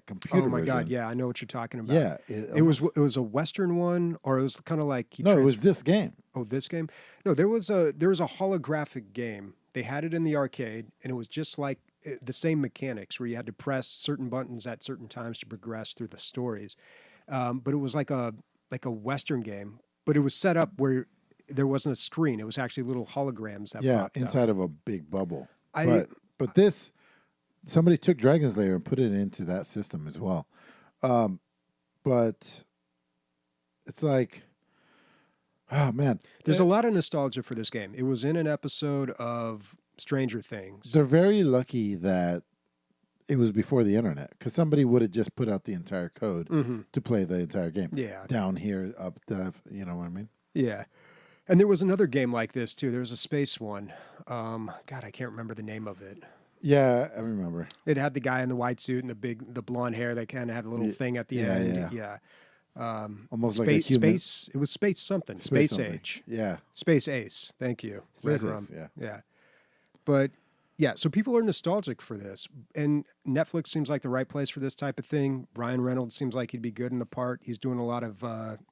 computer Oh my God! version. Yeah, I know what you're talking about. Yeah. It was a Western one, or it was kind of like No, it was this game. Oh, this game? No, there was a holographic game. They had it in the arcade, and it was just like the same mechanics where you had to press certain buttons at certain times to progress through the stories. But it was like a Western game, but it was set up where there wasn't a screen. It was actually little holograms that Yeah, popped inside up. of a big bubble. I- But this, somebody took Dragon's Lair and put it into that system as well. But it's like, oh man, There's a lot of nostalgia for this game. It was in an episode of Stranger Things. they're very lucky that it was before the internet, because somebody would have just put out the entire code Mm-hmm. to play the entire game. Yeah. Down here, up the, you know what I mean? Yeah. And there was another game like this too. There was a space one. God, I can't remember the name of it. Yeah, I remember. It had the guy in the white suit and the blonde hair that kind of had a little thing at the yeah, end. yeah. Yeah. Almost like a human. Space. It was Space something. Space Space something. Age. Yeah. Space Ace. Thank you. Space Red Ace, Rum. yeah. Yeah. But yeah, so people are nostalgic for this, and Netflix seems like the right place for this type of thing. Ryan Reynolds seems like he'd be good in the part. He's doing a lot of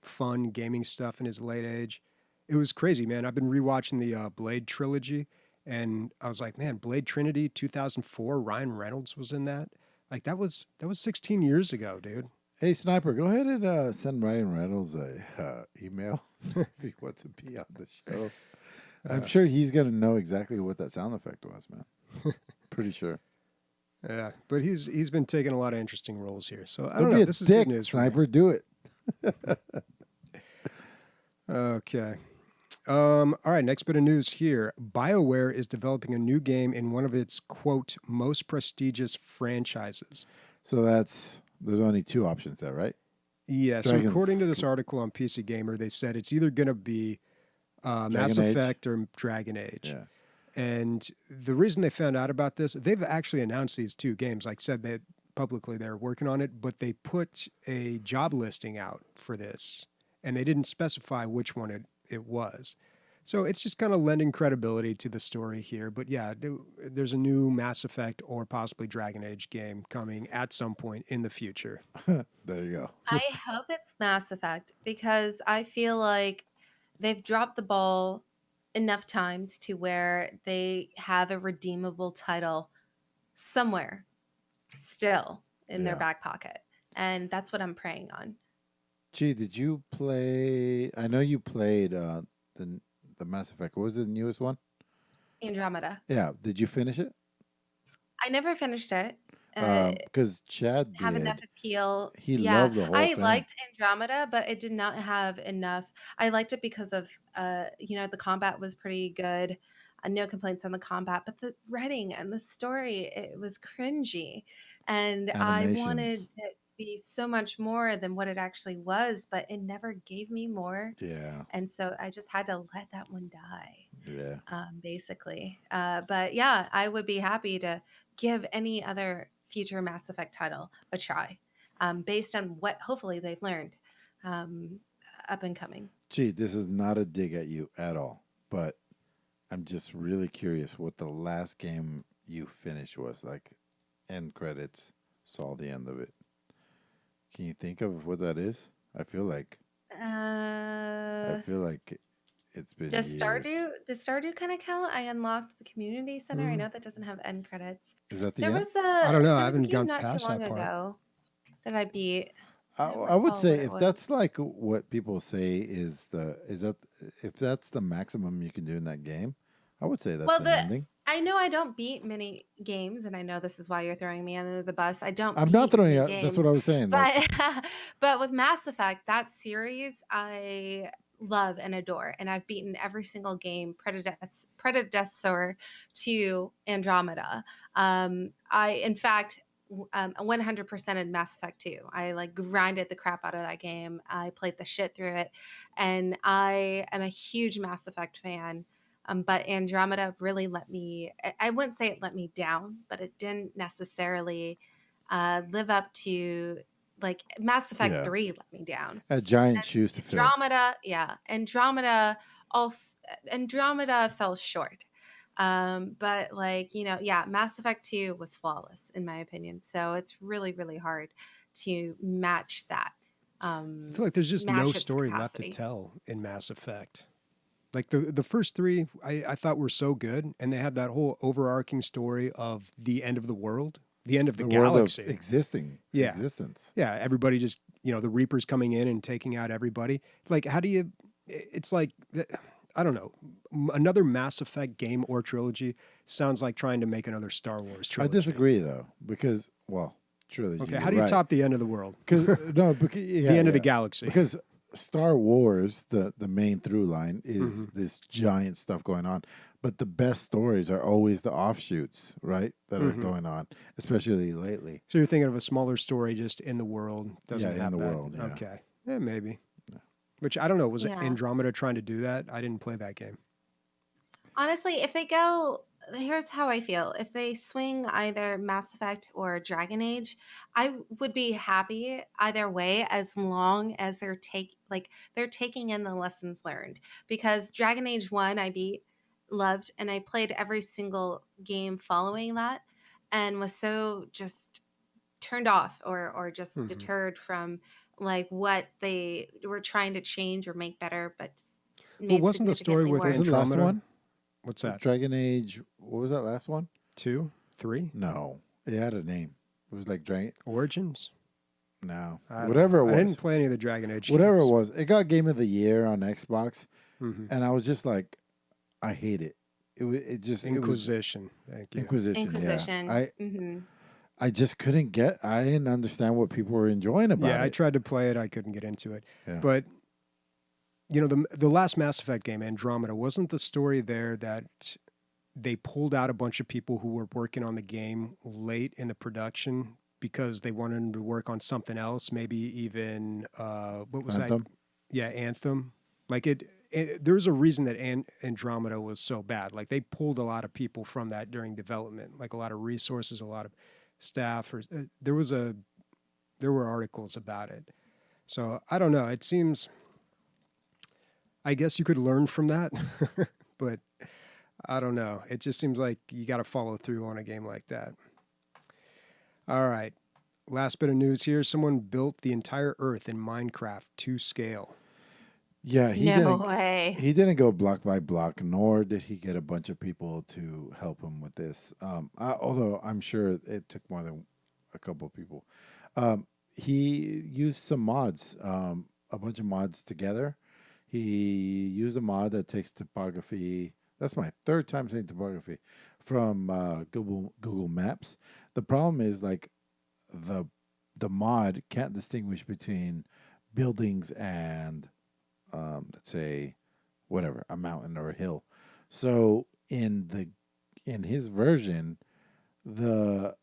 fun gaming stuff in his late age. It was crazy, man. I've been rewatching the Blade trilogy, and I was like, man, Blade Trinity 2004. Ryan Reynolds was in that. Like that was 16 years ago, dude. Hey, Sniper, go ahead and send Ryan Reynolds a email if he wants to be on the show. I'm sure he's going to know exactly what that sound effect was, man. Pretty sure. Yeah, but he's been taking a lot of interesting roles here. So I Don't don't be know. a This is dick, good news for me. Sniper. Do it. Okay. All right, next bit of news here. BioWare is developing a new game in one of its, quote, most prestigious franchises. So there's only two options there, right? Yeah, so Dragon's- according to this article on PC Gamer, they said it's either going to be Mass Dragon Age? Effect or Dragon Age. Yeah. And the reason they found out about this, they've actually announced these two games, like said that publicly they're working on it, but they put a job listing out for this, and they didn't specify which one it was. So it's just kind of lending credibility to the story here. But yeah, there's a new Mass Effect or possibly Dragon Age game coming at some point in the future. There you go. I hope it's Mass Effect because I feel like they've dropped the ball enough times to where they have a redeemable title somewhere still in their Yeah. back pocket. And that's what I'm praying on. Gee, did you play? I know you played the Mass Effect. What was the newest one? Andromeda. Yeah. Did you finish it? I never finished it. Because Chad did. Have enough appeal. He loved the whole I thing. liked Andromeda, but it did not have enough. I liked it because of, the combat was pretty good. No complaints on the combat, but the writing and the story, it was cringy. And I wanted Animations. it to be so much more than what it actually was, but it never gave me more. Yeah. And so I just had to let that one die. Yeah. Basically. But yeah, I would be happy to give any other future Mass Effect title a try, based on what hopefully they've learned up and coming. Gee, this is not a dig at you at all, but I'm just really curious what the last game you finished was. Like, end credits, saw the end of it. Can you think of what that is? I feel like it's been Does years. Stardew kind of count? I unlocked the community center. I Mm. know that doesn't have end credits. Is that the There end? was a I don't know. I there was a haven't game gone not too past long that part. ago that I beat. I would recall say what it if that's was. like what people say is that if that's the maximum you can do in that game, I would say that's Well, an ending. I know I don't beat many games, and I know this is why you're throwing me under the bus. I don't I'm beat not throwing many out. That's what games, I was saying. Like, but but with Mass Effect, that series I love and adore, and I've beaten every single game predecessor to Andromeda. I in fact 100% in Mass Effect 2. I like grinded the crap out of that game. I played the shit through it, and I am a huge Mass Effect fan. But Andromeda really let me, I wouldn't say it let me down, but it didn't necessarily live up to, like, Mass Effect yeah, 3 let me down. a giant shoes to fill. Andromeda fell short. But like, Mass Effect 2 was flawless in my opinion. So it's really, really hard to match that. I feel like there's just no Match its story left to capacity. tell in Mass Effect. Like the first three, I thought were so good, and they had that whole overarching story of the end of the world, the end of the world galaxy. of existence. Yeah, everybody just, the Reapers coming in and taking out everybody. Like, how do you? It's like, I don't know. Another Mass Effect game or trilogy sounds like trying to make another Star Wars I trilogy. disagree though, because trilogy. Okay, how do you top the end of the world? Because The end of the galaxy. Because Star Wars, the main through line is Mm-hmm. this giant stuff going on, but the best stories are always the offshoots, right? That are Mhm. going on, especially lately. So you're thinking of a smaller story just in the world, doesn't Yeah, in have the that. world, yeah. Okay, yeah, maybe. Which I don't know. Was it Yeah. Andromeda trying to do that? I didn't play that game. Honestly, here's how I feel. If they swing either Mass Effect or Dragon Age, I would be happy either way as long as they're taking in the lessons learned. Because Dragon Age 1 I beat, loved, and I played every single game following that and was so just turned off or just Mhm. deterred from like what they were trying to change or make better, but Well, made wasn't the story significantly with Was worse. it the last Andromeda? one? What's that? Dragon Age. What was that last one? 2, 3 No, it had a name. It was like Dragon. Origins? No, I don't whatever know. it I was. didn't play any of the Dragon Age Whatever it games. was, it got Game of the Year on Xbox, Mhm. and I was just like, I hate it. It was Inquisition. Thank you. Inquisition. Yeah. Mm-hmm. I just couldn't get. I didn't understand what people were enjoying about Yeah, I it. tried to play it. I couldn't get into it. Yeah. But the last Mass Effect game, Andromeda, wasn't the story there that they pulled out a bunch of people who were working on the game late in the production because they wanted them to work on something else, maybe even what was Anthem? that? Yeah, Anthem. Like there's a reason that Andromeda was so bad. Like they pulled a lot of people from that during development, like a lot of resources, a lot of staff. There were articles about it. So I don't know. It seems, I guess you could learn from that, but I don't know. It just seems like you got to follow through on a game like that. All right. Last bit of news here. Someone built the entire Earth in Minecraft to scale. Yeah, he No didn't. way. He didn't go block by block, nor did he get a bunch of people to help him with this. Although I'm sure it took more than a couple of people. He used some mods, a bunch of mods together. He used a mod that takes topography. That's my third time saying topography from Google Maps. The problem is like the mod can't distinguish between buildings and let's say whatever, a mountain or a hill. So in his version, the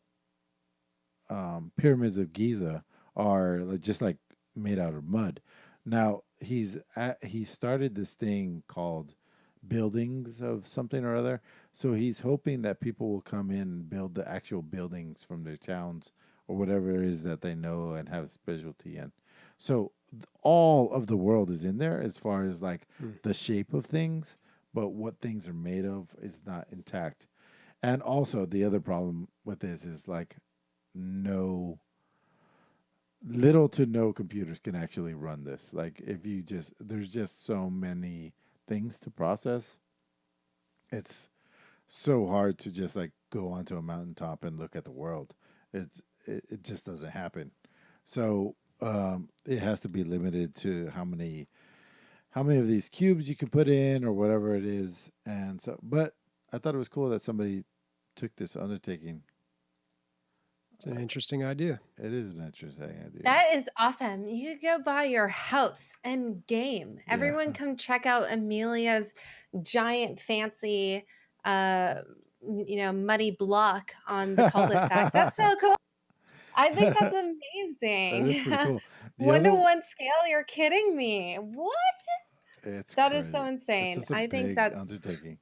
pyramids of Giza are just like made out of mud. Now he started this thing called buildings of something or other. So he's hoping that people will come in and build the actual buildings from their towns or whatever it is that they know and have specialty in. So all of the world is in there as far as like the shape of things, but what things are made of is not intact. And also the other problem with this is like little to no computers can actually run this. Like if you there's just so many things to process. It's so hard to just like go onto a mountaintop and look at the world. It just doesn't happen. So it has to be limited to how many of these cubes you can put in or whatever it is. And so, but I thought it was cool that somebody took this undertaking. It's an interesting idea. It is an interesting idea. That is awesome. You could go buy your house and game. Yeah. Everyone come check out Amelia's giant fancy muddy block on the cul-de-sac. That's so cool. I think that's amazing. That is pretty cool. The 1-to-1 scale, you're kidding me. What? That is so crazy. insane. It's just a I think big that's undertaking.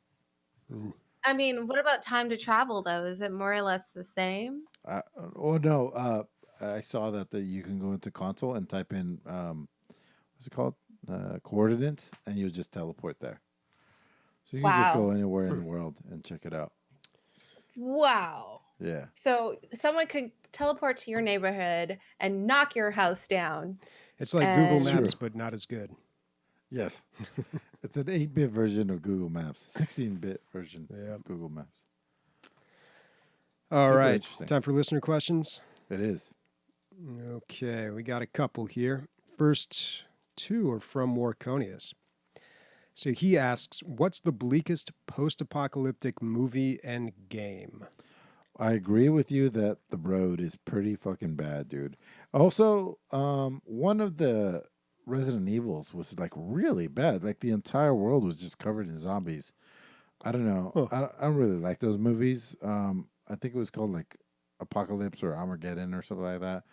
I mean, what about time to travel though? Is it more or less the same? No. I saw that you can go into console and type in what's it called, coordinates, and you'll just teleport there. So you can just go anywhere in the world and check it out. Wow. Yeah. So someone could teleport to your neighborhood and knock your house down. It's like Google And- Maps, but not as good. Yes. It's an 8-bit version of Google Maps, 16-bit version Yep. of Google Maps. All Super right. interesting. Time for listener questions. It is. Okay, we got a couple here. First two are from Warconius. So he asks, what's the bleakest post-apocalyptic movie and game? I agree with you that The Road is pretty fucking bad, dude. Also, one of the Resident Evils was like really bad. Like the entire world was just covered in zombies. I don't know. Huh. I don't really like those movies. I think it was called like Apocalypse or Armageddon or something like that.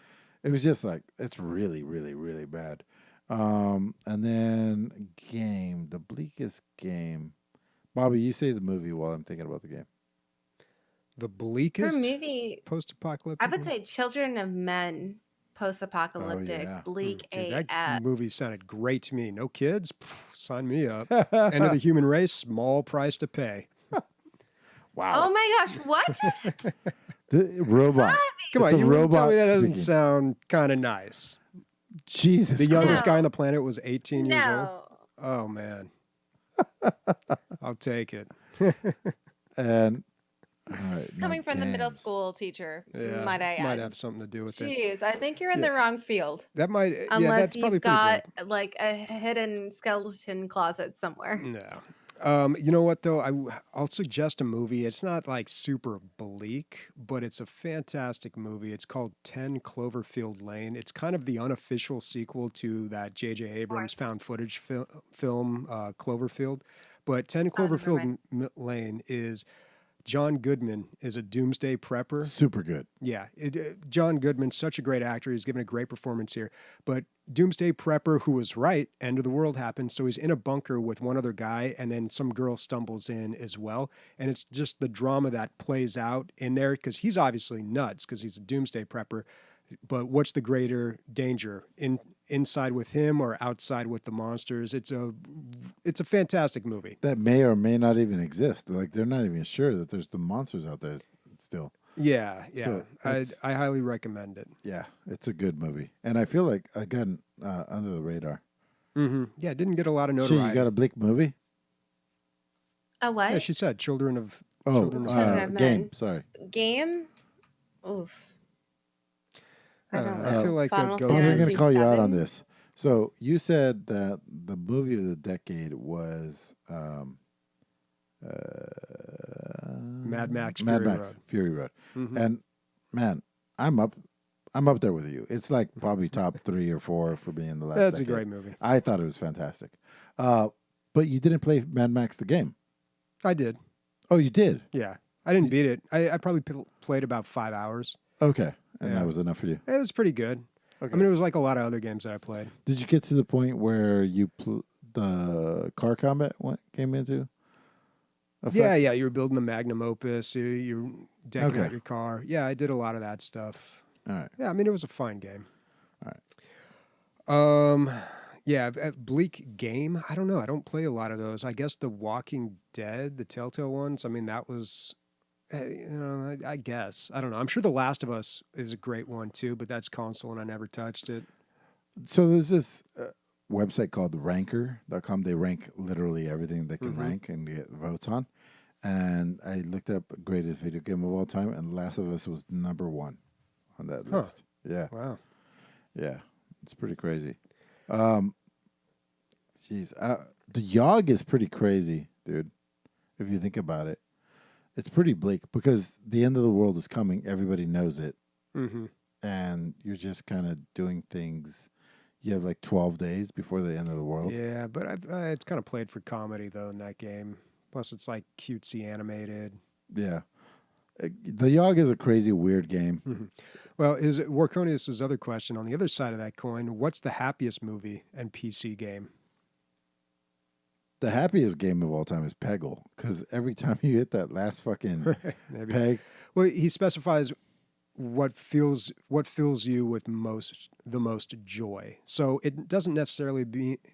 It was just like, it's really, really, really bad. And then game, the bleakest game. Bobby, you say the movie while I'm thinking about the game. The For bleakest movie, post-apocalyptic I would movie? say Children of Men, post-apocalyptic, yeah. bleak Dude, that AF. movie sounded great to me. No kids? Pff, sign me up. End of the human race, small price to pay. Wow. Oh my gosh, what? The robot. Come It's on, a you wouldn't tell robot me that doesn't speaking. sound kind of nice. Jesus The youngest Christ. guy on the planet was 18 years old. No. Oh, man. I'll take it. And all right, no, Coming from the middle games. school teacher, Yeah, might I add. have something to do with it. Jeez, I think you're in the wrong field. That might, yeah, Unless that's probably you've got pretty like a hidden skeleton closet somewhere. good. No. You know what, though? I'll suggest a movie. It's not like super bleak, but it's a fantastic movie. It's called 10 Cloverfield Lane. It's kind of the unofficial sequel to that J.J. Abrams found footage film, Cloverfield. But 10 never Cloverfield Lane is John Goodman is a doomsday prepper. Super good. Yeah, John Goodman's such a great actor. He's given a great performance here. But doomsday prepper who was right, end of the world happened. So he's in a bunker with one other guy, and then some girl stumbles in as well. And it's just the drama that plays out in there because he's obviously nuts because he's a doomsday prepper. But what's the greater danger, inside with him or outside with the monsters? It's a fantastic movie. That may or may not even exist. Like they're not even sure that there's the monsters out there still. Yeah. So I it's- highly recommend it. Yeah, it's a good movie, and I feel like again under the radar. Mm-hmm. Yeah, it didn't get a lot of So notoriety. you got a bleak movie? A what? Yeah, she said Children of Oh, Children of Children of game. Men. Sorry. Game? Oof. I don't I know. feel like Final that I'm goes. going Fantasy to call you out on VII? this. So you said that the movie of the decade was Mad Max Mad Fury Max Road. Fury Road, Mhm. and man, I'm up there with you. It's like probably top 3 or 4 for me in the last. That's a decade. great movie. I thought it was fantastic, but you didn't play Mad Max the game. I did. Oh, you did. Yeah, I didn't beat it. I probably played about 5 hours. Okay, and Yeah. that was enough for you. It was pretty good. Okay. I mean, it was like a lot of other games that I played. Did you get to the point where you the car combat came into? effect? Yeah. You were building the magnum opus. You're decking Okay. out your car. Yeah, I did a lot of that stuff. All right. Yeah, I mean, it was a fine game. All right. Yeah, bleak game. I don't know. I don't play a lot of those. I guess The Walking Dead, the Telltale ones. I mean, that was, I guess. I don't know. I'm sure The Last of Us is a great one too, but that's console and I never touched it. So there's this website called ranker.com. They rank literally everything they can Mhm. rank and get votes on. And I looked up greatest video game of all time, and Last of Us was number 1 on that Huh. list. Yeah, Wow. yeah, it's pretty crazy. Jeez, the Yogg is pretty crazy, dude. If you think about it, it's pretty bleak because the end of the world is coming. Everybody knows it, Mm-hmm. and you're just kind of doing things. You have like 12 days before the end of the world. Yeah, but it's kind of played for comedy though in that game. Plus, it's like cutesy animated. Yeah. The Yogg is a crazy, weird game. Mm-hmm. Well, is Warconius' other question on the other side of that coin? What's the happiest movie and PC game? The happiest game of all time is Peggle, because every time you hit that last fucking Maybe. peg, Well, he specifies what fills you with the most joy. So it doesn't necessarily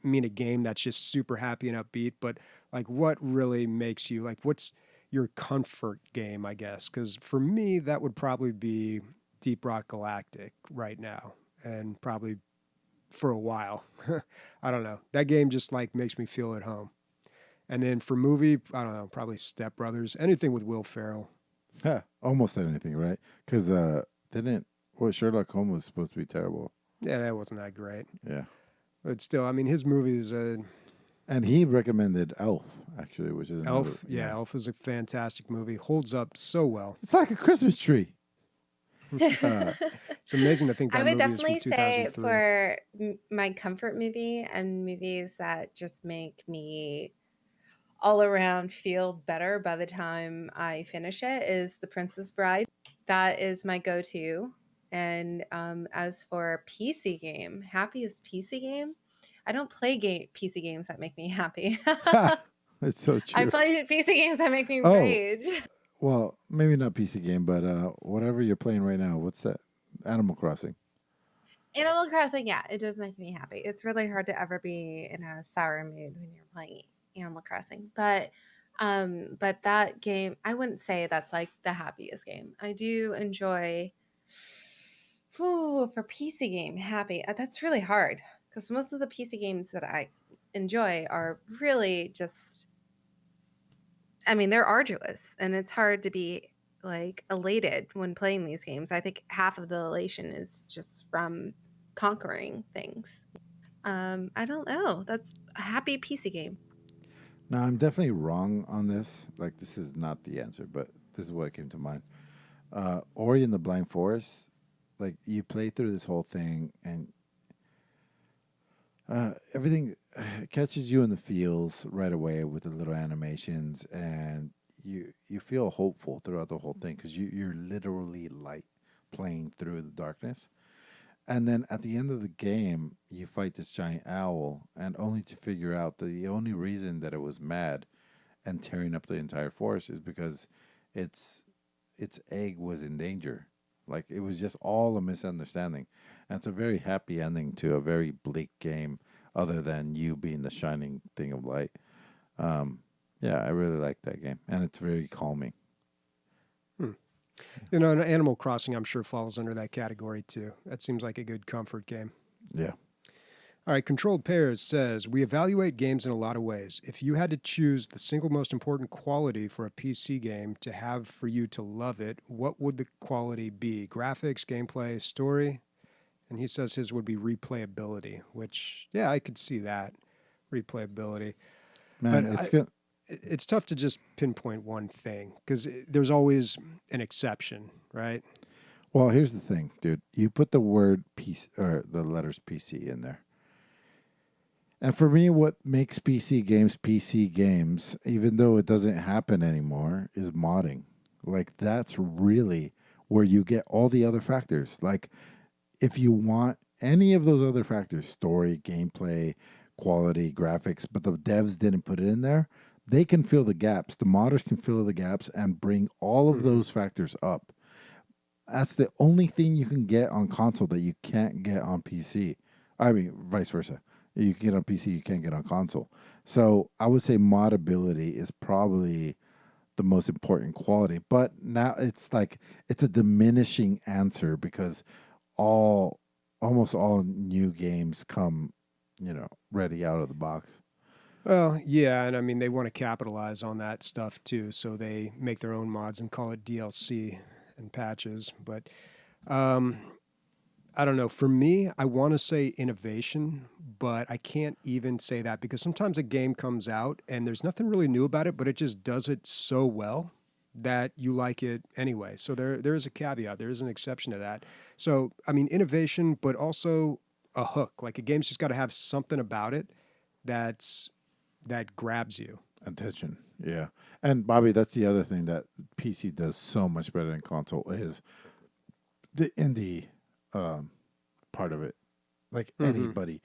mean a game that's just super happy and upbeat, but like what really makes you like what's your comfort game, I guess? Because for me, that would probably be Deep Rock Galactic right now, and probably for a while. I don't know. That game just like makes me feel at home. And then for movie, I don't know, probably Step Brothers, anything with Will Ferrell. almost anything, right? Because Sherlock Holmes was supposed to be terrible. Yeah, that wasn't that great. Yeah. But still, I mean, his movies, And he recommended Elf, actually, which is another, Elf, yeah, Elf is a fantastic movie. Holds up so well. It's like a Christmas tree. It's amazing to think that I would movie is from definitely say 2003. for my comfort movie and movies that just make me all around feel better by the time I finish it is The Princess Bride. That is my go-to. And as for PC game, happiest PC game, I don't play PC games that make me happy. It's so I true. play PC games that make me Oh. rage. Well, maybe not PC game, but whatever you're playing right now. What's that? Animal Crossing. Animal Crossing, yeah, it does make me happy. It's really hard to ever be in a sour mood when you're playing Animal Crossing. But that game, I wouldn't say that's like the happiest game. I do enjoy for PC game, happy. That's really hard because most of the PC games that I enjoy are really just, I mean, they're arduous and it's hard to be like elated when playing these games. I think half of the elation is just from conquering things. I don't know. That's a happy PC game. No, I'm definitely wrong on this. Like, this is not the answer, but this is what came to mind. Ori and the Blind Forest, like, you play through this whole thing, and everything catches you in the feels right away with the little animations, and you feel hopeful throughout the whole thing because you're literally light playing through the darkness. And then at the end of the game, you fight this giant owl, and only to figure out that the only reason that it was mad and tearing up the entire forest is because its egg was in danger. Like, it was just all a misunderstanding. And it's a very happy ending to a very bleak game, other than you being the shining thing of light. Yeah, I really like that game, and it's very calming. You know, and Animal Crossing, I'm sure, falls under that category too. That seems like a good comfort game. Yeah. All right, Controlled Pairs says, we evaluate games in a lot of ways. If you had to choose the single most important quality for a PC game to have for you to love it, what would the quality be? Graphics, gameplay, story? And he says his would be replayability, which, yeah, I could see that. Replayability. Man, But it's good. It's tough to just pinpoint one thing because there's always an exception, right? Well, here's the thing, dude. You put the word PC or the letters PC in there. And for me, what makes PC games, even though it doesn't happen anymore, is modding. Like, that's really where you get all the other factors. Like, if you want any of those other factors, story, gameplay, quality, graphics, but the devs didn't put it in there, they can fill the gaps. The modders can fill the gaps and bring all of those factors up. That's the only thing you can get on console that you can't get on PC. I mean, vice versa. You can get on PC, you can't get on console. So I would say modability is probably the most important quality. But now it's like, it's a diminishing answer because almost all new games come ready out of the box. Well, yeah, and I mean they want to capitalize on that stuff too, so they make their own mods and call it DLC and patches. But I don't know. For me, I want to say innovation, but I can't even say that because sometimes a game comes out and there's nothing really new about it, but it just does it so well that you like it anyway. So there is a caveat. There is an exception to that. So I mean innovation, but also a hook. Like a game's just got to have something about it that grabs you. Attention. Yeah. And Bobby, that's the other thing that PC does so much better than console is the indie part of it. Like anybody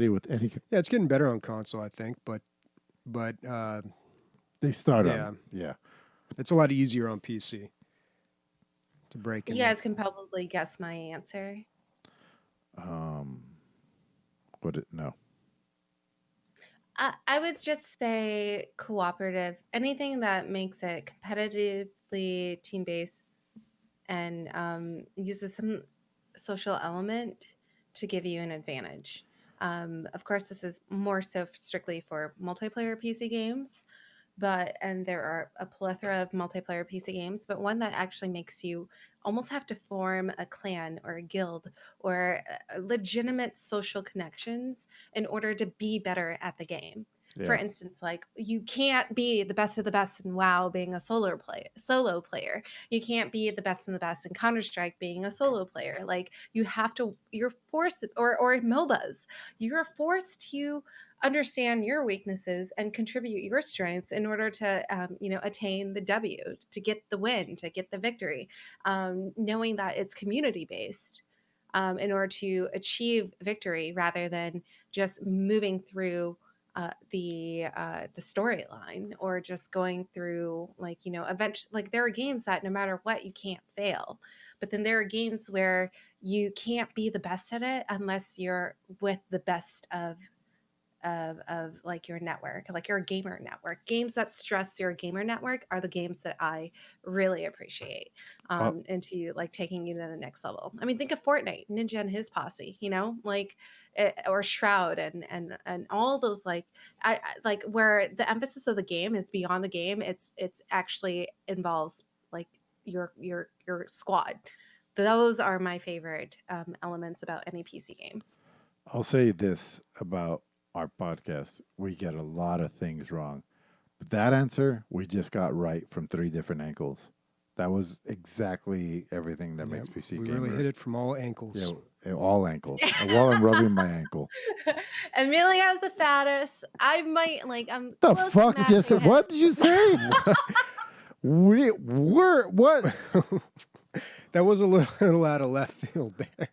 with any. Yeah, it's getting better on console, I think, but they start yeah. on. Yeah. It's a lot easier on PC to break in. You guys can probably guess my answer. No. I would just say cooperative. Anything that makes it competitively team-based and uses some social element to give you an advantage. Of course, this is more so strictly for multiplayer PC games, and there are a plethora of multiplayer PC games, but one that actually makes you almost have to form a clan or a guild or legitimate social connections in order to be better at the game. Yeah. For instance, like you can't be the best of the best in WoW being a solo player. You can't be the best in Counter-Strike being a solo player. Like you're forced, or MOBAs, you're forced to understand your weaknesses and contribute your strengths in order to attain the W, to get the win, to get the victory, knowing that it's community based in order to achieve victory rather than just moving through the storyline or just going through eventually, like there are games that no matter what you can't fail, but then there are games where you can't be the best at it unless you're with the best of like your network, like your gamer network. Games that stress your gamer network are the games that I really appreciate into like taking you to the next level. I mean, think of Fortnite, Ninja and his posse, or Shroud and all those I like where the emphasis of the game is beyond the game. It's actually involves like your squad. Those are my favorite elements about any PC game. I'll say this about our podcast. We get a lot of things wrong. But that answer, we just got right from 3 different angles. That was exactly everything that makes PC We gamer. really hit it from all ankles. Yeah, all ankles. While I'm rubbing my ankle. Emilio's the fattest. I might The fuck just what did you say? What? That was a little out of left field there.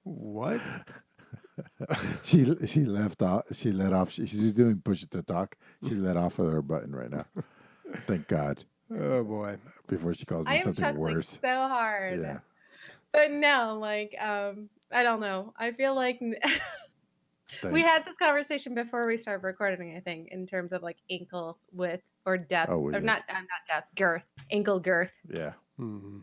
What? She left off. She let off. She's doing push it to talk. She let off of her button right now. Thank God. Oh boy! Before she calls me I am something chuckling worse. so hard. Yeah. But no, I don't know. I feel like we had this conversation before we started recording. I think in terms of like ankle width or depth, or not depth, girth, ankle girth. Yeah. Mm-hmm.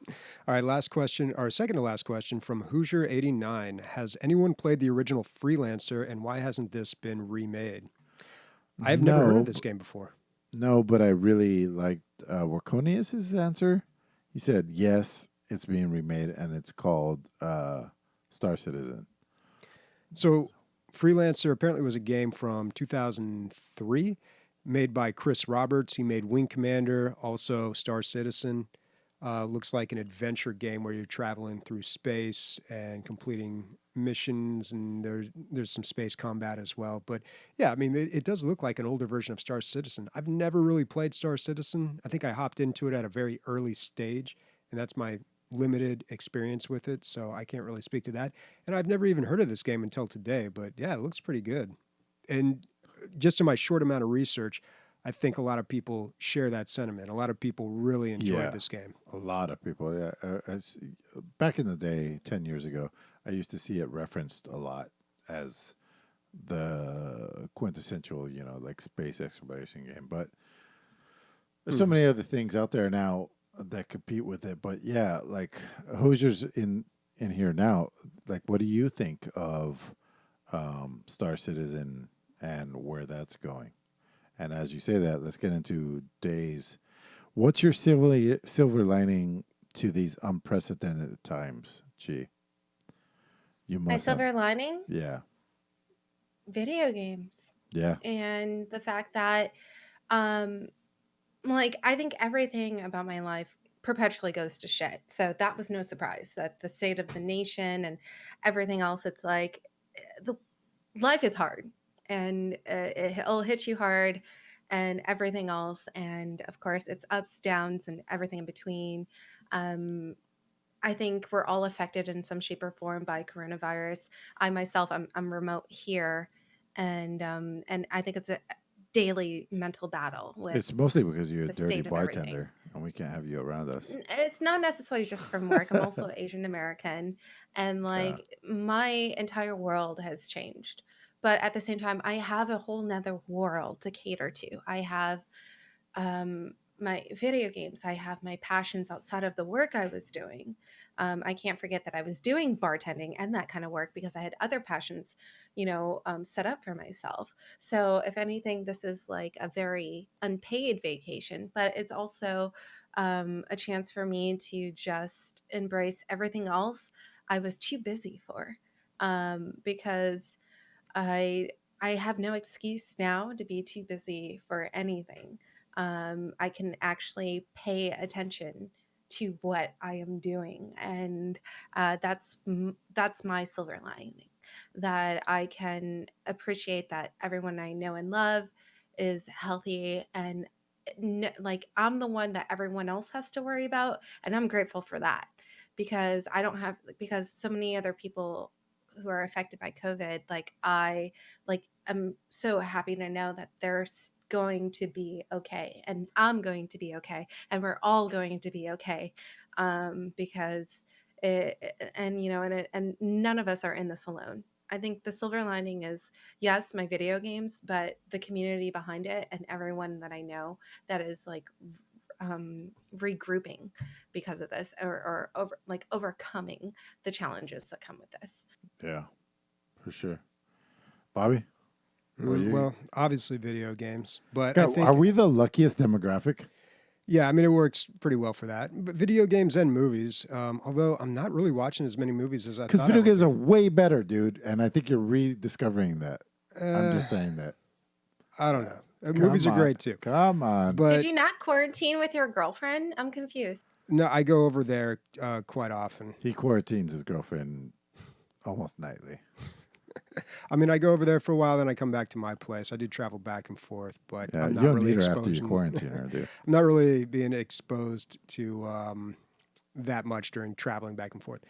All right, last question, our second to last question from Hoosier89. Has anyone played the original Freelancer, and why hasn't this been remade? I've never heard of this game before. No, but I really liked Warconius's answer. He said, yes, it's being remade, and it's called Star Citizen. So Freelancer apparently was a game from 2003, made by Chris Roberts. He made Wing Commander, also Star Citizen. Looks like an adventure game where you're traveling through space and completing missions, and there's some space combat as well. But yeah, I mean, it does look like an older version of Star Citizen. I've never really played Star Citizen. I think I hopped into it at a very early stage, and that's my limited experience with it, so I can't really speak to that. And I've never even heard of this game until today, but yeah, it looks pretty good. And just in my short amount of research, I think a lot of people share that sentiment. A lot of people really enjoyed this game. A lot of people, yeah. Back in the day, 10 years ago, I used to see it referenced a lot as the quintessential, like space exploration game. But there's so many other things out there now that compete with it. But yeah, like Hoosiers in in here now. Like, what do you think of Star Citizen and where that's going? And as you say that, let's get into Days. What's your silver lining to these unprecedented times, G? You My must have. silver lining? Yeah. Video games. Yeah. And the fact that, like, I think everything about my life perpetually goes to shit. So that was no surprise that the state of the nation and everything else, it's like the life is hard and it'll hit you hard and everything else. And of course, it's ups, downs, and everything in between. Um, I think we're all affected in some shape or form by coronavirus. I myself, I'm remote here, and I think it's a daily mental battle with It's mostly because you're a the dirty state of everything. bartender and we can't have you around us. It's not necessarily just from work. I'm also Asian American, and like my entire world has changed. But at the same time, I have a whole nother world to cater to. I have my video games. I have my passions outside of the work I was doing. I can't forget that I was doing bartending and that kind of work because I had other passions, set up for myself. So if anything, this is like a very unpaid vacation, but it's also a chance for me to just embrace everything else I was too busy for, because I I have no excuse now to be too busy for anything. I can actually pay attention to what I am doing, and that's my silver lining. That I can appreciate that everyone I know and love is healthy, and like I'm the one that everyone else has to worry about, and I'm grateful for that because I don't have because so many other people who are affected by COVID, I'm so happy to know that they're going to be okay, and I'm going to be okay, and we're all going to be okay, because and none of us are in this alone. I think the silver lining is yes, my video games, but the community behind it and everyone that I know that is like regrouping because of this, or overcoming the challenges that come with this. Yeah, for sure. Bobby? What you- Well, obviously video games, but God, I think are we the luckiest demographic? yeah, I mean it works pretty well for that. But video games and movies, although I'm not really watching as many movies as I Because thought. video I would games be. are way better, dude. And I think you're rediscovering that. I'm just saying that. I don't know. Come Movies are on. great too. Come on. But Did you not quarantine with your girlfriend? I'm confused. no, I go over there quite often. He quarantines his girlfriend almost nightly. I mean, I go over there for a while, then I come back to my place. I do travel back and forth, but Yeah, I'm you not don't really need her exposed. after you quarantine her, dude. I'm not really being exposed to that much during traveling back and forth.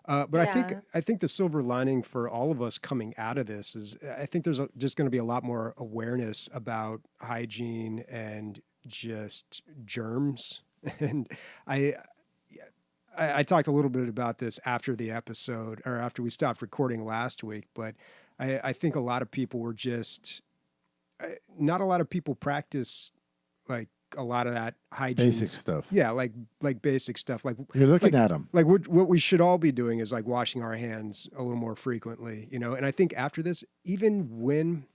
But Yeah. I think the silver lining for all of us coming out of this is I think there's just going to be a lot more awareness about hygiene and just germs. And I talked a little bit about this after the episode or after we stopped recording last week, but I think a lot of people were just not a lot of people practice like a lot of that hygiene Basic stuff. Yeah, like basic stuff. Like You're looking like, at him. like what we should all be doing is like washing our hands a little more frequently, And I think after this, even when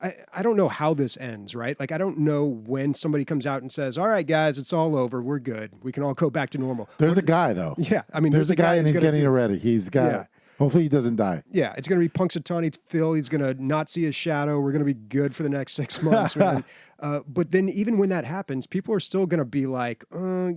I don't know how this ends, right? Like I don't know when somebody comes out and says, "All right, guys, it's all over. We're good. We can all go back to normal." There's a guy, though. Yeah, I mean, There's a guy and who's he's gonna getting it ready. He's got, Yeah. hopefully he doesn't die. Yeah, it's going to be Punxsutawney Phil. He's going to not see his shadow. We're going to be good for the next 6 months, man. But then even when that happens, people are still going to be like, I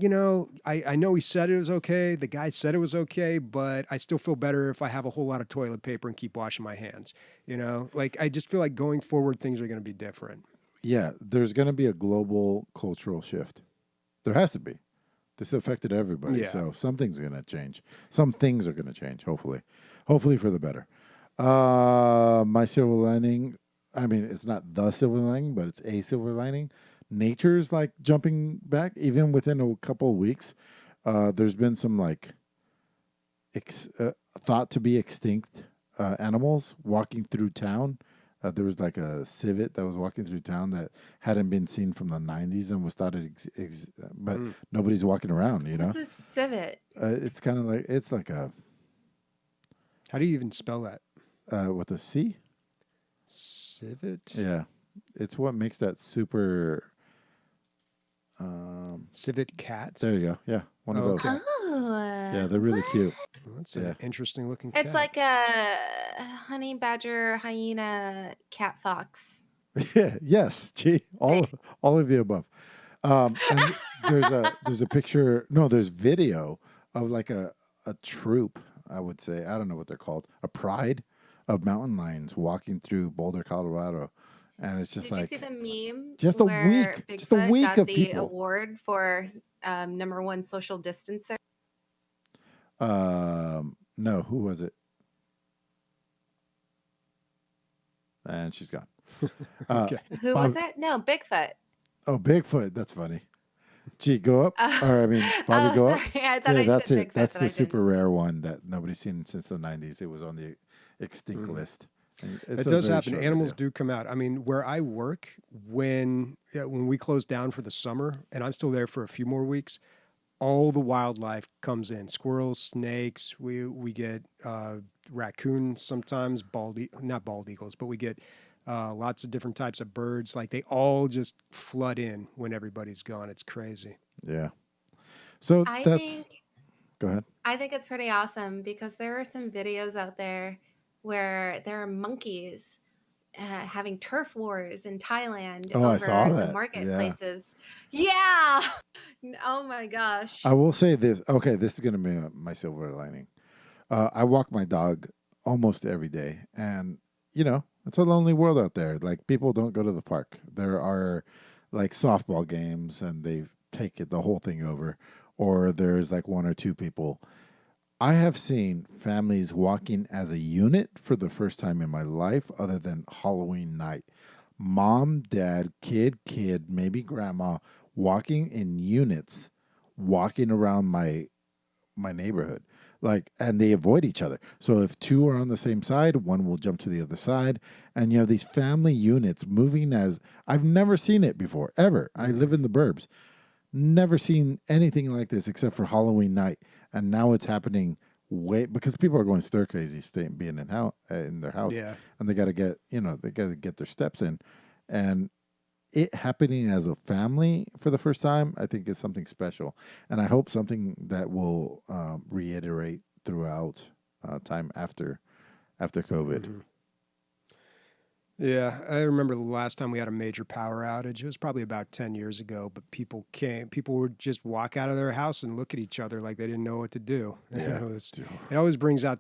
know he said it was okay. The guy said it was okay, but I still feel better if I have a whole lot of toilet paper and keep washing my hands. Like I just feel like going forward, things are going to be different. Yeah, there's going to be a global cultural shift. There has to be. This affected everybody, Yeah. so something's going to change. Some things are going to change, hopefully. Hopefully for the better. My silver lining, I mean, it's not the silver lining, but it's a silver lining. Nature's like jumping back, even within a couple of weeks. There's been some like thought to be extinct animals walking through town. There was like a civet that was walking through town that hadn't been seen from the 90s and was thought but nobody's walking around, What's a civet? It's kind of like, it's like a How do you even spell that? With a C? Civet? Yeah. It's what makes that super... Civet cat? There you go. Yeah, one of Okay. those. Oh, Yeah, they're really cute. Well, that's Yeah. an interesting looking cat. It's like a honey badger, hyena, cat fox. Yeah, yes, gee, all of the above. And there's a picture. No, there's video of like a troop. I would say, I don't know what they're called, a pride of mountain lions walking through Boulder, Colorado, and it's just Did like you see the meme? just a where week, Bigfoot just a week got of the people. award for #1 social distancer? No, who was it? And she's gone. Okay. Who was it? No, Bigfoot. Oh, Bigfoot. That's funny. Gee, go up. Or I mean, Bobby, Oh, go sorry. up. I thought Yeah, I that's said it. Bigfoot, That's but the I super didn't. rare one that nobody's seen since the 90s. It was on the extinct list. And It it's a does very happen. short Animals video. do come out. I mean, where I work, when we close down for the summer, and I'm still there for a few more weeks, all the wildlife comes in: squirrels, snakes. We get raccoons sometimes, not bald eagles, but we get lots of different types of birds. Like they all just flood in when everybody's gone. It's crazy. Yeah. So I that's. think Go ahead. I think it's pretty awesome because there are some videos out there where there are monkeys having turf wars in Thailand Oh, I over saw the that. Yeah. marketplaces. Yeah. Oh my gosh. I will say this. Okay, this is going to be my silver lining. I walk my dog almost every day, and it's a lonely world out there. Like people don't go to the park. There are like softball games, and they take the whole thing over, or there's like one or two people. I have seen families walking as a unit for the first time in my life, other than Halloween night. Mom, dad, kid, maybe grandma, walking in units, walking around my neighborhood. Like, and they avoid each other. So if two are on the same side, one will jump to the other side. And you have these family units moving as I've never seen it before, ever. I live in the burbs. Never seen anything like this except for Halloween night. And now it's happening because people are going stir crazy being in their house. Yeah. And they got to get their steps in. And it happening as a family for the first time, I think is something special. And I hope something that will reiterate throughout time after COVID. Mm-hmm. Yeah, I remember the last time we had a major power outage. It was probably about 10 years ago, but people would just walk out of their house and look at each other like they didn't know what to do. Yeah. It always brings out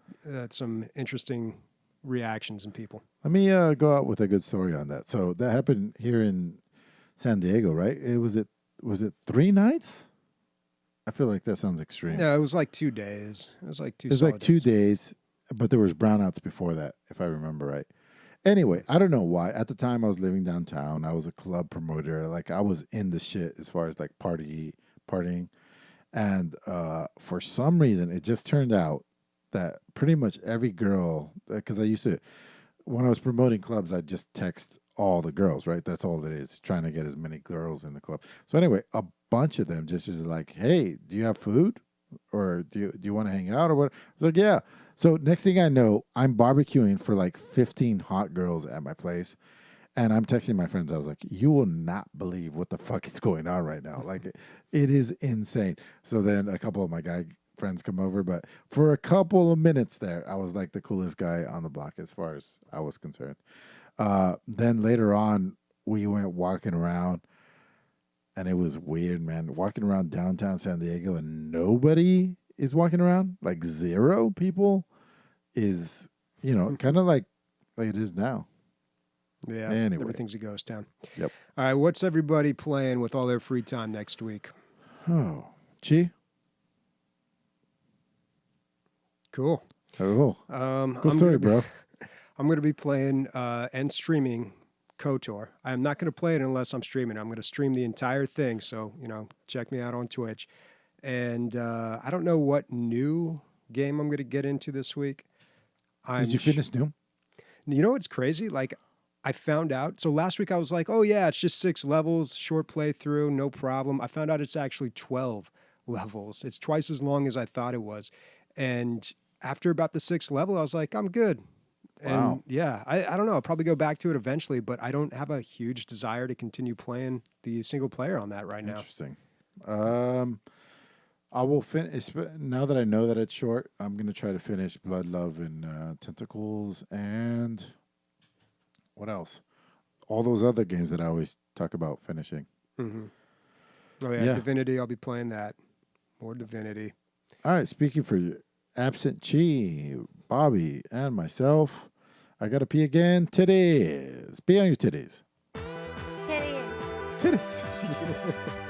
some interesting reactions in people. Let me go out with a good story on that. So that happened here in San Diego, right? Was it 3 nights? I feel like that sounds extreme. Yeah, it was like 2 days. It was like 2 It was like 2 days, but there was brownouts before that, if I remember right. Anyway, I don't know why. At the time, I was living downtown. I was a club promoter. Like I was in the shit as far as like partying, and for some reason, it just turned out that pretty much every girl, because I used to, when I was promoting clubs, I'd just text all the girls, right? That's all it is, trying to get as many girls in the club. So anyway, a bunch of them just is like, hey, do you have food? Or do you want to hang out or what? I was like, yeah. So next thing I know, I'm barbecuing for like 15 hot girls at my place. And I'm texting my friends. I was like, you will not believe what the fuck is going on right now. Like, it is insane. So then a couple of my guy friends come over. But for a couple of minutes there, I was like the coolest guy on the block as far as I was concerned. Then later on, we went walking around. And it was weird, man. Walking around downtown San Diego and nobody is walking around. Like 0 people is, kind of like it is now. Yeah, Anyway. Everything's a ghost town. Yep. All right, what's everybody playing with all their free time next week? Oh, gee. Cool. Oh, I'm cool story, gonna bro. I'm going to be playing and streaming KOTOR. I'm not going to play it unless I'm streaming. I'm going to stream the entire thing. So, check me out on Twitch. And I don't know what new game I'm going to get into this week. Did you finish Doom? You know what's crazy? Like, I found out. So last week I was like, oh, yeah, it's just 6 levels, short playthrough, no problem. I found out it's actually 12 levels. It's twice as long as I thought it was. And after about the 6th level, I was like, I'm good. And Wow. yeah, I don't know. I'll probably go back to it eventually, but I don't have a huge desire to continue playing the single player on that right now. Interesting. I will finish now that I know that it's short. I'm gonna try to finish Blood, Love, and Tentacles, and what else? All those other games that I always talk about finishing. Mm-hmm. Oh yeah, Yeah. Divinity. I'll be playing that. More Divinity. All right. Speaking for absent Chi, Bobby, and myself, I gotta pee again. Titties. Pee on your titties. Titties. Titties.